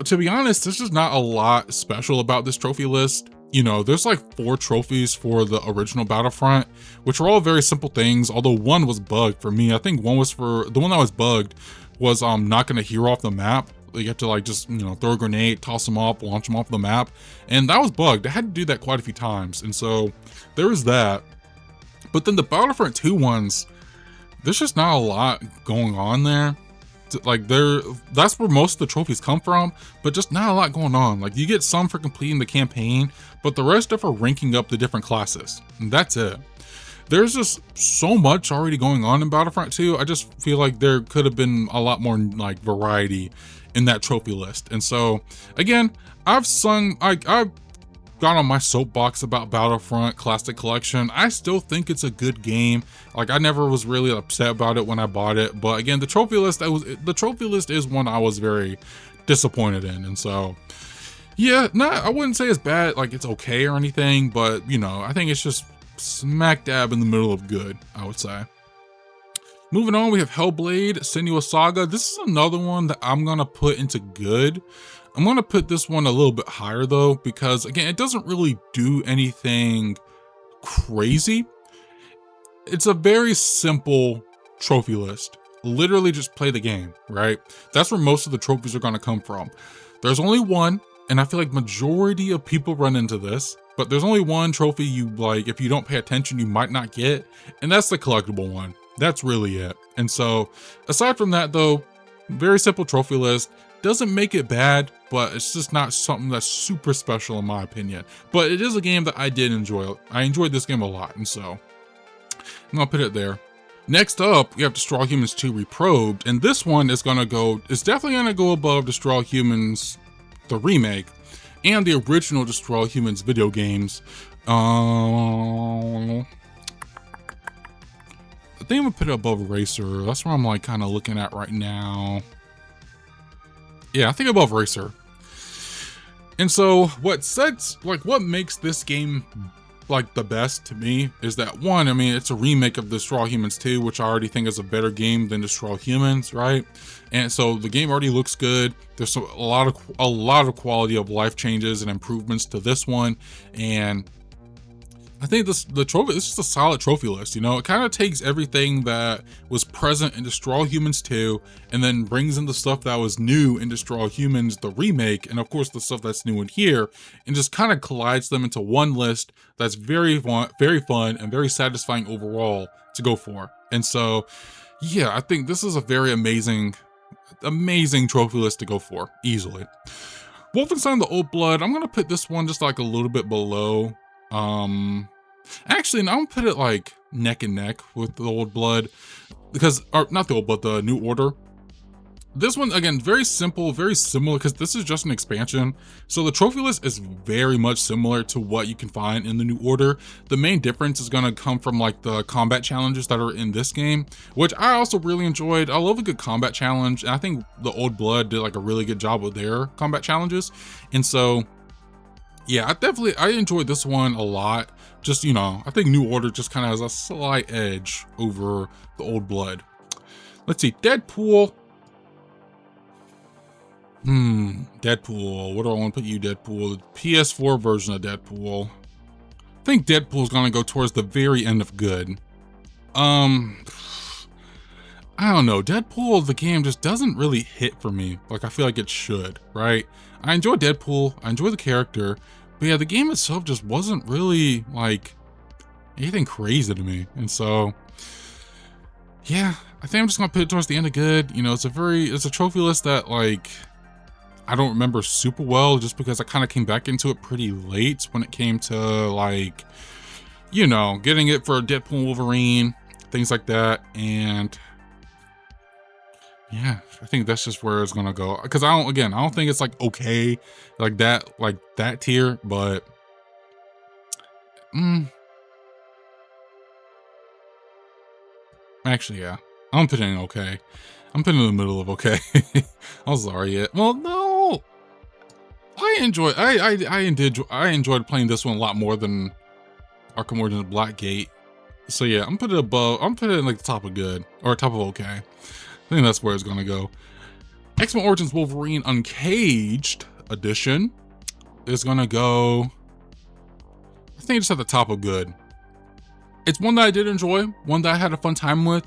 to be honest, there's just not a lot special about this trophy list. You know, there's like 4 trophies for the original Battlefront, which are all very simple things, although one was bugged for me. I think one was for, the one that was bugged was knocking a hero off the map. You have to like just, you know, throw a grenade, toss them off, launch them off the map. And that was bugged. I had to do that quite a few times. And so there was that. But then the Battlefront 2 ones, there's just not a lot going on there. Like that's where most of the trophies come from, but just not a lot going on. Like you get some for completing the campaign, but the rest are for ranking up the different classes. And that's it. There's just so much already going on in Battlefront 2. I just feel like there could have been a lot more like variety in that trophy list. And so again, I've got on my soapbox about Battlefront Classic Collection. I still think it's a good game. Like I never was really upset about it when I bought it, but again, the trophy list is one I was very disappointed in. And so yeah, I wouldn't say it's bad, like it's okay or anything, but you know, I think it's just smack dab in the middle of good, I would say. Moving on, we have Hellblade Senua's Saga. This is another one that I'm gonna put into good. I'm gonna put this one a little bit higher though, because again, it doesn't really do anything crazy. It's a very simple trophy list. Literally just play the game, right? That's where most of the trophies are gonna come from. There's only one, and I feel like majority of people run into this, but there's only one trophy you like, if you don't pay attention, you might not get, and that's the collectible one. That's really it. And so aside from that though, very simple trophy list. Doesn't make it bad, but it's just not something that's super special in my opinion. But it is a game that I did enjoy. I enjoyed this game a lot, and so I'm gonna put it there. Next up, we have Destroy All Humans 2 Reprobed, and this one is definitely gonna go above Destroy All Humans, the remake, and the original Destroy All Humans video games. I think I'm gonna put it above Racer. That's where I'm like kind of looking at right now. Yeah, I think above Racer. And so what makes this game like the best to me is that one, I mean, it's a remake of Destroy All Humans 2, which I already think is a better game than Destroy All Humans, right? And so the game already looks good. There's a lot of quality of life changes and improvements to this one, and I think this is just a solid trophy list. You know, it kind of takes everything that was present in Destroy All Humans 2 and then brings in the stuff that was new in Destroy All Humans, the remake, and of course the stuff that's new in here, and just kind of collides them into one list that's very fun and very satisfying overall to go for. And so, yeah, I think this is a very amazing trophy list to go for, easily. Wolfenstein: The Old Blood, I'm gonna put this one just like a little bit below. Actually, no, I'm gonna put it like neck and neck with The Old Blood, because, or not The Old Blood, The New Order, This one, again, very simple, very similar, because this is just an expansion. So the trophy list is very much similar to what you can find in the New Order. The main difference is going to come from like the combat challenges that are in this game, which I also really enjoyed. I love a good combat challenge, and I think the Old Blood did like a really good job with their combat challenges. And so, yeah, I enjoyed this one a lot. Just, you know, I think New Order just kind of has a slight edge over the Old Blood. Let's see, Deadpool. Deadpool. What do I want to put you, Deadpool? The PS4 version of Deadpool. I think Deadpool's gonna go towards the very end of good. I don't know. Deadpool, the game just doesn't really hit for me like I feel like it should, right? I enjoy Deadpool. I enjoy the character. But yeah, the game itself just wasn't really like anything crazy to me. And so, yeah, I think I'm just gonna put it towards the end of good. You know, it's a trophy list that like I don't remember super well, just because I kind of came back into it pretty late when it came to like, you know, getting it for Deadpool, Wolverine, things like that. And yeah, I think that's just where it's gonna go. Because I don't think it's like okay, like that tier, but actually, yeah, I'm putting okay. I'm putting in the middle of okay. I'm sorry, yeah. Well, no, I enjoyed playing this one a lot more than Arkham Origins Blackgate. So yeah, I'm putting it in like the top of good, or top of okay. I think that's where it's gonna go. X-Men Origins Wolverine Uncaged Edition is gonna go, I think, just at the top of good. It's one that I did enjoy, one that I had a fun time with,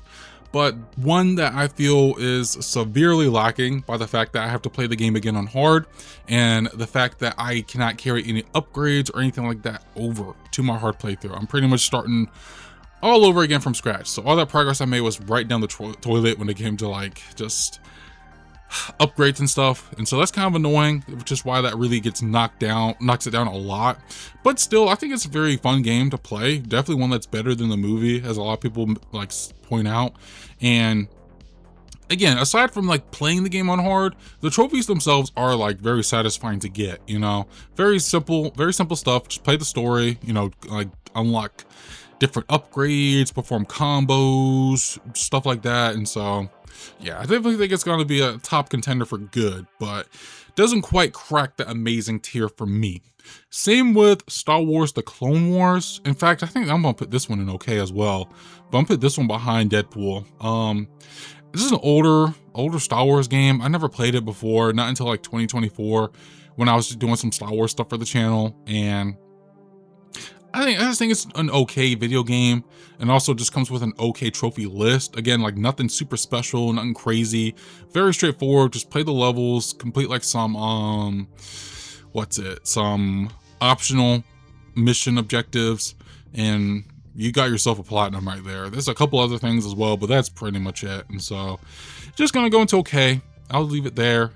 but one that I feel is severely lacking by the fact that I have to play the game again on hard, and the fact that I cannot carry any upgrades or anything like that over to my hard playthrough. I'm pretty much starting all over again from scratch. So all that progress I made was right down the toilet when it came to like just upgrades and stuff. And so that's kind of annoying, which is why that really knocks it down a lot. But still, I think it's a very fun game to play. Definitely one that's better than the movie, as a lot of people like point out. And again, aside from like playing the game on hard, the trophies themselves are like very satisfying to get, you know, very simple stuff. Just play the story, you know, like unlock different upgrades, perform combos, stuff like that. And so, yeah, I definitely think it's going to be a top contender for good, but doesn't quite crack the amazing tier for me. Same with Star Wars: The Clone Wars. In fact, I think I'm going to put this one in okay as well, but I'm going to put this one behind Deadpool. This is an older Star Wars game. I never played it before, not until like 2024 when I was doing some Star Wars stuff for the channel. And I just think it's an okay video game, and also just comes with an okay trophy list. Again, like nothing super special, nothing crazy, very straightforward. Just play the levels, complete like some some optional mission objectives, and you got yourself a platinum right there. There's a couple other things as well, but that's pretty much it. And so, just gonna go into okay. I'll leave it there.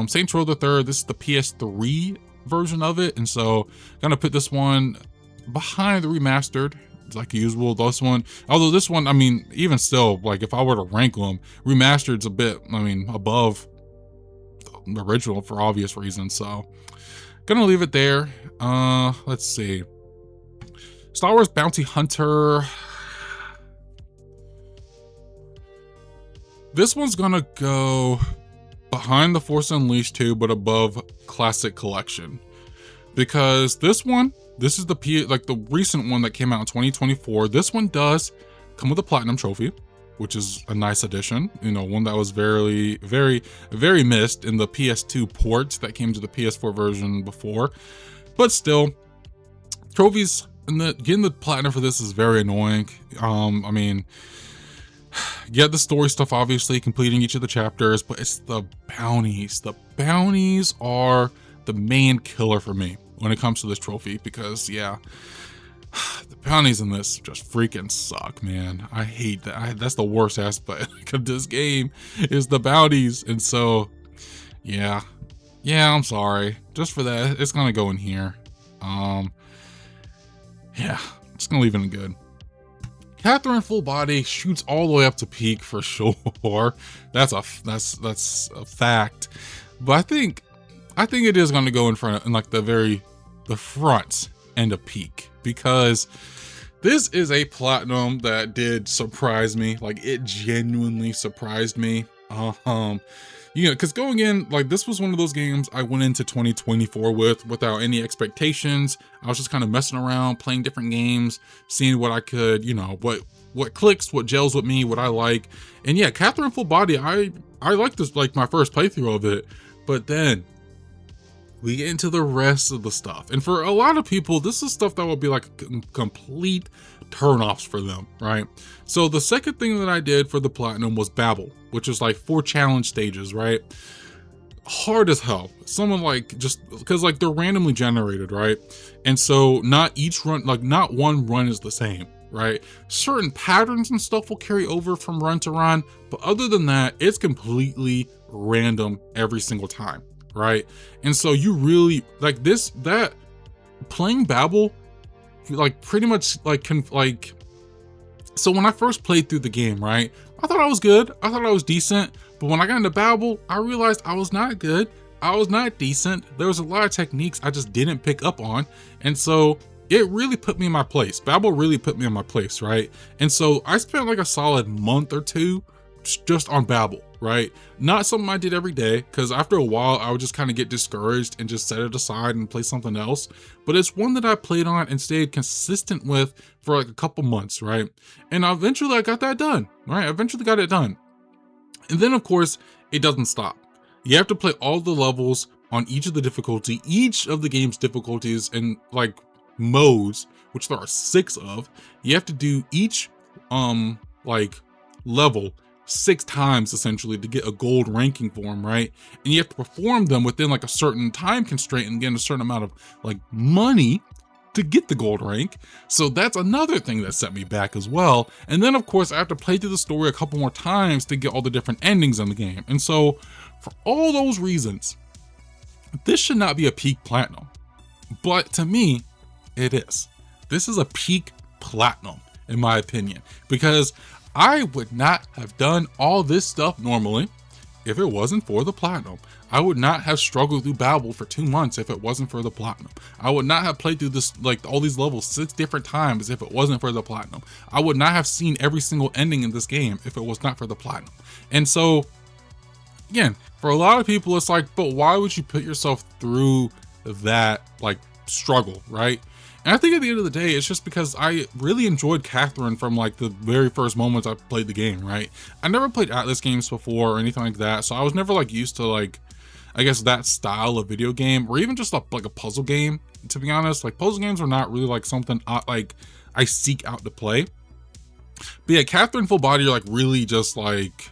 Saints Row the Third. This is the PS3 version of it, and so gonna put this one behind the remastered, like usual. Although this one, I mean, even still, like if I were to rank them, remastered's a bit, I mean, above the original for obvious reasons. So gonna leave it there. Let's see, Star Wars Bounty Hunter. This one's gonna go behind the Force Unleashed 2, but above Classic Collection, because this is the recent one that came out in 2024. This one does come with a platinum trophy, which is a nice addition. You know, one that was very, very, very missed in the PS2 ports that came to the PS4 version before. But still, trophies and getting the platinum for this is very annoying. I mean, get the story stuff, obviously, completing each of the chapters, but it's the bounties. The bounties are the main killer for me when it comes to this trophy, because yeah, the bounties in this just freaking suck, man. I hate that. That's the worst aspect of this game, is the bounties. And so yeah, I'm sorry, just for that, it's gonna go in here. Yeah, just gonna leave it in good. Catherine full body shoots all the way up to peak for sure. That's a fact. But I think it is going to go in front of, in like the front end of peak, because this is a platinum that did surprise me. Like, it genuinely surprised me. You know, because going in, like, this was one of those games I went into 2024 without any expectations. I was just kind of messing around, playing different games, seeing what I could, you know, what clicks, what gels with me, what I like. And yeah, Catherine full body, I like this, like my first playthrough of it. But then we get into the rest of the stuff. And for a lot of people, this is stuff that will be like complete turnoffs for them, right? So the second thing that I did for the platinum was Babel, which is like 4 challenge stages, right? Hard as hell. Someone like, just because like they're randomly generated, right? And so not each run, like not one run is the same, right? Certain patterns and stuff will carry over from run to run, but other than that, it's completely random every single time, right? And so you really like that playing Babel, like pretty much like so when I first played through the game, right, I thought I was good, I thought I was decent, but when I got into Babel, I realized I was not good, I was not decent. There was a lot of techniques I just didn't pick up on, and so it really put me in my place. Babel really put me in my place, right? And so I spent like a solid month or two just on Babel, right? Not something I did every day, because after a while I would just kind of get discouraged and just set it aside and play something else. But it's one that I played on and stayed consistent with for like a couple months, right? And eventually I got that done, right? I eventually got it done. And then of course, it doesn't stop. You have to play all the levels on each of the game's difficulties and like modes, which there are 6 of. You have to do each like level 6 times essentially to get a gold ranking for them, right? And you have to perform them within like a certain time constraint and get a certain amount of like money to get the gold rank. So that's another thing that set me back as well. And then of course I have to play through the story a couple more times to get all the different endings in the game. And so for all those reasons, this should not be a peak platinum, but to me it is. This is a peak platinum in my opinion, because I would not have done all this stuff normally if it wasn't for the platinum. I would not have struggled through Babel for 2 months if it wasn't for the platinum. I would not have played through this, like all these levels 6 different times if it wasn't for the platinum. I would not have seen every single ending in this game if it was not for the platinum. And so, again, for a lot of people, it's like, but why would you put yourself through that like struggle, right? And I think at the end of the day, it's just because I really enjoyed Catherine from like the very first moments I played the game, right? I never played Atlas games before or anything like that, so I was never like used to like, I guess that style of video game, or even just like a puzzle game, to be honest. Like puzzle games are not really like something I seek out to play. But yeah, Catherine full body like really just like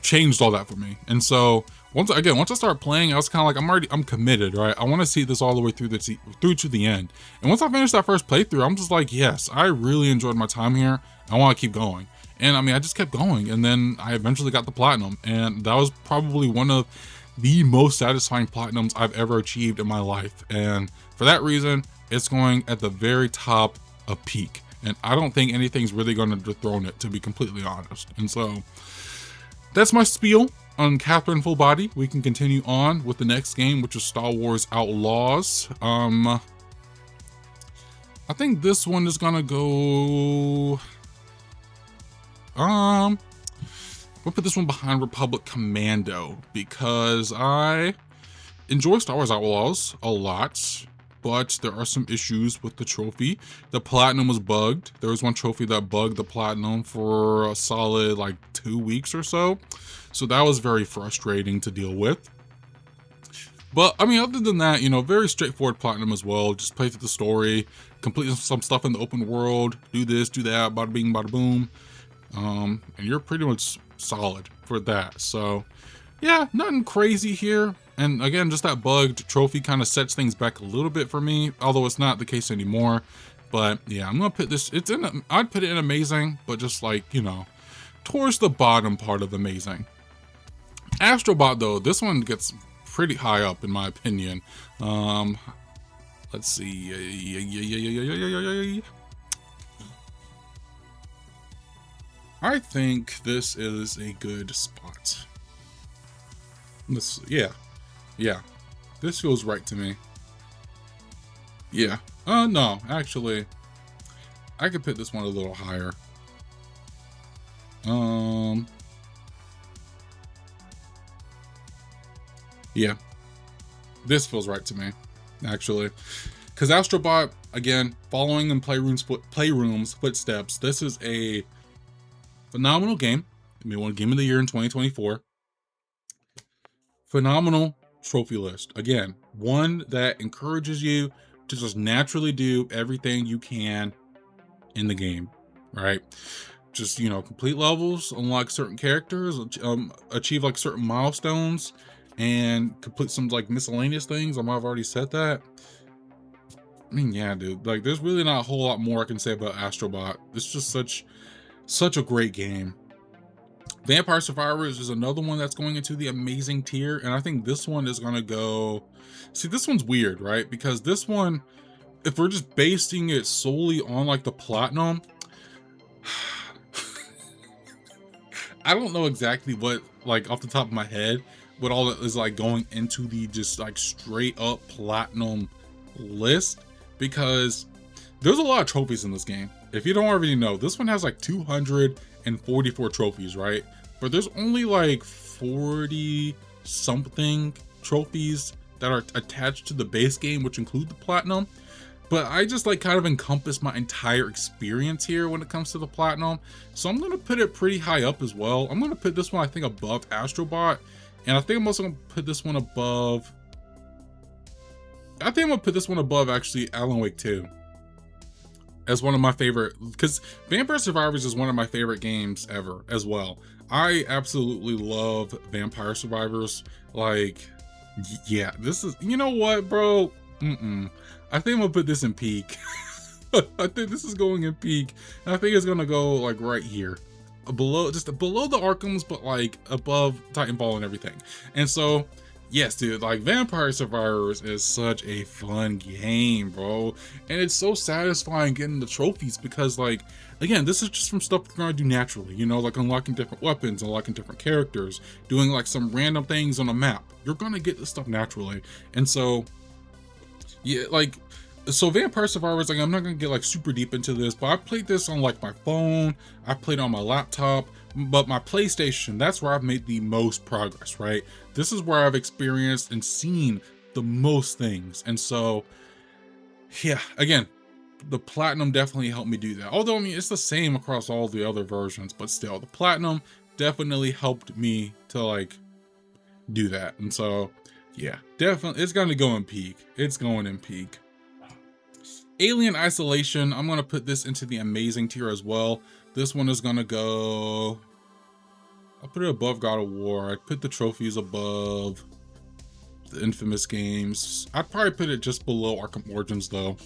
changed all that for me. And so once I start playing, I was kind of like, I'm committed, right? I want to see this all the way through to the end. And once I finished that first playthrough, I'm just like, yes, I really enjoyed my time here. I want to keep going. And I mean, I just kept going, and then I eventually got the platinum, and that was probably one of the most satisfying platinums I've ever achieved in my life. And for that reason, it's going at the very top of peak. And I don't think anything's really going to dethrone it, to be completely honest. And so that's my spiel on Catherine full body. We can continue on with the next game, which is Star Wars Outlaws. I think this one is gonna go, we'll put this one behind Republic Commando, because I enjoy Star Wars Outlaws a lot, but there are some issues with the trophy. The platinum was bugged. There was one trophy that bugged the platinum for a solid like 2 weeks or so. So that was very frustrating to deal with. But I mean, other than that, you know, very straightforward platinum as well. Just play through the story, complete some stuff in the open world, do this, do that, bada bing, bada boom. And you're pretty much solid for that. So yeah, nothing crazy here. And again, just that bugged trophy kind of sets things back a little bit for me, although it's not the case anymore. But yeah, I'm gonna put this, I'd put it in amazing, but just like, you know, towards the bottom part of amazing. Astrobot though, this one gets pretty high up in my opinion. Let's see. I think this is a good spot. This, yeah, yeah, this feels right to me. Yeah. No, actually, I could put this one a little higher. Um, yeah, this feels right to me, actually. Because Astrobot, again, following in Playroom's footsteps, this is a phenomenal game. I mean, one game of the year in 2024. Phenomenal trophy list. Again, one that encourages you to just naturally do everything you can in the game, right? Just, complete levels, unlock certain characters, achieve like certain milestones, and complete some like miscellaneous things. I might have already said that. I mean, yeah, dude. Like, there's really not a whole lot more I can say about Astrobot. It's just such a great game. Vampire Survivors is another one that's going into the amazing tier, and I think this one is gonna go. See, this one's weird, right? Because this one, if we're just basing it solely on like the platinum, I don't know exactly what, like off the top of my head, what all that is like going into the just like straight up platinum list, because there's a lot of trophies in this game. If you don't already know, this one has like 244 trophies, right? But there's only like 40 something trophies that are attached to the base game, which include the platinum. But I just like kind of encompass my entire experience here when it comes to the platinum. So I'm gonna put it pretty high up as well. I'm gonna put this one, I think, above Astrobot. And I think I'm also gonna put this one above. I think I'm gonna put this one above actually Alan Wake 2 as one of my favorite, because Vampire Survivors is one of my favorite games ever as well. I absolutely love Vampire Survivors. Like, yeah, this is, you know what, bro? I think I'm gonna put this in peak. I think this is going in peak. And I think it's gonna go like right here. Below, just below the Arkhams, but like above Titanfall and everything. And so, yes, dude, like Vampire Survivors is such a fun game, bro. And it's so satisfying getting the trophies because, like, again, this is just from stuff you're gonna do naturally, like unlocking different weapons, unlocking different characters, doing like some random things on a map. You're gonna get this stuff naturally. And so, yeah, like, so Vampire Survivors, like, I'm not gonna get like super deep into this, but I played this on like my phone, I played on my laptop, but my PlayStation, that's where I've made the most progress, right? This is where I've experienced and seen the most things. And so, yeah, again, the platinum definitely helped me do that. Although, I mean, it's the same across all the other versions, but still, the platinum definitely helped me to like do that. And so, yeah, definitely, it's gonna go in peak. It's going in peak. Alien Isolation, I'm gonna put this into the amazing tier as well. This one is gonna go, I'll put it above God of War. I'd put the trophies above the Infamous games. I'd probably put it just below Arkham Origins though.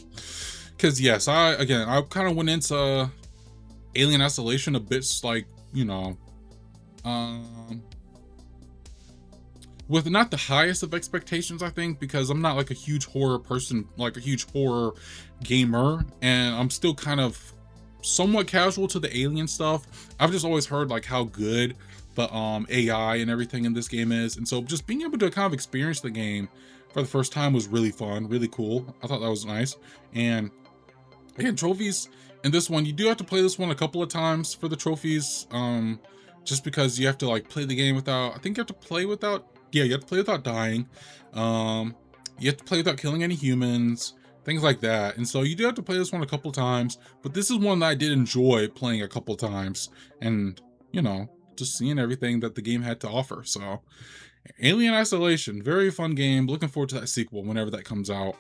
Cause yes, I kind of went into Alien Isolation a bit like, with not the highest of expectations, I think, because I'm not like a huge horror person, like a huge horror gamer, and I'm still kind of somewhat casual to the alien stuff. I've just always heard like how good the AI and everything in this game is, and so just being able to kind of experience the game for the first time was really fun, really cool. I thought that was nice. And again, trophies in this one, you do have to play this one a couple of times for the trophies, just because you have to like play the game without, I think you have to play without, yeah, you have to play without dying. You have to play without killing any humans, things like that. And so you do have to play this one a couple times, but this is one that I did enjoy playing a couple times and, just seeing everything that the game had to offer. So Alien Isolation, very fun game. Looking forward to that sequel whenever that comes out.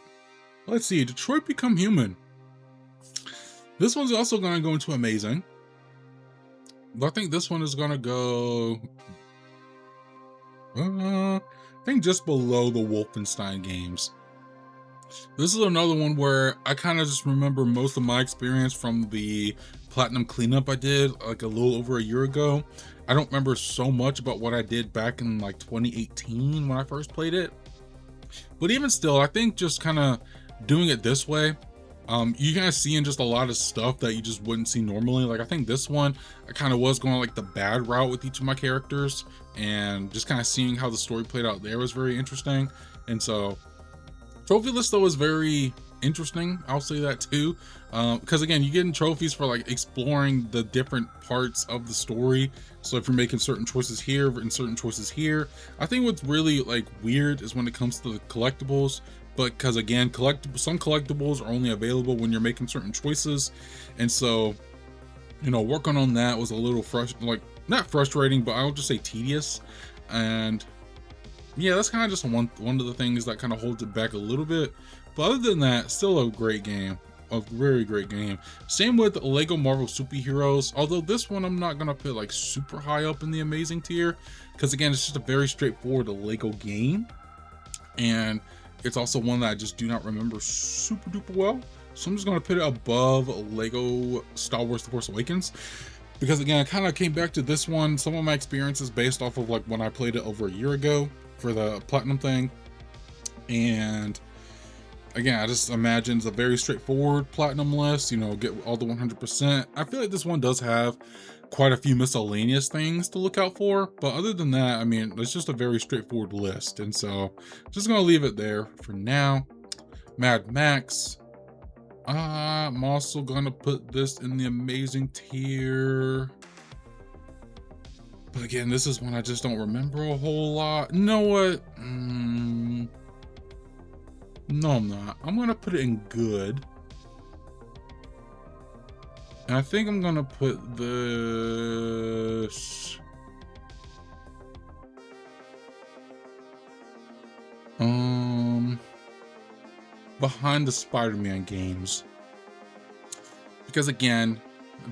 Let's see, Detroit Become Human. This one's also going to go into amazing. But I think this one is going to go, I think just below the Wolfenstein games. This is another one where I kind of just remember most of my experience from the platinum cleanup I did like a little over a year ago. I don't remember so much about what I did back in like 2018 when I first played it. But even still, I think just kind of doing it this way, You guys seeing just a lot of stuff that you just wouldn't see normally. Like I think this one, I kind of was going like the bad route with each of my characters, and just kind of seeing how the story played out there was very interesting. And so trophy list though is very interesting, I'll say that too, because again, you getting trophies for like exploring the different parts of the story. So if you're making certain choices here and certain choices here, I think what's really like weird is when it comes to the collectibles. But because again, some collectibles are only available when you're making certain choices, and so working on that was a little like not frustrating, but I'll just say tedious. And yeah, that's kind of just one of the things that kind of holds it back a little bit. But other than that, still a great game, a very great game. Same with Lego Marvel Superheroes, although this one I'm not gonna put like super high up in the amazing tier, because again, it's just a very straightforward Lego game, and it's also one that I just do not remember super duper well. So I'm just gonna put it above Lego Star Wars The Force Awakens, because again, I kind of came back to this one, some of my experiences based off of like when I played it over a year ago for the platinum thing. And again, I just imagine it's a very straightforward platinum list, get all the 100%. I feel like this one does have quite a few miscellaneous things to look out for, but other than that, I mean, it's just a very straightforward list. And so just gonna leave it there for now. Mad Max, I'm also gonna put this in the amazing tier. But again, this is one I just don't remember a whole lot. You know what? No, I'm not. I'm gonna put it in good. And I think I'm gonna put this behind the Spider-Man games. Because again,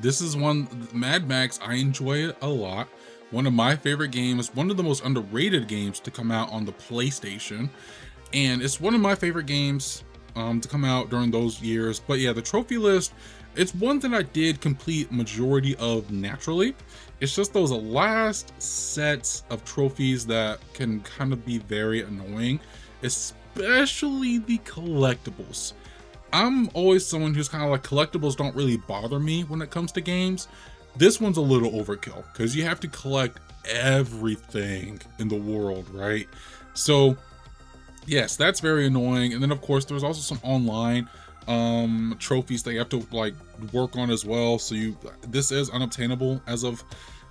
this is Mad Max, I enjoy it a lot. One of my favorite games, one of the most underrated games to come out on the PlayStation. And it's one of my favorite games to come out during those years. But yeah, the trophy list, it's one that I did complete majority of naturally. It's just those last sets of trophies that can kind of be very annoying, especially the collectibles. I'm always someone who's kind of like, collectibles don't really bother me when it comes to games. This one's a little overkill because you have to collect everything in the world, right? So yes, that's very annoying. And then of course there's also some online trophies that you have to like work on as well. So this is unobtainable as of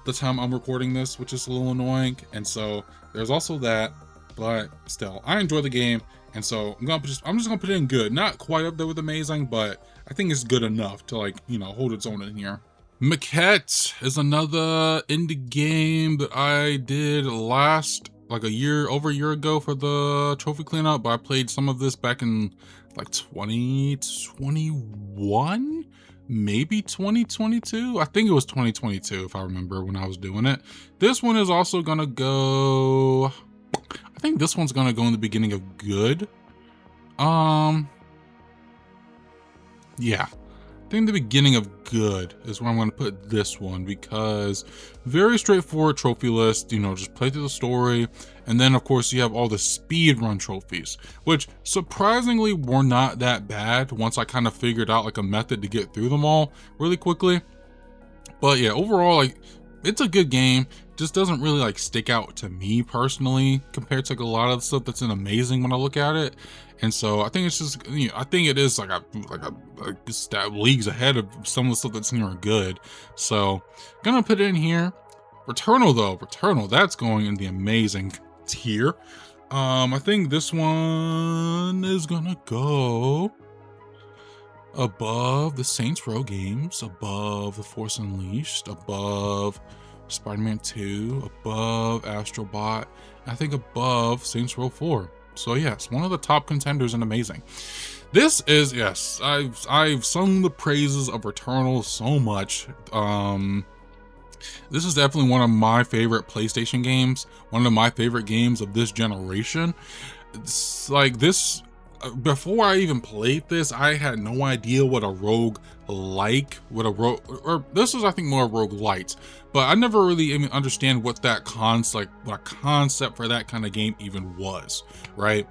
the time I'm recording this, which is a little annoying. And so there's also that, but still, I enjoy the game. And so I'm just gonna put it in good. Not quite up there with amazing, but I think it's good enough to like, hold its own in here. Maquette is another indie game that I did last like over a year ago for the trophy cleanup, but I played some of this back in like 2021, maybe 2022. I think it was 2022 if I remember when I was doing it. This one is also gonna go, I think this one's gonna go in the beginning of good. Yeah, I think the beginning of good is where I'm going to put this one, because very straightforward trophy list, just play through the story. And then of course you have all the speed run trophies, which surprisingly were not that bad once I kind of figured out like a method to get through them all really quickly. But yeah, overall, like, it's a good game. Just doesn't really like stick out to me personally compared to like a lot of the stuff that's in amazing when I look at it. And so I think it's just, I think it is like a step leagues ahead of some of the stuff that's near good. So gonna put it in here. Returnal, that's going in the amazing tier. I think this one is gonna go above the Saints Row games, above The Force Unleashed, above Spider-Man 2, above Astrobot, and I think above Saints Row 4. So yes, one of the top contenders in amazing. This is, yes, I've sung the praises of Returnal so much. This is definitely one of my favorite PlayStation games, one of my favorite games of this generation. It's like this, before I even played this, I had no idea what a this is, I think, more roguelite, but I never really even understand what that concept for that kind of game even was, right?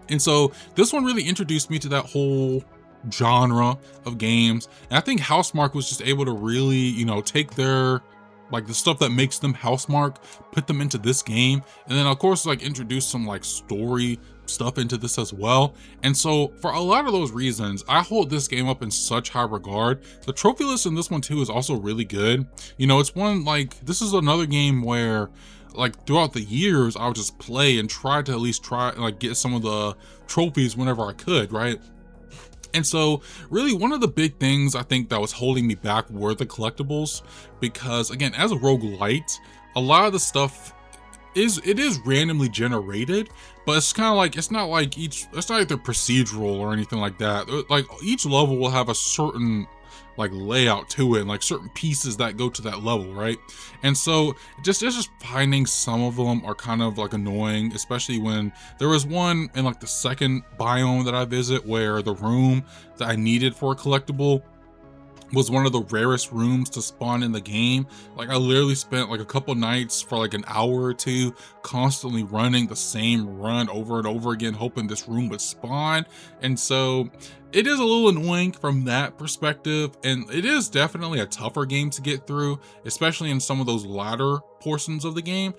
And so this one really introduced me to that whole genre of games. And I think Housemarque was just able to really, take their like the stuff that makes them Housemarque, put them into this game, and then of course like introduce some like story stuff into this as well. And so for a lot of those reasons, I hold this game up in such high regard. The trophy list in this one too is also really good. It's one like this is another game where like throughout the years I would just play and try to at least try like get some of the trophies whenever I could, right? And so really one of the big things I think that was holding me back were the collectibles, because again, as a roguelite, a lot of the stuff is randomly generated, but it's kind of like it's not like they're procedural or anything like that. Like each level will have a certain like layout to it and like certain pieces that go to that level, right? And so just finding some of them are kind of like annoying, especially when there was one in like the second biome that I visit where the room that I needed for a collectible was one of the rarest rooms to spawn in the game. Like I literally spent like a couple nights for like an hour or two constantly running the same run over and over again, hoping this room would spawn. And so it is a little annoying from that perspective, and it is definitely a tougher game to get through, especially in some of those latter portions of the game.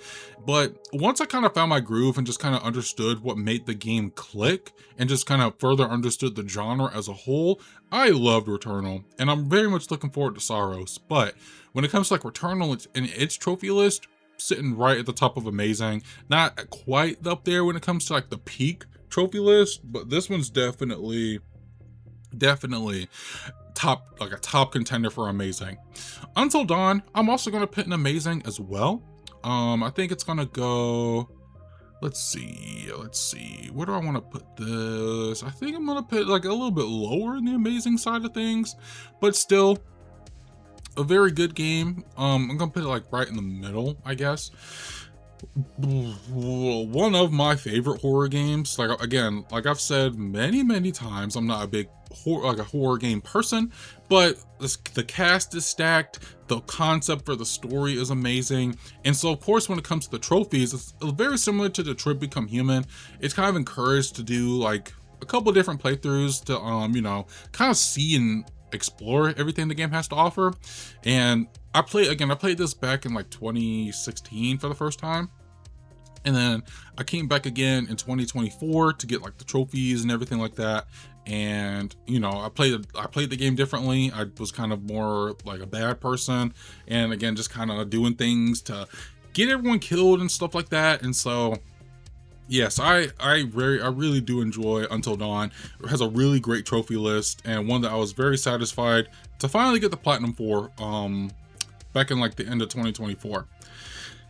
But once I kind of found my groove and just kind of understood what made the game click and just kind of further understood the genre as a whole, I loved Returnal, and I'm very much looking forward to Saros. But when it comes to like Returnal, it's in its trophy list, sitting right at the top of amazing. Not quite up there when it comes to like the peak trophy list, but this one's definitely top, like a top contender for amazing. Until Dawn, I'm also gonna put in amazing as well. I think it's gonna go. Let's see. Where do I want to put this? I think I'm gonna put like a little bit lower in the amazing side of things, but still a very good game. I'm gonna put it like right in the middle, I guess. One of my favorite horror games. Like again, like I've said many times, I'm not a big horror game person, but the cast is stacked, the concept for the story is amazing, and so of course when it comes to the trophies, it's very similar to Detroit Become Human. It's kind of encouraged to do like a couple different playthroughs to kind of see and explore everything the game has to offer. And I played this back in like 2016 for the first time. And then I came back again in 2024 to get like the trophies and everything like that. And I played the game differently. I was kind of more like a bad person, and again just kind of doing things to get everyone killed and stuff like that. And so yes, I really do enjoy Until Dawn. It has a really great trophy list, and one that I was very satisfied to finally get the platinum for back in like the end of 2024.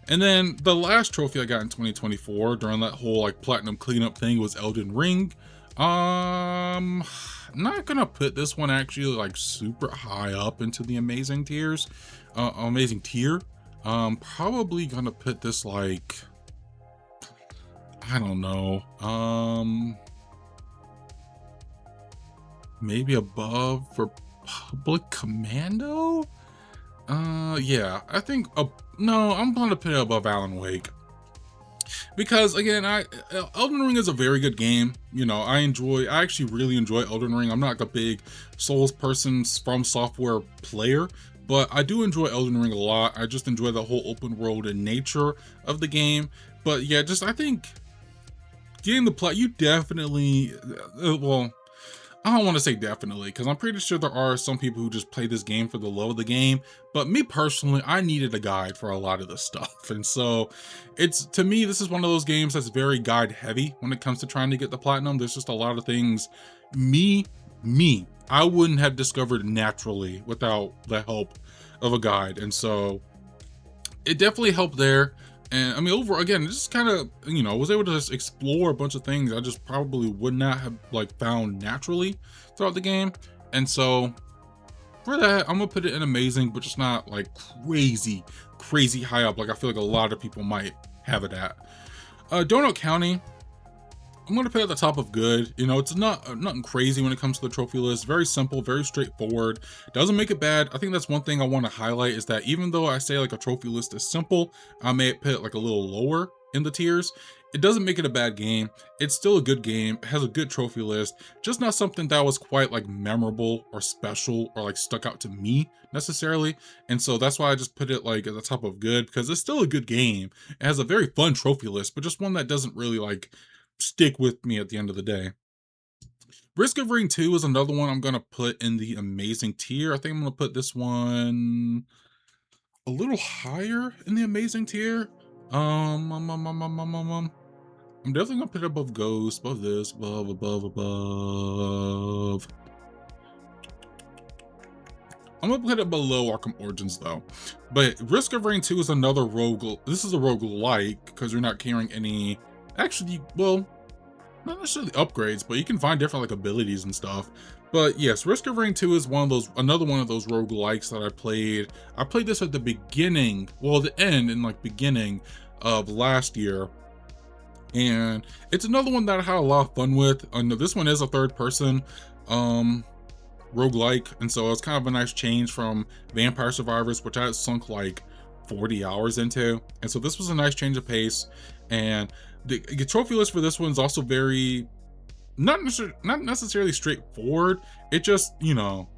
And then the last trophy I got in 2024 during that whole like platinum cleanup thing was Elden Ring. Not gonna put this one actually like super high up into the amazing tier. Probably gonna put this like, I don't know, maybe above Republic Commando. Yeah, I think no, I'm gonna put it above Alan Wake, because again, Elden Ring is a very good game. I actually really enjoy Elden Ring. I'm not a big Souls person, From Software player, but I do enjoy Elden Ring a lot. I just enjoy the whole open world and nature of the game. But yeah, just I think getting the plot, you definitely, well, I don't want to say definitely, because I'm pretty sure there are some people who just play this game for the love of the game. But me personally, I needed a guide for a lot of this stuff. And so to me, this is one of those games that's very guide heavy when it comes to trying to get the platinum. There's just a lot of things I wouldn't have discovered naturally without the help of a guide. And so it definitely helped there. And I mean, overall, again, just kind of, was able to just explore a bunch of things I just probably would not have like found naturally throughout the game. And so for that, I'm gonna put it in amazing, but just not like crazy high up like I feel like a lot of people might have it at. Donut County, I'm gonna put it at the top of good. It's nothing crazy when it comes to the trophy list. Very simple, very straightforward. Doesn't make it bad. I think that's one thing I want to highlight, is that even though I say like a trophy list is simple, I may put it like a little lower in the tiers. It doesn't make it a bad game. It's still a good game. It has a good trophy list, just not something that was quite like memorable or special or like stuck out to me necessarily. And so that's why I just put it like at the top of good, because it's still a good game. It has a very fun trophy list, but just one that doesn't really like stick with me at the end of the day. Risk of Rain 2 is another one I'm gonna put in the amazing tier. I think I'm gonna put this one a little higher in the amazing tier. I'm definitely gonna put it above Ghost, above this, above. I'm gonna put it below Arkham Origins though. But Risk of Rain 2 is another rogue. This is a roguelike because you're not carrying any. Actually, well, not necessarily upgrades, but you can find different like abilities and stuff. But yes, Risk of Rain 2 is another one of those roguelikes that I played. I played this at the beginning, well, the end and like beginning of last year. And it's another one that I had a lot of fun with. This one is a third person roguelike, and so it's kind of a nice change from Vampire Survivors, which I had sunk like 40 hours into. And so this was a nice change of pace. And the trophy list for this one is also very not necessarily straightforward. It just, you know,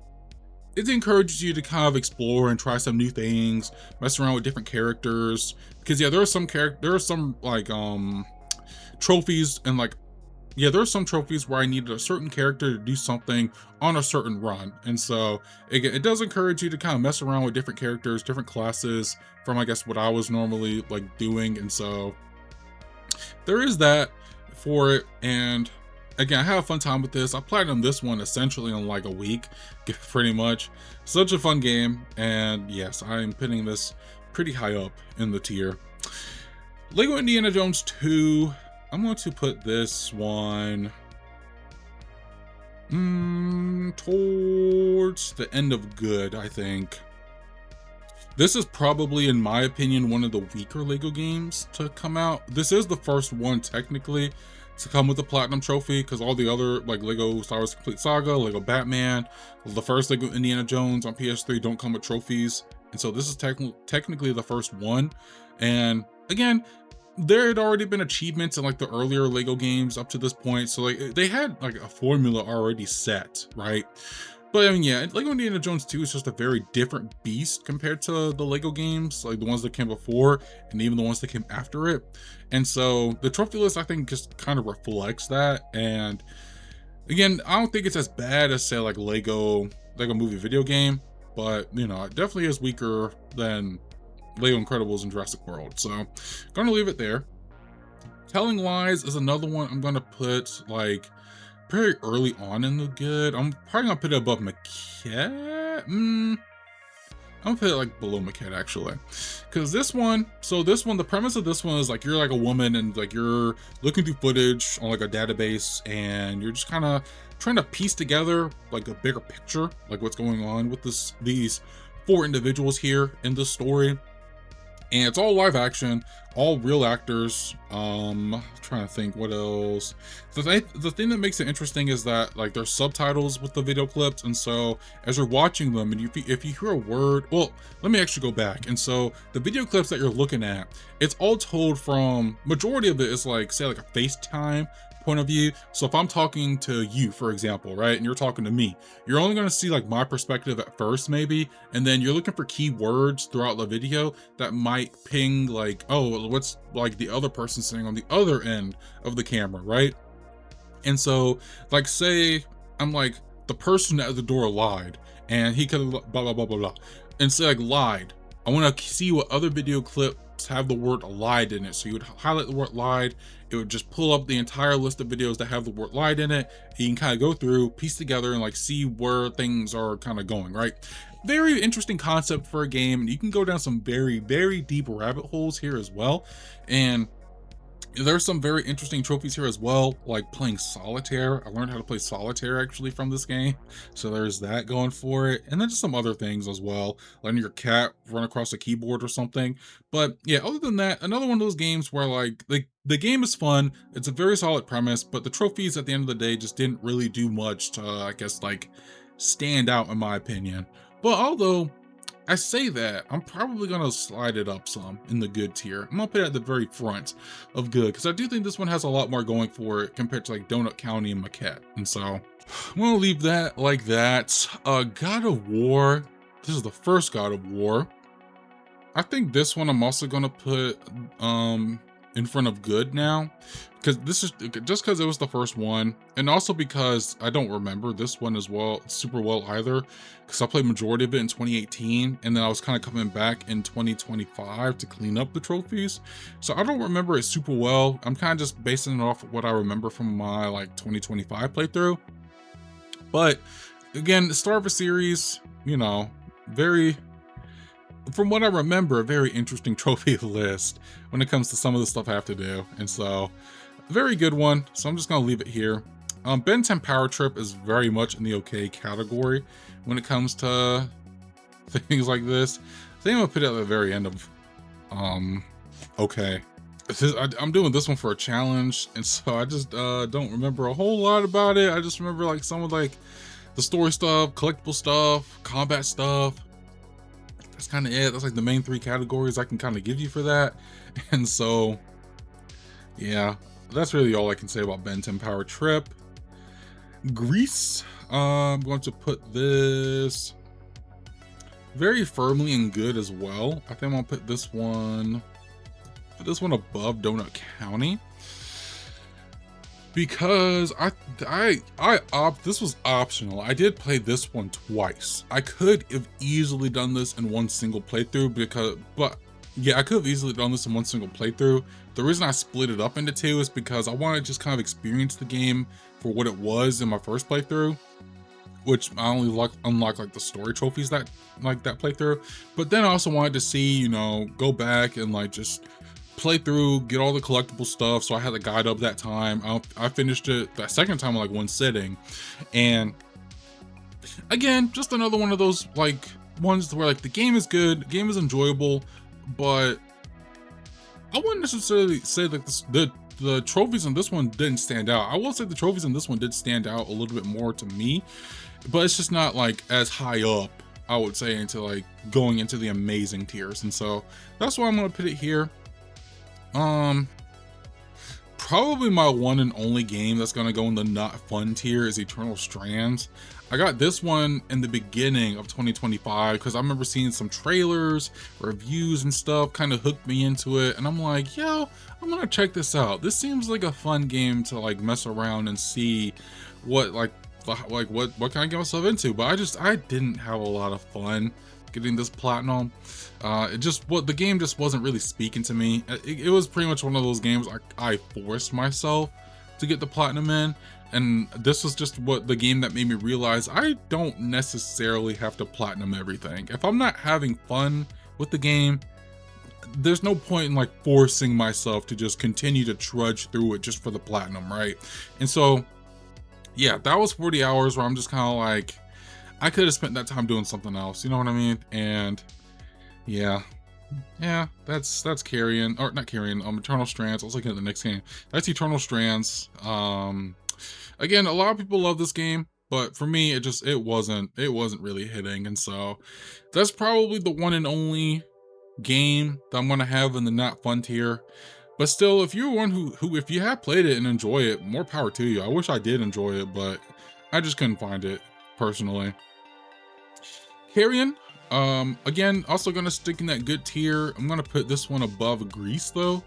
it encourages you to kind of explore and try some new things, mess around with different characters. Because yeah, there are some like trophies and like yeah, there are some trophies where I needed a certain character to do something on a certain run. And so it does encourage you to kind of mess around with different characters, different classes from I guess what I was normally like doing. And so there is that for it. And again, I had a fun time with this. I platinumed this one essentially in like a week, pretty much. Such a fun game. And yes, I am putting this pretty high up in the tier. Lego Indiana Jones 2. I'm going to put this one towards the end of good, I think. This is probably, in my opinion, one of the weaker Lego games to come out. This is the first one, technically, to come with the Platinum Trophy, because all the other, like Lego Star Wars Complete Saga, Lego Batman, the first Lego Indiana Jones on PS3 don't come with trophies. And so this is technically the first one. And again, there had already been achievements in like the earlier Lego games up to this point. So like they had like a formula already set, right? But I mean, yeah, Lego Indiana Jones 2 is just a very different beast compared to the Lego games, like the ones that came before and even the ones that came after it. And so the trophy list, I think, just kind of reflects that. And again, I don't think it's as bad as say like Lego movie video game, but you know, it definitely is weaker than Lego Incredibles and Jurassic World. So gonna leave it there. Telling Lies is another one I'm gonna put like very early on in the good. I'm probably gonna put it above Maquette. I'm gonna put it like below Maquette actually, because this one, the premise of this one is like you're like a woman and like you're looking through footage on like a database and you're just kind of trying to piece together like a bigger picture, like what's going on with these 4 individuals here in this story. And it's all live action, all real actors. Trying to think what else. The thing that makes it interesting is that like there's subtitles with the video clips, and so as you're watching them, and if you hear a word, well, let me actually go back. And so the video clips that you're looking at, it's all told from, majority of it is like say like a FaceTime point of view. So if I'm talking to you, for example, right, and you're talking to me, you're only going to see like my perspective at first maybe, and then you're looking for keywords throughout the video that might ping like, oh, what's like the other person saying on the other end of the camera, right? And so like say I'm like, the person at the door lied and he could blah blah blah blah blah, and say like lied. I want to see what other video clips have the word lied in it. So you would highlight the word lied. It would just pull up the entire list of videos that have the word lied in it. You can kind of go through, piece together, and like see where things are kind of going, right? Very interesting concept for a game. And you can go down some very, very deep rabbit holes here as well. And there's some very interesting trophies here as well, like playing solitaire. I learned how to play solitaire actually from this game, so there's that going for it. And then just some other things as well, letting your cat run across a keyboard or something. But yeah, other than that, another one of those games where like the game is fun, it's a very solid premise, but the trophies at the end of the day just didn't really do much to I guess like stand out in my opinion. But although I say that, I'm probably gonna slide it up some in the good tier. I'm gonna put it at the very front of good, because I do think this one has a lot more going for it compared to like Donut County and Maquette. And so I'm gonna leave that like that. God of War. This is the first God of War. I think this one I'm also gonna put in front of good now, because this is just because it was the first one, and also because I don't remember this one as well super well either, because I played majority of it in 2018, and then I was kind of coming back in 2025 to clean up the trophies, so I don't remember it super well. I'm kind of just basing it off of what I remember from my like 2025 playthrough. But again, the start of a series, you know, very, from what I remember, a very interesting trophy list when it comes to some of the stuff I have to do. And so, very good one. So I'm just gonna leave it here. Ben 10 Power Trip is very much in the okay category when it comes to things like this. I think I'm gonna put it at the very end of okay. I'm doing this one for a challenge, and so I just don't remember a whole lot about it. I just remember like some of like the story stuff, collectible stuff, combat stuff. That's kind of it. That's like the main three categories I can kind of give you for that. And so, yeah, that's really all I can say about Ben 10 Power Trip. Grease, I'm going to put this very firmly in good as well. I think I'm gonna put this one above Donut County, because this was optional. I did play this one twice. I could have easily done this in one single playthrough, I could have easily done this in one single playthrough. The reason I split it up into two is because I want to just kind of experience the game for what it was in my first playthrough, which I only unlocked like the story trophies that playthrough. But then I also wanted to see, you know, go back and like just play through, get all the collectible stuff. So I had the guide up that time. I finished it that second time in like one sitting. And again, just another one of those like ones where like the game is good, the game is enjoyable, but I wouldn't necessarily say that the trophies in this one didn't stand out. I will say the trophies in this one did stand out a little bit more to me, but it's just not like as high up, I would say, into like going into the amazing tiers. And so that's why I'm gonna put it here. Probably my one and only game that's gonna go in the not fun tier is Eternal Strands. I got this one in the beginning of 2025 because I remember seeing some trailers, reviews and stuff kind of hooked me into it, and I'm like, yo, I'm gonna check this out. This seems like a fun game to like mess around and see what what can I get myself into. But I didn't have a lot of fun getting this platinum. The game just wasn't really speaking to me. It was pretty much one of those games I forced myself to get the platinum in, and this was just the game that made me realize I don't necessarily have to platinum everything. If I'm not having fun with the game, there's no point in like forcing myself to just continue to trudge through it just for the platinum, right? And so yeah, that was 40 hours where I'm just kind of like, I could have spent that time doing something else, you know what I mean? And yeah, that's Carrion, or not Carrion, Eternal Strands. I was looking at the next game. That's Eternal Strands. Again, a lot of people love this game, but for me, it wasn't really hitting. And so that's probably the one and only game that I'm gonna have in the not fun tier. But still, if you're one who if you have played it and enjoy it, more power to you. I wish I did enjoy it, but I just couldn't find it personally. Carrion, again, also gonna stick in that good tier. I'm gonna put this one above Grease though.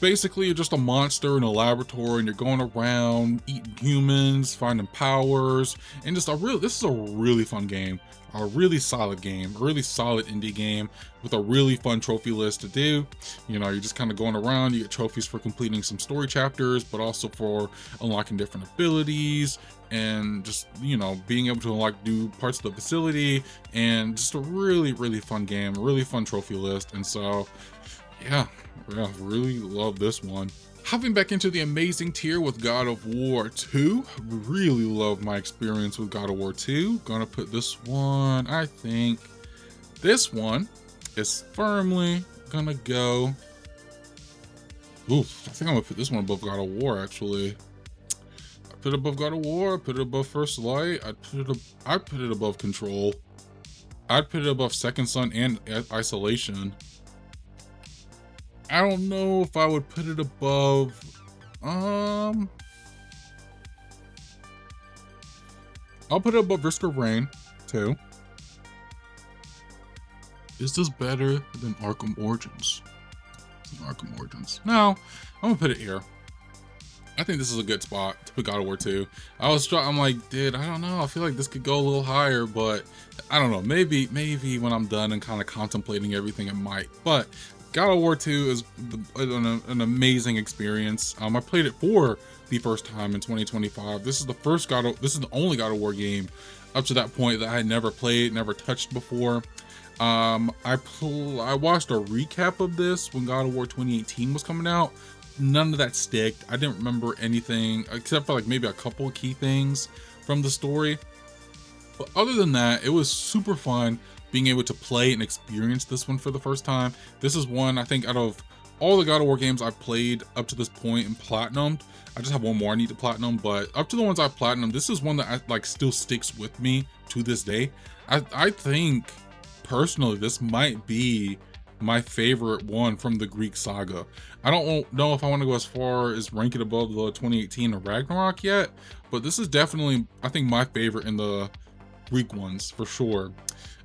Basically, you're just a monster in a laboratory and you're going around eating humans, finding powers, and just this is a really fun game, a really solid game, a really solid indie game with a really fun trophy list to do. You know, you're just kind of going around, you get trophies for completing some story chapters, but also for unlocking different abilities and just, you know, being able to unlock new parts of the facility, and just a really, really fun game, a really fun trophy list. And so yeah, really love this one. Hopping back into the amazing tier with God of War 2. Really love my experience with God of War 2. Gonna put this one, I think this one is firmly gonna go. Oof, I think I'm gonna put this one above God of War actually. I put it above God of War, I put it above First Light, I put it above Control. I'd put it above Second Son and Isolation. I don't know if I would put it above. Um, I'll put it above Risk of Rain, too. Is this better than Arkham Origins? Arkham Origins. No, I'm gonna put it here. I think this is a good spot to put God of War 2. I'm like, dude, I don't know. I feel like this could go a little higher, but I don't know. Maybe when I'm done and kind of contemplating everything, it might. But God of War 2 is an amazing experience. I played it for the first time in 2025. This is the only God of War game up to that point that I had never played, never touched before. I watched a recap of this when God of War 2018 was coming out. None of that sticked. I didn't remember anything except for like maybe a couple of key things from the story. But other than that, it was super fun being able to play and experience this one for the first time. This is one, I think, out of all the God of War games I've played up to this point and platinumed. I just have one more I need to platinum, but up to the ones I've platinumed, this is one that still sticks with me to this day. I think personally this might be my favorite one from the Greek saga. I don't know if I want to go as far as rank it above the 2018 or Ragnarok yet, but this is definitely, I think, my favorite in the Greek ones for sure.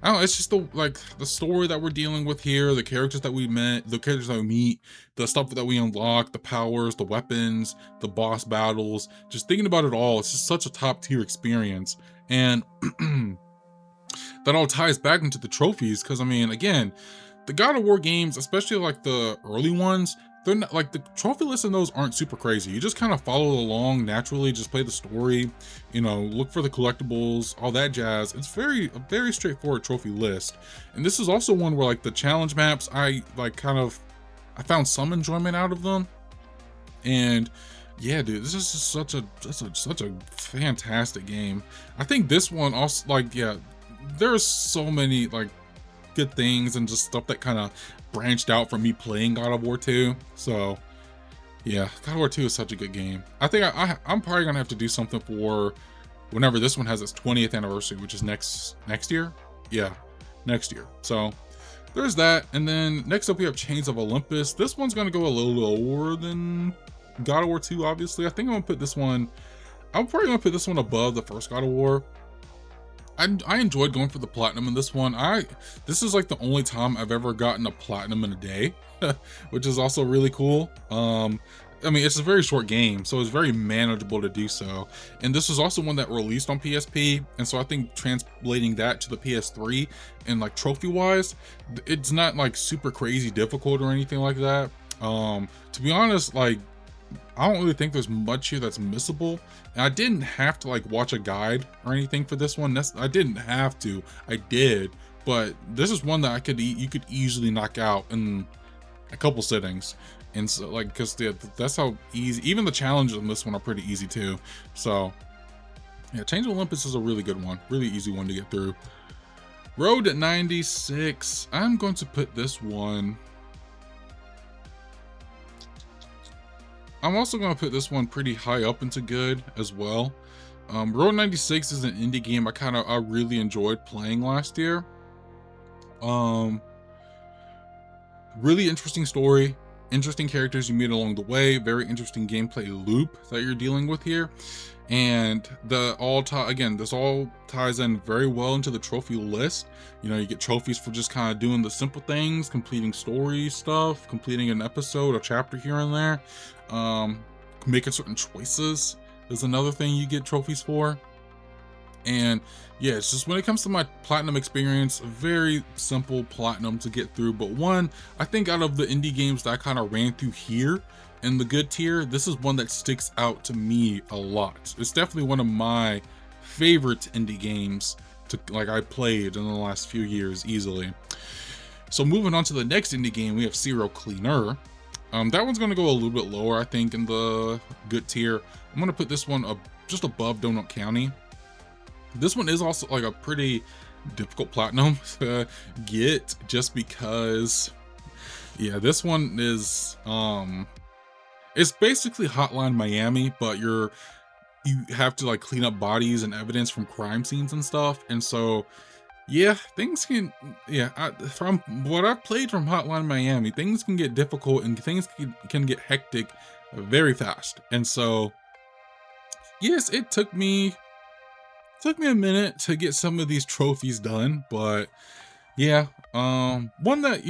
I don't know, it's just the story that we're dealing with here, the characters that we meet, the stuff that we unlock, the powers, the weapons, the boss battles, just thinking about it all, it's just such a top tier experience. And that all ties back into the trophies, because I mean, again, the God of War games, especially like the early ones, they're not like, the trophy lists in those aren't super crazy. You just kind of follow along naturally, just play the story, look for the collectibles, all that jazz. It's a very straightforward trophy list. And this is also one where like the challenge maps, I found some enjoyment out of them. And yeah, dude, this is just such a fantastic game. I think this one also, like, yeah, there's so many like good things and just stuff that kind of branched out from me playing God of War 2. So yeah, God of War 2 is such a good game. I think I'm probably gonna have to do something for whenever this one has its 20th anniversary, which is next year. Yeah, next year. So there's that. And then next up we have Chains of Olympus. This one's gonna go a little lower than God of War 2, obviously. I think I'm probably gonna put this one above the first God of War. I enjoyed going for the platinum in this one. This is like the only time I've ever gotten a platinum in a day, which is also really cool. I mean, it's a very short game, so it's very manageable to do so. And this was also one that released on PSP, and so I think translating that to the PS3 and like trophy wise, it's not like super crazy difficult or anything like that. To be honest, like, I don't really think there's much here that's missable. And I didn't have to like watch a guide or anything for this one. I didn't have to. I did, but this is one that you could easily knock out in a couple sittings. And so, like, because that's how easy. Even the challenges in this one are pretty easy too. So yeah, Chains of Olympus is a really good one, really easy one to get through. Road at 96. I'm going to put this one. I'm also going to put this one pretty high up into good as well. Road 96 is an indie game I really enjoyed playing last year. Really interesting story, interesting characters you meet along the way, very interesting gameplay loop that you're dealing with here. And this all ties in very well into the trophy list. You get trophies for just kind of doing the simple things, completing story stuff, completing an episode, a chapter here and there, making certain choices is another thing you get trophies for. And yeah, it's just when it comes to my platinum experience, very simple platinum to get through. But one, I think out of the indie games that I kind of ran through here in the good tier, this is one that sticks out to me a lot. It's definitely one of my favorite indie games I played in the last few years easily. So moving on to the next indie game, we have Serial Cleaner. That one's going to go a little bit lower, I think, in the good tier. I'm going to put this one up just above Donut County. This one is also like a pretty difficult platinum to get, just because, yeah, this one is it's basically Hotline Miami, but you have to like clean up bodies and evidence from crime scenes and stuff. And so Yeah, things can, yeah, from what I've played from Hotline Miami, things can get difficult and things can get hectic very fast. And so, yes, it took me a minute to get some of these trophies done, but yeah, one that,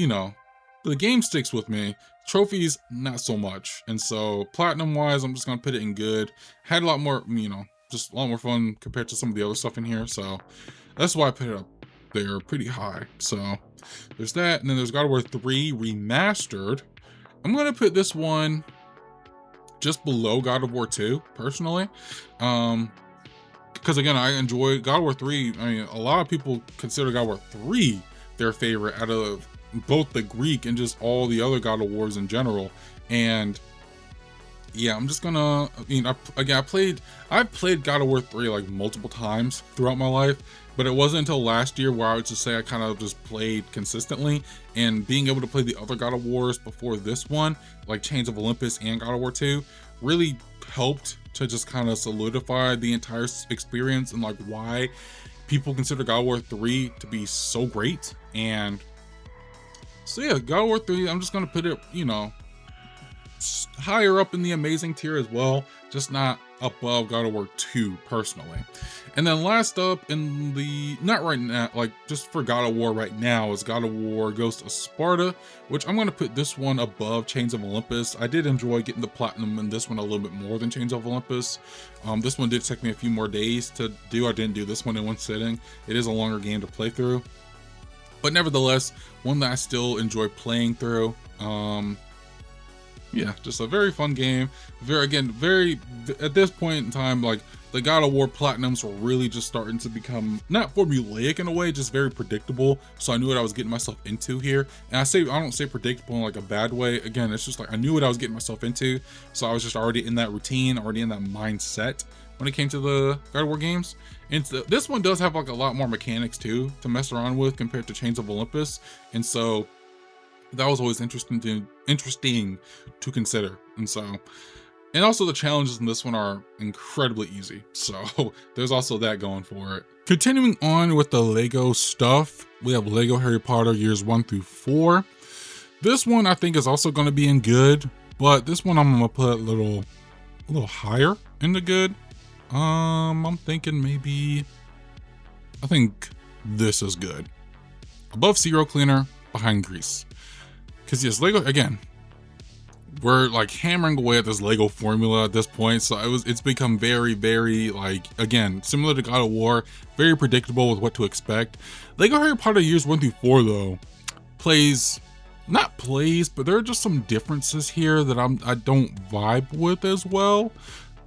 the game sticks with me. Trophies, not so much. And so, platinum wise, I'm just gonna put it in good. Had a lot more, just a lot more fun compared to some of the other stuff in here. So that's why I put it up there pretty high. So there's that, and then there's God of War 3 Remastered. I'm gonna put this one just below God of War 2, personally. Um, because again, I enjoy God of War 3. I mean, a lot of people consider God of War 3 their favorite out of both the Greek and just all the other God of Wars in general. And yeah, I'm just gonna, I've played God of War 3 like multiple times throughout my life, but it wasn't until last year where I would just say I kind of just played consistently, and being able to play the other God of Wars before this one, like Chains of Olympus and God of War 2, really helped to just kind of solidify the entire experience and like why people consider God of War 3 to be so great. And so yeah, God of War 3, I'm just gonna put it, higher up in the amazing tier as well, just not above God of War 2 personally. And then last up in the, not right now, like just for God of War right now, is God of War Ghost of Sparta, which I'm going to put this one above Chains of Olympus. I did enjoy getting the platinum in this one a little bit more than Chains of Olympus. This one did take me a few more days to do. I didn't do this one in one sitting. It is a longer game to play through, but nevertheless, one that I still enjoy playing through. Yeah, just a very fun game. Very at this point in time, like the God of War Platinums were really just starting to become not formulaic in a way, just very predictable. So I knew what I was getting myself into here. And I don't say predictable in like a bad way. Again, it's just like I knew what I was getting myself into. So I was just already in that routine, already in that mindset when it came to the God of War games. And this one does have like a lot more mechanics too to mess around with compared to Chains of Olympus. And so that was always interesting to consider. And so, and also the challenges in this one are incredibly easy, so there's also that going for it. Continuing on with the Lego stuff, we have Lego Harry Potter years 1 through 4. This one I think is also going to be in good, but this one I'm gonna put a little higher in the good. I'm thinking maybe, I think this is good, above Zero Cleaner, behind Grease. Because yes, Lego, again, we're like hammering away at this Lego formula at this point. So it's become very, very, like, again, similar to God of War, very predictable with what to expect. Lego Harry Potter years 1 through 4 though, but there are just some differences here that I don't vibe with as well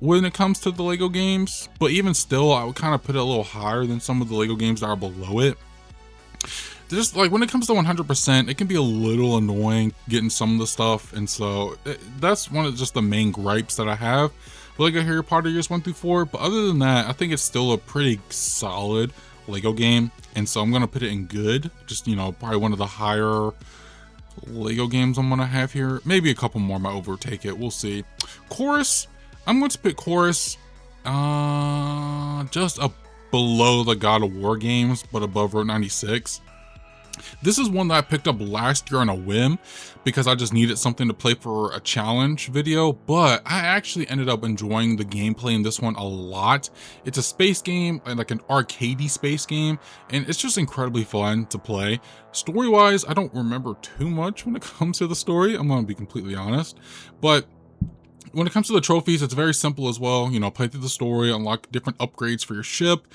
when it comes to the Lego games. But even still, I would kind of put it a little higher than some of the Lego games that are below it. Just like when it comes to 100%, it can be a little annoying getting some of the stuff, and so that's one of just the main gripes that I have with Lego Harry Potter years 1 through 4. But other than that, I think it's still a pretty solid Lego game, and so I'm gonna put it in good. Just, probably one of the higher Lego games I'm gonna have here. Maybe a couple more might overtake it. We'll see. Chorus, I'm going to pick Chorus just below the God of War games, but above Route 96. This is one that I picked up last year on a whim because I just needed something to play for a challenge video, but I actually ended up enjoying the gameplay in this one a lot. It's a space game, like an arcadey space game, and it's just incredibly fun to play. Story-wise, I don't remember too much when it comes to the story, I'm gonna be completely honest, but when it comes to the trophies, it's very simple as well. Play through the story, unlock different upgrades for your ship,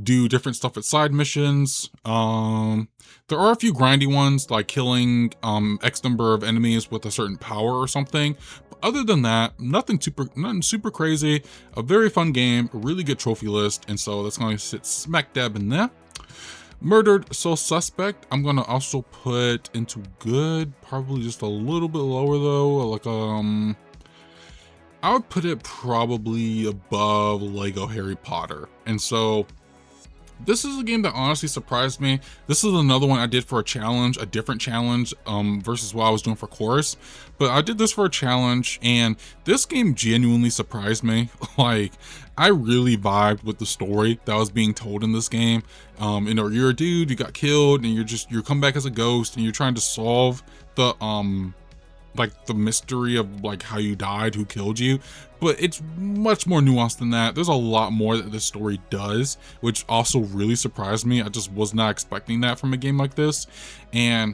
do different stuff at side missions. There are a few grindy ones, like killing X number of enemies with a certain power or something. But other than that, nothing super crazy. A very fun game, a really good trophy list, and so that's going to sit smack dab in there. Murdered Soul Suspect, I'm going to also put into good, probably just a little bit lower though, like I would put it probably above Lego Harry Potter. And so This is a game that honestly surprised me. This is another one I did for a challenge, a different challenge, versus what I was doing for Chorus. But I did this for a challenge, and this game genuinely surprised me. Like, I really vibed with the story that was being told in this game. You know, you're a dude, you got killed, and you come back as a ghost, and you're trying to solve the like the mystery of like how you died, who killed you. But it's much more nuanced than that. There's a lot more that this story does, which also really surprised me. I just was not expecting that from a game like this. And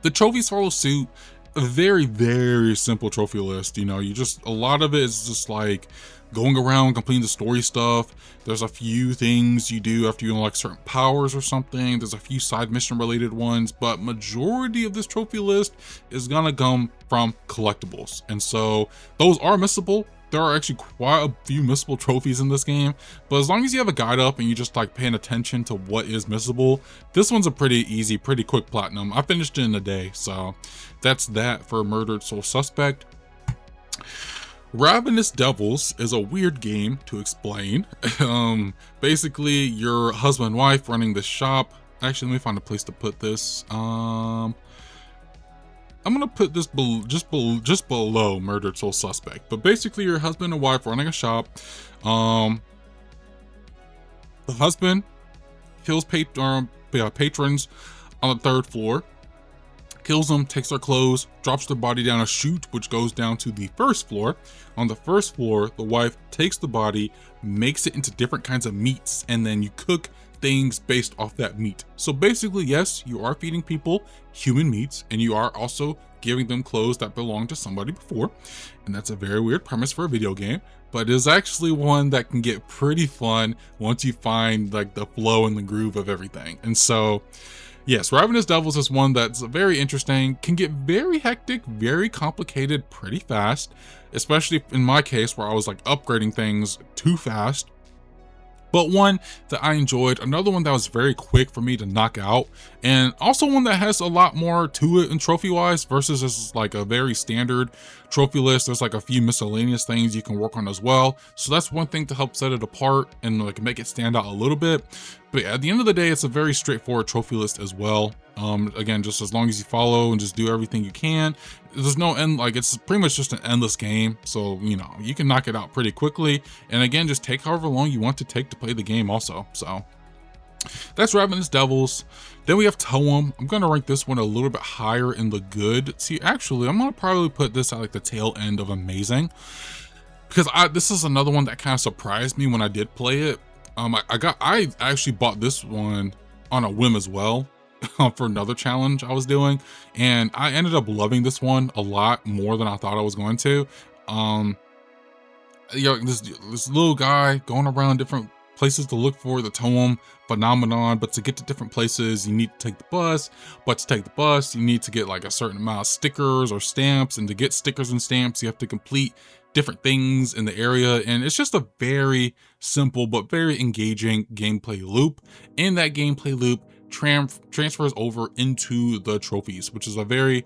the trophies follow suit. A very, very simple trophy list. You know, a lot of it is just like going around completing the story stuff. There's a few things you do after you unlock certain powers or something. There's a few side mission related ones, but majority of this trophy list is gonna come from collectibles. And so those are missable. There are actually quite a few missable trophies in this game, but as long as you have a guide up and you just like paying attention to what is missable, this one's a pretty easy, pretty quick platinum. I finished it in a day, so that's that for Murdered Soul Suspect. Ravenous Devils is a weird game to explain. Basically, your husband and wife running the shop. Actually, let me find a place to put this. I'm gonna put this just below Murdered Soul Suspect. But basically, your husband and wife running a shop. The husband kills patrons on the 3rd floor. Kills them, takes their clothes, drops their body down a chute, which goes down to the 1st floor. On the 1st floor, the wife takes the body, makes it into different kinds of meats, and then you cook things based off that meat. So basically, yes, you are feeding people human meats, and you are also giving them clothes that belonged to somebody before. And that's a very weird premise for a video game, but it is actually one that can get pretty fun once you find like the flow and the groove of everything. And so yes, Ravenous Devils is one that's very interesting, can get very hectic, very complicated pretty fast, especially in my case where I was like upgrading things too fast. But one that I enjoyed, another one that was very quick for me to knock out, and also one that has a lot more to it in trophy wise versus just like a very standard trophy list. There's like a few miscellaneous things you can work on as well. So that's one thing to help set it apart and like make it stand out a little bit. But at the end of the day, it's a very straightforward trophy list as well. Again, just as long as you follow and just do everything you can, there's no end, like it's pretty much just an endless game. So, you know, you can knock it out pretty quickly. And again, just take however long you want to take to play the game also. So that's Ravenous Devils. Then we have Toem. I'm going to rank this one a little bit higher in the good. See, actually, I'm going to probably put this at like the tail end of amazing. Because this is another one that kind of surprised me when I did play it. I actually bought this one on a whim as well for another challenge I was doing, and I ended up loving this one a lot more than I thought I was going to. You know, this little guy going around different places to look for the Toem phenomenon, but to get to different places you need to take the bus, but to take the bus you need to get like a certain amount of stickers or stamps, and to get stickers and stamps you have to complete different things in the area. And it's just a very simple but very engaging gameplay loop. In that gameplay loop, transfers over into the trophies, which is a very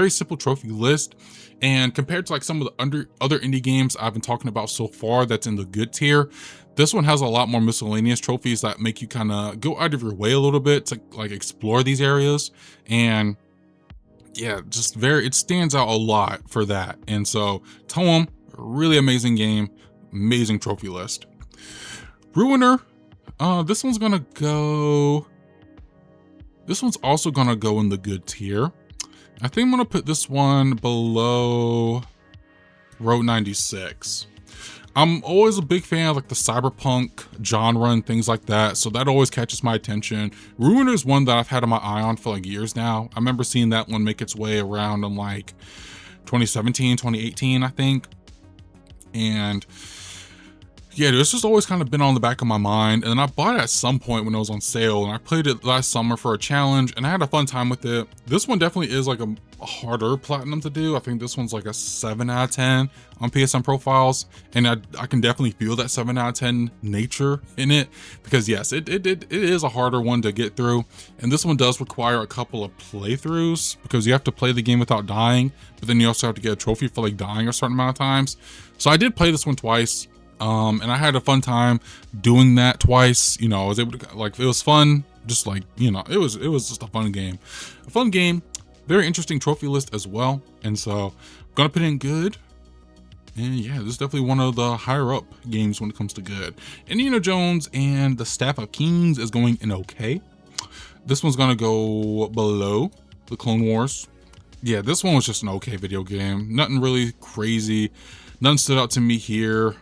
simple trophy list. And compared to like some of the other indie games I've been talking about so far that's in the good tier, this one has a lot more miscellaneous trophies that make you kind of go out of your way a little bit to like explore these areas. And yeah, just it stands out a lot for that. And so Toem, really amazing game, amazing trophy list. Ruiner, this one's also gonna go in the good tier. I think I'm gonna put this one below Road 96. I'm always a big fan of like the cyberpunk genre and things like that, so that always catches my attention. Ruiner is one that I've had my eye on for like years now. I remember seeing that one make its way around in like 2017, 2018, I think. And yeah, this has always kind of been on the back of my mind. And then I bought it at some point when it was on sale, and I played it last summer for a challenge, and I had a fun time with it. This one definitely is like a harder platinum to do. I think this one's like a 7 out of 10 on PSN profiles, and I can definitely feel that 7 out of 10 nature in it, because yes, it is a harder one to get through. And this one does require a couple of playthroughs, because you have to play the game without dying, but then you also have to get a trophy for like dying a certain amount of times. So I did play this one twice. And I had a fun time doing that twice. You know, I was able to, like, it was fun. Just like, you know, it was just a fun game. A fun game. Very interesting trophy list as well. And so I'm gonna put in good. And yeah, this is definitely one of the higher up games when it comes to good. Indiana Jones and the Staff of Kings is going in okay. This one's gonna go below the Clone Wars. Yeah, this one was just an okay video game. Nothing really crazy. Nothing stood out to me here.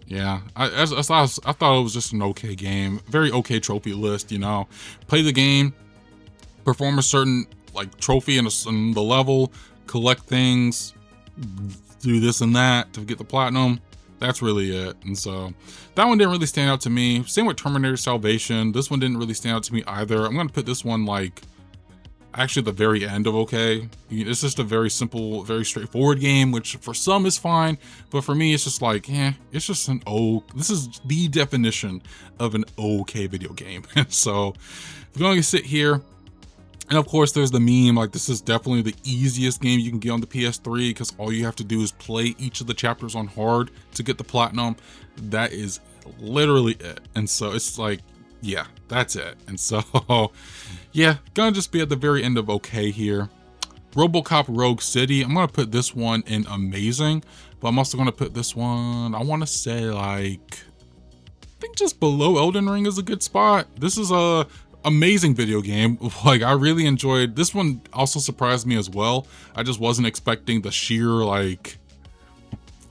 Yeah, I thought it was just an okay game. Very okay trophy list, you know. Play the game, perform a certain like trophy in the level, collect things, do this and that to get the platinum. That's really it. And so that one didn't really stand out to me. Same with Terminator Salvation. This one didn't really stand out to me either. I'm gonna put this one like actually the very end of okay. It's just a very simple, very straightforward game, which for some is fine, but for me it's just like, it's just an this is the definition of an okay video game. So we're going to sit here, and of course there's the meme, like this is definitely the easiest game you can get on the PS3 because all you have to do is play each of the chapters on hard to get the platinum. That is literally it. And so it's like, yeah, that's it. And so yeah, gonna just be at the very end of okay here. RoboCop Rogue City, I'm gonna put this one in amazing, but I'm also gonna put this one, I want to say like, I think just below Elden Ring is a good spot. This is a amazing video game. Like, I really enjoyed this one. Also surprised me as well. I just wasn't expecting the sheer like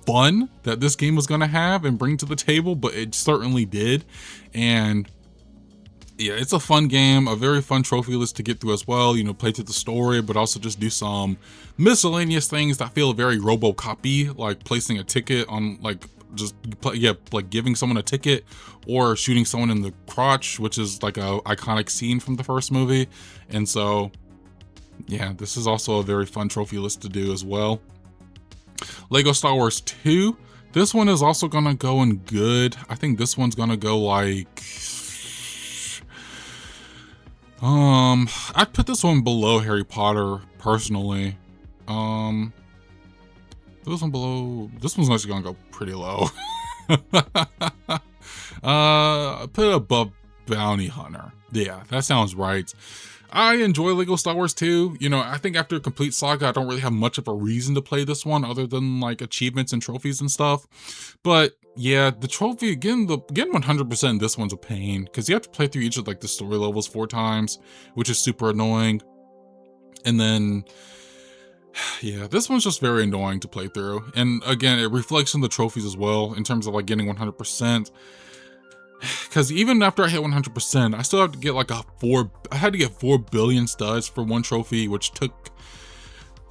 fun that this game was gonna have and bring to the table, but it certainly did. And yeah, it's a fun game, a very fun trophy list to get through as well. You know, play through the story, but also just do some miscellaneous things that feel very RoboCop-y, like placing a ticket on, like, just like giving someone a ticket or shooting someone in the crotch, which is like a iconic scene from the first movie. And so, yeah, this is also a very fun trophy list to do as well. Lego Star Wars 2. This one is also gonna go in good. I think this one's gonna go like, I'd put this one below Harry Potter personally. This one below, this one's actually gonna go pretty low. Put it above Bounty Hunter. Yeah, that sounds right. I enjoy Lego Star Wars 2. You know, I think after Complete Saga, I don't really have much of a reason to play this one other than like achievements and trophies and stuff. But yeah, the trophy, getting 100% this one's a pain because you have to play through each of like the story levels 4 times, which is super annoying. And then, yeah, this one's just very annoying to play through. And again, it reflects on the trophies as well in terms of like getting 100%. Because even after I hit 100%, I still have to get like I had to get 4 billion studs for one trophy, which took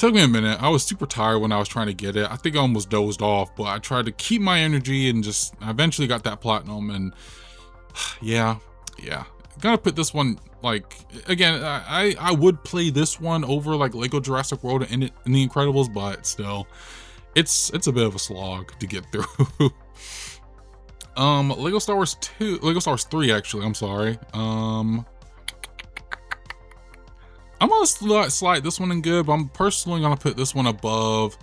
me a minute. I was super tired when I was trying to get it. I think I almost dozed off, but I tried to keep my energy and I eventually got that platinum. And yeah, gotta put this one, like, again, I would play this one over like Lego Jurassic World and The Incredibles, but still, it's a bit of a slog to get through. Lego Star Wars 3, actually, I'm sorry. I'm gonna slide this one in good, but I'm personally gonna put this one above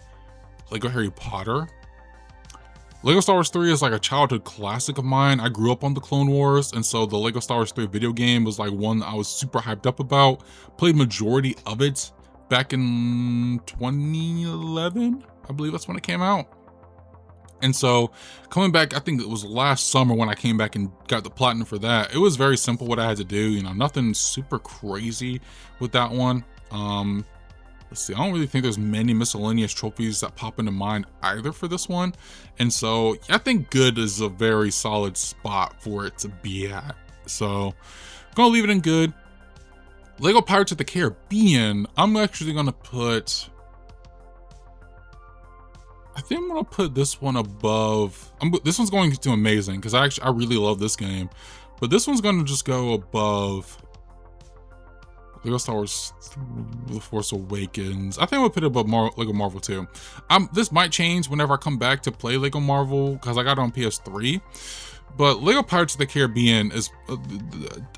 Lego Harry Potter. Lego Star Wars 3 is like a childhood classic of mine. I grew up on the Clone Wars, and so the Lego Star Wars 3 video game was like one I was super hyped up about. Played majority of it back in 2011, I believe that's when it came out. And so coming back, I think it was last summer when I came back and got the platinum for that. It was very simple what I had to do, you know, nothing super crazy with that one. Let's see, I don't really think there's many miscellaneous trophies that pop into mind either for this one. And so I think good is a very solid spot for it to be at. So I'm gonna leave it in good. Lego Pirates of the Caribbean, I'm actually gonna put, I think I'm gonna put this one above. This one's going to amazing because I really love this game, but this one's gonna just go above Lego Star Wars: The Force Awakens. I think we'll put it above Lego Marvel 2. This might change whenever I come back to play Lego Marvel because I got it on PS3. But Lego Pirates of the Caribbean is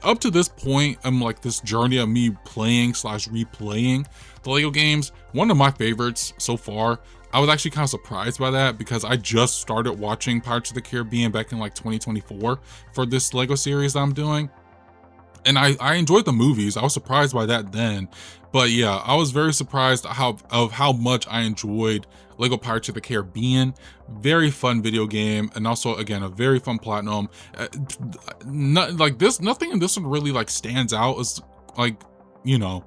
up to this point, I'm like this journey of me playing slash replaying the Lego games, one of my favorites so far. I was actually kind of surprised by that because I just started watching Pirates of the Caribbean back in like 2024 for this Lego series that I'm doing. And I enjoyed the movies. I was surprised by that then. But yeah, I was very surprised of how much I enjoyed Lego Pirates of the Caribbean. Very fun video game, and also again a very fun platinum. Nothing in this one really like stands out as like, you know,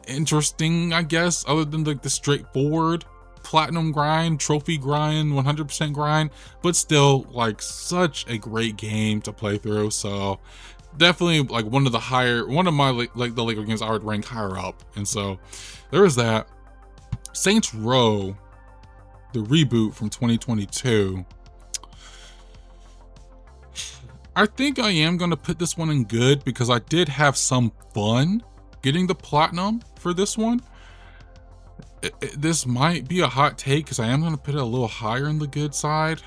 interesting, I guess, other than like the straightforward platinum grind, trophy grind, 100% grind, but still like such a great game to play through. So definitely like one of my like the Lego games I would rank higher up. And so there is that. Saints Row, the reboot from 2022. I think I am gonna put this one in good because I did have some fun getting the platinum for this one. This might be a hot take because I am gonna put it a little higher in the good side.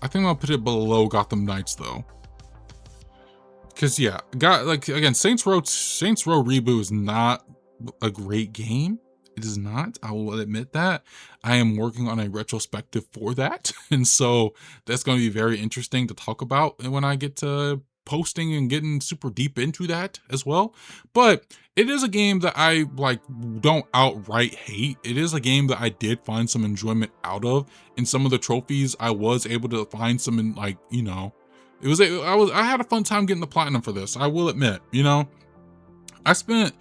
I think I'll put it below Gotham Knights though. Cause yeah, again, Saints Row reboot is not a great game. It is not, I will admit that. I am working on a retrospective for that. And so that's going to be very interesting to talk about when I get to posting and getting super deep into that as well. But it is a game that I like don't outright hate. It is a game that I did find some enjoyment out of. In some of the trophies, I was able to find some in like, you know, I had a fun time getting the platinum for this. I will admit, you know, I think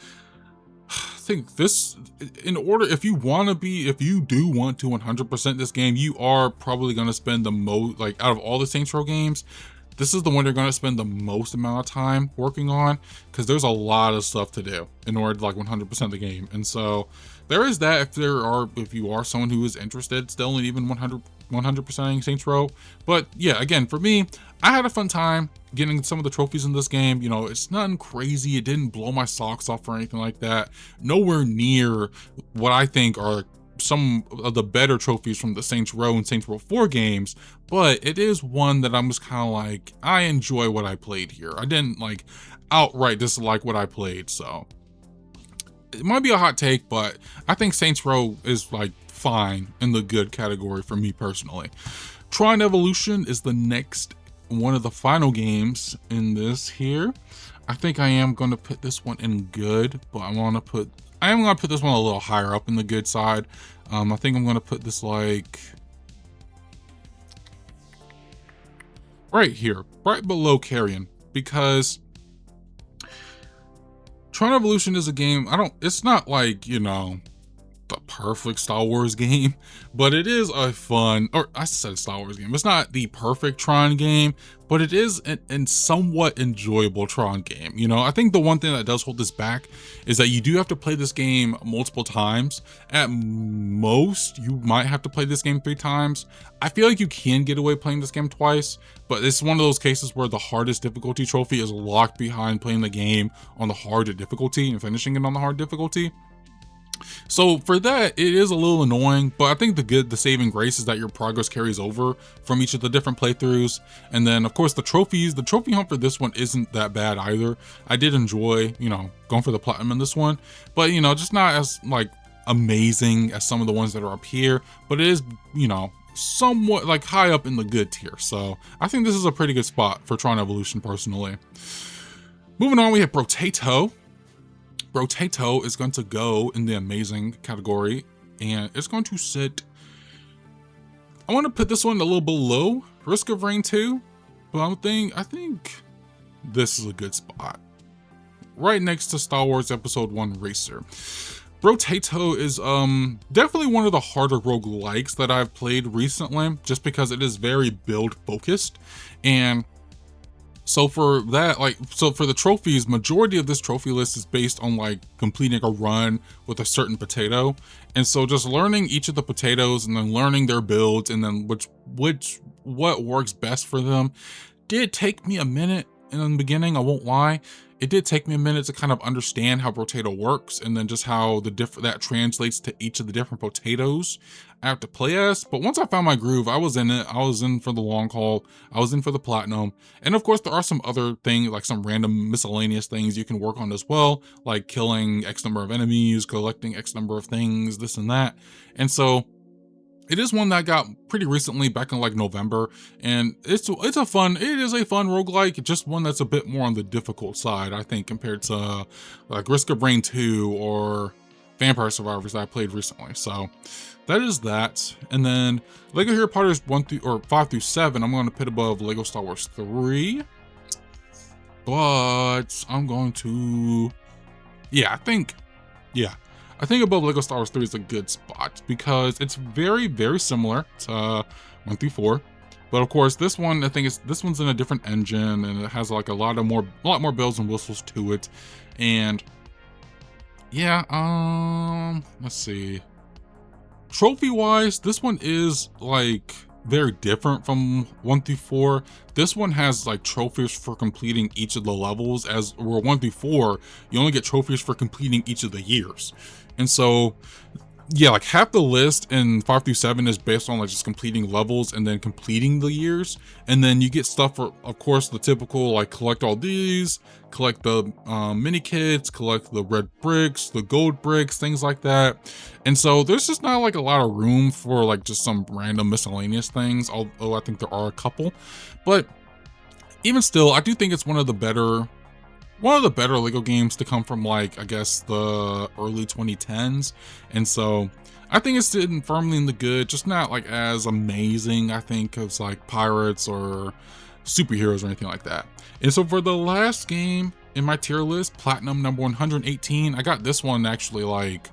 this, in order, if you do want to 100% this game, you are probably going to spend the most, like out of all the Saints Row games, this is the one you're going to spend the most amount of time working on, because there's a lot of stuff to do in order to like 100% the game. And so there is that if you are someone who is interested still in even 100%ing Saints Row. But yeah, again, for me, I had a fun time getting some of the trophies in this game. You know, it's nothing crazy. It didn't blow my socks off or anything like that. Nowhere near what I think are some of the better trophies from the Saints Row and Saints Row 4 games, but it is one that I'm just kind of like, I enjoy what I played here. I didn't like outright dislike what I played, so it might be a hot take, but I think Saints Row is like fine in the good category for me personally. Tron Evolution is the next one of the final games in this here. I think I am going to put this one in good, but I am going to put this one a little higher up in the good side. I think I'm going to put this like right here, right below Carrion, because Tron Evolution is a game, it's not like, you know, the perfect Star Wars game, but it is a fun, or I said Star Wars game. It's not the perfect Tron game, but it is an somewhat enjoyable Tron game. You know, I think the one thing that does hold this back is that you do have to play this game multiple times. At most, you might have to play this game 3 times. I feel like you can get away playing this game twice, but it's one of those cases where the hardest difficulty trophy is locked behind playing the game on the hard difficulty and finishing it on the hard difficulty. So for that, it is a little annoying, but I think the saving grace is that your progress carries over from each of the different playthroughs. And then of course the trophy hunt for this one isn't that bad either. I did enjoy, you know, going for the platinum in this one, but you know, just not as like amazing as some of the ones that are up here, but it is, you know, somewhat like high up in the good tier. So I think this is a pretty good spot for Tron Evolution personally. Moving on, we have Brotato. Brotato is going to go in the amazing category, and it's going to sit, I want to put this one a little below Risk of Rain 2, but I think this is a good spot. Right next to Star Wars Episode 1 Racer. Brotato is definitely one of the harder roguelikes that I've played recently, just because it is very build focused. And so for that, for the trophies, majority of this trophy list is based on like completing a run with a certain potato. And so just learning each of the potatoes and then learning their builds and then what works best for them did take me a minute in the beginning, I won't lie. It did take me a minute to kind of understand how potato works, and then just how that translates to each of the different potatoes I have to play as. But once I found my groove, I was in it. I was in for the long haul. I was in for the platinum. And of course, there are some other things, like some random miscellaneous things you can work on as well, like killing X number of enemies, collecting X number of things, this and that. And so it is one that I got pretty recently, back in like November, and it is a fun roguelike, just one that's a bit more on the difficult side, I think, compared to like Risk of Rain 2 or Vampire Survivors that I played recently. So that is that. And then Lego Harry Potter's 5 through 7, I'm going to put above Lego Star Wars 3, but I'm going to, I think above Lego Star Wars 3 is a good spot, because it's very, very similar to 1 through 4. But of course, this one, this one's in a different engine, and it has like a lot more bells and whistles to it. And yeah, let's see. Trophy wise, this one is like very different from 1 through 4. This one has like trophies for completing each of the levels, as where 1 through 4, you only get trophies for completing each of the years. And so, yeah, like half the list in 5 through 7 is based on like just completing levels and then completing the years. And then you get stuff for, of course, the typical, like collect all these, collect the mini kits, collect the red bricks, the gold bricks, things like that. And so there's just not like a lot of room for like just some random miscellaneous things, although I think there are a couple. But even still, I do think it's one of the better Lego games to come from, like, I guess the early 2010s. And so I think it's sitting firmly in the good, just not like as amazing, I think, as like Pirates or superheroes or anything like that. And so for the last game in my tier list, Platinum number 118, I got this one actually like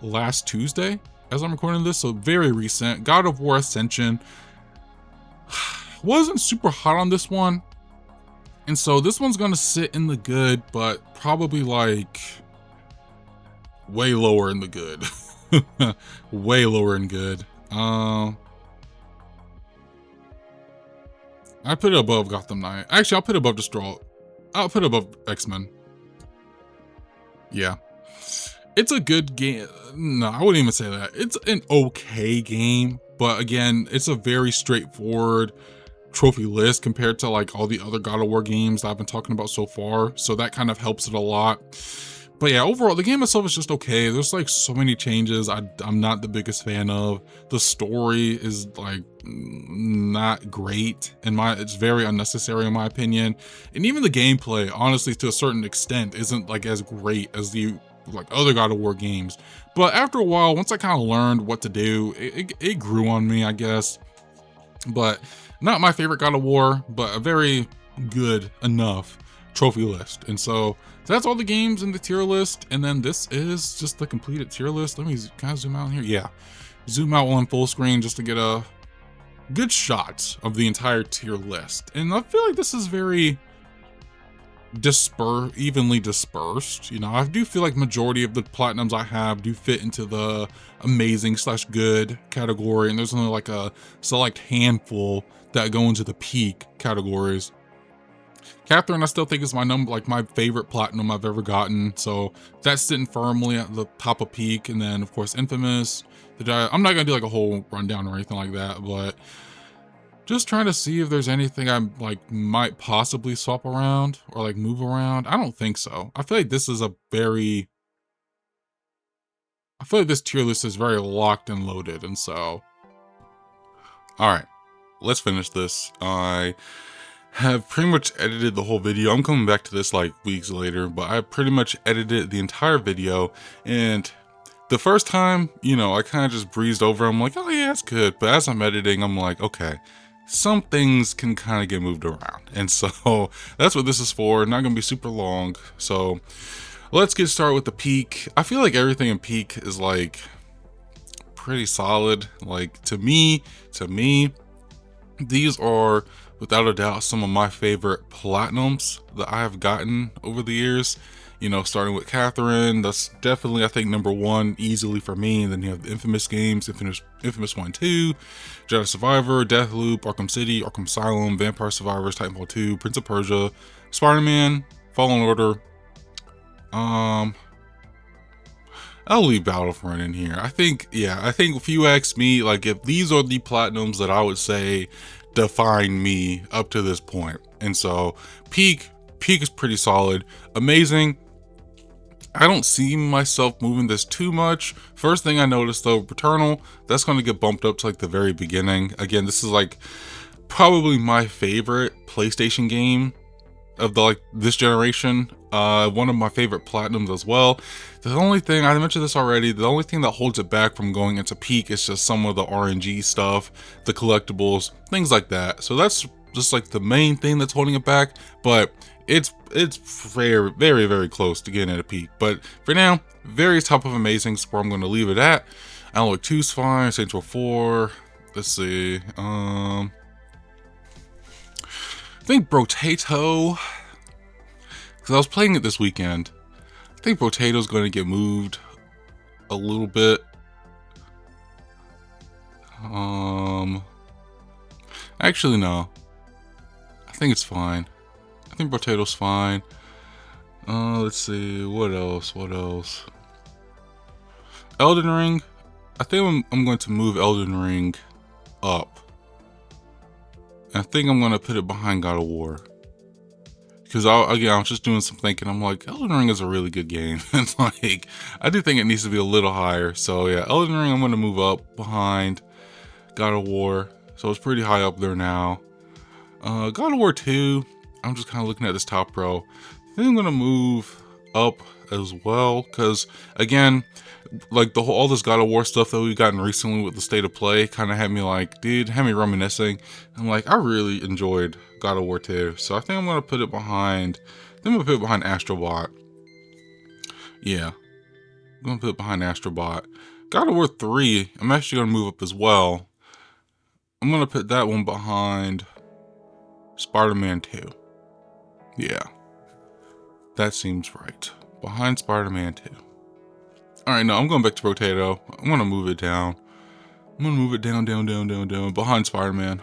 last Tuesday as I'm recording this, so very recent. God of War Ascension. Wasn't super hot on this one. And so this one's gonna sit in the good, but probably like way lower in the good. Way lower in good. I put it above Gotham Knight. Actually, I'll put it above Distraught. I'll put it above X-Men. Yeah. It's a good game. No, I wouldn't even say that. It's an okay game, but again, it's a very straightforward trophy list compared to like all the other God of War games that I've been talking about so far. So that kind of helps it a lot. But yeah, overall, the game itself is just okay. There's like so many changes I'm not the biggest fan of. The story is like not great, it's very unnecessary in my opinion. And even the gameplay, honestly, to a certain extent, isn't like as great as the like other God of War games. But after a while, once I kind of learned what to do, it grew on me, I guess. But not my favorite God of War, but a very good enough trophy list. And so that's all the games in the tier list. And then this is just the completed tier list. Let me kind of zoom out here. Yeah, zoom out on full screen just to get a good shot of the entire tier list. And I feel like this is very evenly dispersed. You know, I do feel like majority of the platinums I have do fit into the amazing/good category, and there's only like a select handful that go into the peak categories. Catherine, I still think is my favorite platinum I've ever gotten, so that's sitting firmly at the top of peak. And then of course Infamous. I'm not gonna do like a whole rundown or anything like that, but just trying to see if there's anything I like might possibly swap around or like move around. I don't think so. I feel like this tier list is very locked and loaded. And so, all right, let's finish this. I have pretty much edited the whole video. I'm coming back to this like weeks later, but I pretty much edited the entire video. And the first time, you know, I kind of just breezed over. I'm like, oh yeah, it's good. But as I'm editing, I'm like, okay, some things can kind of get moved around. And so that's what this is for. Not gonna be super long. So let's get started with the peak. I feel like everything in peak is like pretty solid. Like to me, these are without a doubt some of my favorite platinums that I have gotten over the years. You know, starting with Catherine, that's definitely, I think, number one easily for me. And then you have the Infamous games, Infamous 1, 2, Jedi Survivor, Deathloop, Arkham City, Arkham Asylum, Vampire Survivors, Titanfall 2, Prince of Persia, Spider-Man, Fallen Order. I'll leave Battlefront in here. I think if you ask me, like, if these are the platinums that I would say define me up to this point. And so Peak is pretty solid. Amazing, I don't see myself moving this too much. First thing I noticed though, Returnal, that's going to get bumped up to like the very beginning. Again, this is like probably my favorite PlayStation game of this generation. One of my favorite platinums as well. The only thing, I mentioned this already, the only thing that holds it back from going into Peak is just some of the RNG stuff, the collectibles, things like that. So that's just like the main thing that's holding it back, but it's very, very, very close to getting at a Peak. But for now, very top of amazing, so where I'm going to leave it at. Alan Wake 2's fine, Saints Row 4, let's see, I think Brotato, because I was playing it this weekend. I think Brotato's going to get moved a little bit. Actually, no. I think it's fine. I think Brotato's fine. Let's see, what else? Elden Ring. I think I'm going to move Elden Ring up. And I think I'm going to put it behind God of War. Because I was just doing some thinking. I'm like, Elden Ring is a really good game. And like, I do think it needs to be a little higher. So yeah, Elden Ring I'm going to move up behind God of War. So it's pretty high up there now. God of War 2, I'm just kind of looking at this top row. I think I'm going to move up as well. Because again, like all this God of War stuff that we've gotten recently with the State of Play kind of had me like, had me reminiscing. I'm like, I really enjoyed God of War 2. So I think I'm going to put it behind, Astrobot. Yeah, I'm going to put it behind Astrobot. God of War 3, I'm actually going to move up as well. I'm going to put that one behind Spider-Man 2. Yeah, that seems right. Behind Spider-Man 2. Alright, no, I'm going back to Potato. I'm going to move it down. I'm going to move it down, behind Spider-Man.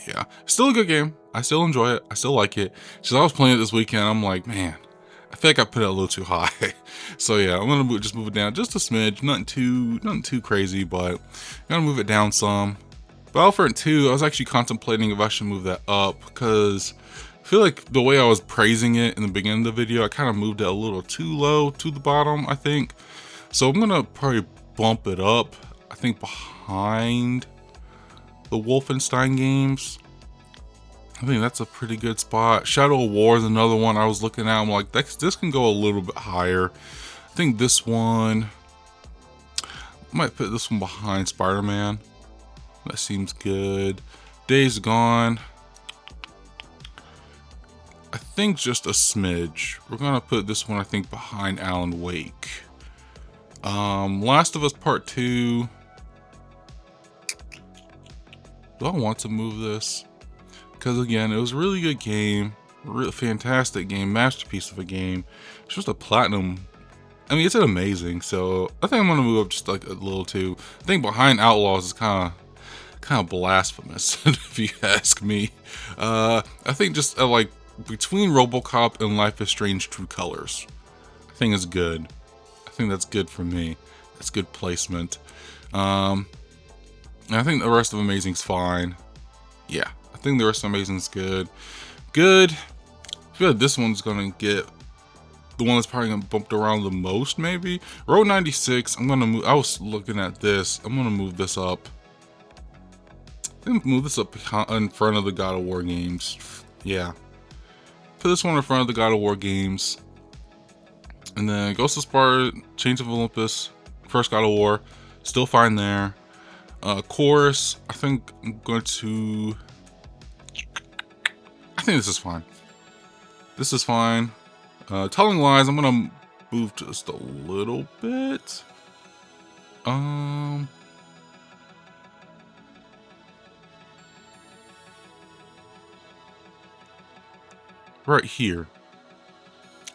Yeah, still a good game. I still enjoy it. I still like it. Since I was playing it this weekend, I'm like, man, I feel like I put it a little too high. So yeah, I'm going to just move it down just a smidge. Nothing too crazy, but I'm going to move it down some. Battlefront 2, I was actually contemplating if I should move that up, because I feel like the way I was praising it in the beginning of the video, I kind of moved it a little too low to the bottom, I think. So I'm going to probably bump it up, I think behind the Wolfenstein games. I think that's a pretty good spot. Shadow of War is another one I was looking at. I'm like, this can go a little bit higher. I think this one, I might put this one behind Spider-Man. That seems good. Days Gone, I think just a smidge. We're gonna put this one, I think, behind Alan Wake. Last of Us Part 2. Do I want to move this? Because again, it was a really good game. Real fantastic game, masterpiece of a game. It's just a platinum. I mean, it's an amazing. So I think I'm gonna move up just like a little too. I think behind Outlaws is kind of blasphemous, if you ask me. I think just like between RoboCop and Life is Strange: True Colors, I think is good. I think that's good for me. That's good placement. And I think the rest of Amazing's fine. Yeah, I think the rest of Amazing's good. Good. I feel like this one's gonna get the one that's probably gonna bumped around the most, maybe. Road 96. I'm gonna move. I was looking at this. I'm gonna move this up. I'm gonna move this up in front of the God of War games. Yeah. Put this one in front of the God of War games. And then Ghost of Sparta, Chains of Olympus, first God of War, still fine there. Chorus, I think I'm going to... I think this is fine. This is fine. Telling Lies, I'm gonna move just a little bit. Right here.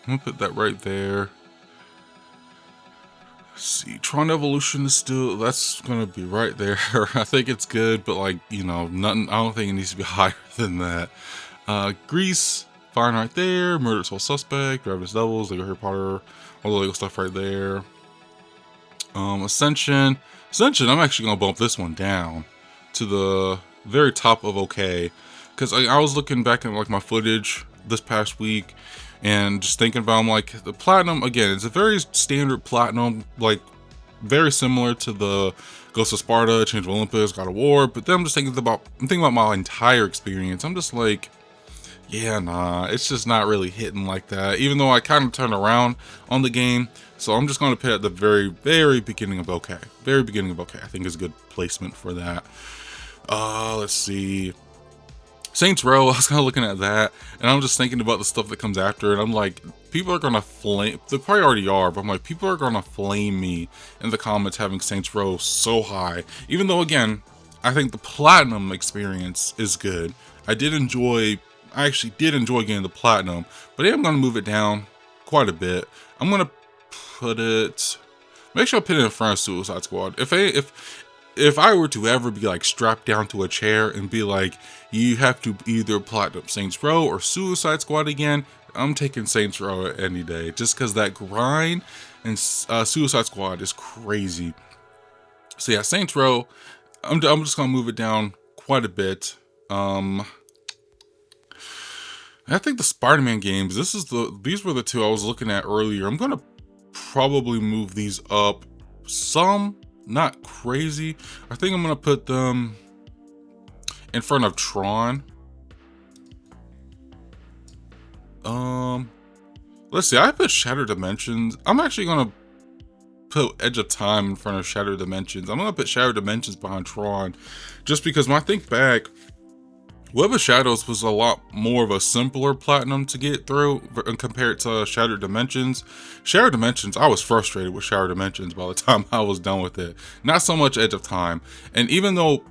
I'm gonna put that right there. Let's see, Tron Evolution is still, that's gonna be right there. I think it's good, but like, you know, nothing, I don't think it needs to be higher than that. Grease, fine right there. Murder Soul Suspect, Ravenous Devils, Lego Harry Potter, all the Lego stuff right there. Ascension, I'm actually gonna bump this one down to the very top of okay, because I was looking back at like my footage this past week and just thinking about, I'm like, the platinum again, it's a very standard platinum, like very similar to the Ghost of Sparta, Change of Olympus, God of War. But then I'm thinking about my entire experience. I'm just like, yeah, nah, it's just not really hitting like that, even though I kind of turned around on the game. So I'm just going to put it at the very, very beginning of okay. Very beginning of okay, I think is a good placement for that. Let's see. Saints Row, I was kind of looking at that, and I'm just thinking about the stuff that comes after it. I'm like, people are going to flame, they probably already are, but I'm like, people are going to flame me in the comments having Saints Row so high. Even though, again, I think the Platinum experience is good. I actually did enjoy getting the Platinum, but I'm going to move it down quite a bit. I'm going to put it, make sure I put it in front of Suicide Squad. If I were to ever be like strapped down to a chair and be like, you have to either Platinum Saints Row or Suicide Squad again, I'm taking Saints Row any day, just because that grind and Suicide Squad is crazy. So yeah, Saints Row, I'm just gonna move it down quite a bit. I think the Spider-Man games, these were the two I was looking at earlier. I'm gonna probably move these up some, not crazy. I think I'm gonna put them in front of Tron. Let's see, I put Shattered Dimensions. I'm actually gonna put Edge of Time in front of Shattered Dimensions. I'm gonna put Shattered Dimensions behind Tron, just because when I think back, Web of Shadows was a lot more of a simpler platinum to get through compared to Shattered Dimensions. Shattered Dimensions, I was frustrated with Shattered Dimensions by the time I was done with it. Not so much Edge of Time. And even though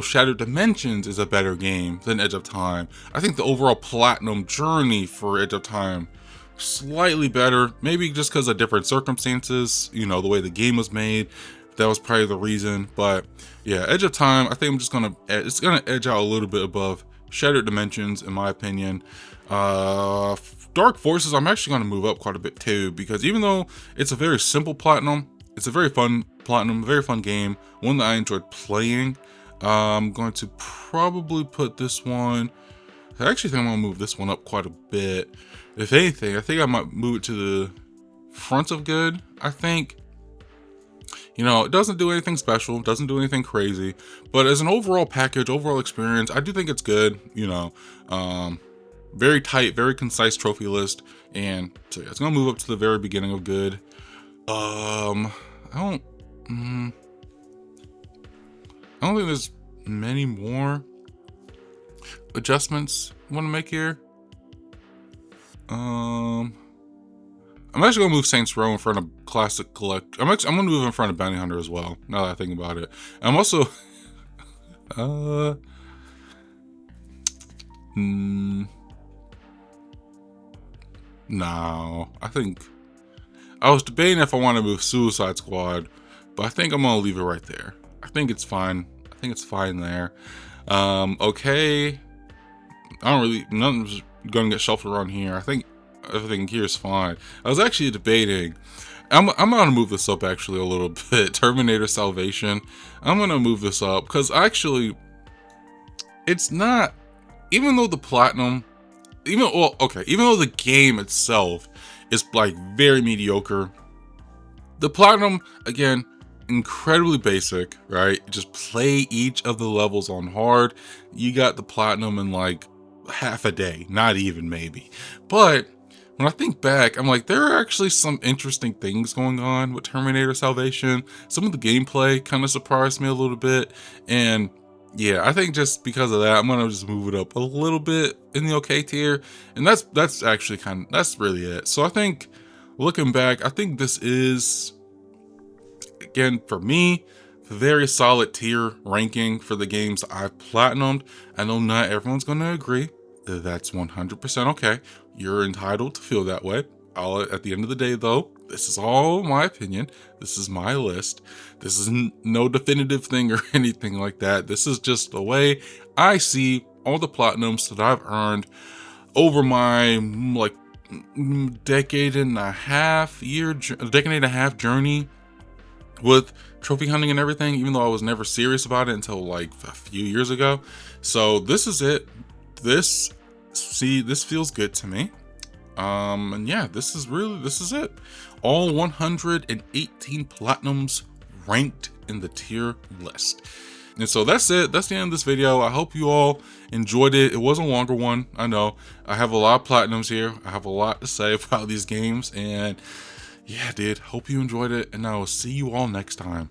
Shattered Dimensions is a better game than Edge of Time, I think the overall platinum journey for Edge of Time slightly better. Maybe just because of different circumstances, you know, the way the game was made. That was probably the reason. But yeah, Edge of Time, I think it's gonna edge out a little bit above Shattered Dimensions in my opinion. Dark Forces, I'm actually gonna move up quite a bit too, because even though it's a very simple platinum, it's a very fun platinum, very fun game, one that I enjoyed playing. I'm going to probably put this one, I actually think I'm gonna move this one up quite a bit. If anything, I think I might move it to the front of good. I think, you know, it doesn't do anything special, doesn't do anything crazy, but as an overall package, overall experience, I do think it's good. You know, very tight, very concise trophy list, and so yeah, it's gonna move up to the very beginning of good. I don't think there's many more adjustments I want to make here. I'm actually gonna move Saints Row in front of Classic Collect. I'm gonna move in front of Bounty Hunter as well. Now that I think about it, I'm also no. I think I was debating if I want to move Suicide Squad, but I think I'm gonna leave it right there. I think it's fine. I think it's fine there. Okay. Nothing's gonna get shuffled around here. I think everything here is fine. I was actually debating. I'm gonna move this up actually a little bit. Terminator Salvation. I'm gonna move this up because actually, it's not. Even though the platinum, even though the game itself is like very mediocre, the platinum again incredibly basic, right? Just play each of the levels on hard. You got the platinum in like half a day, not even maybe. But when I think back, I'm like, there are actually some interesting things going on with Terminator Salvation. Some of the gameplay kind of surprised me a little bit, and yeah, I think just because of that, I'm gonna just move it up a little bit in the okay tier, and that's actually that's really it. So I think looking back, I think this is, again, for me, a very solid tier ranking for the games I've platinumed. I know not everyone's gonna agree. That's 100% okay. You're entitled to feel that way. At the end of the day, though, this is all my opinion. This is my list. This isn't no definitive thing or anything like that. This is just the way I see all the platinums that I've earned over my like decade and a half journey with trophy hunting and everything, even though I was never serious about it until like a few years ago. So this is it. This feels good to me. And yeah, this is it. All 118 platinums ranked in the tier list. And so that's it. That's the end of this video. I hope you all enjoyed it. It was a longer one. I know I have a lot of platinums here. I have a lot to say about these games, and yeah, dude, hope you enjoyed it, and I will see you all next time.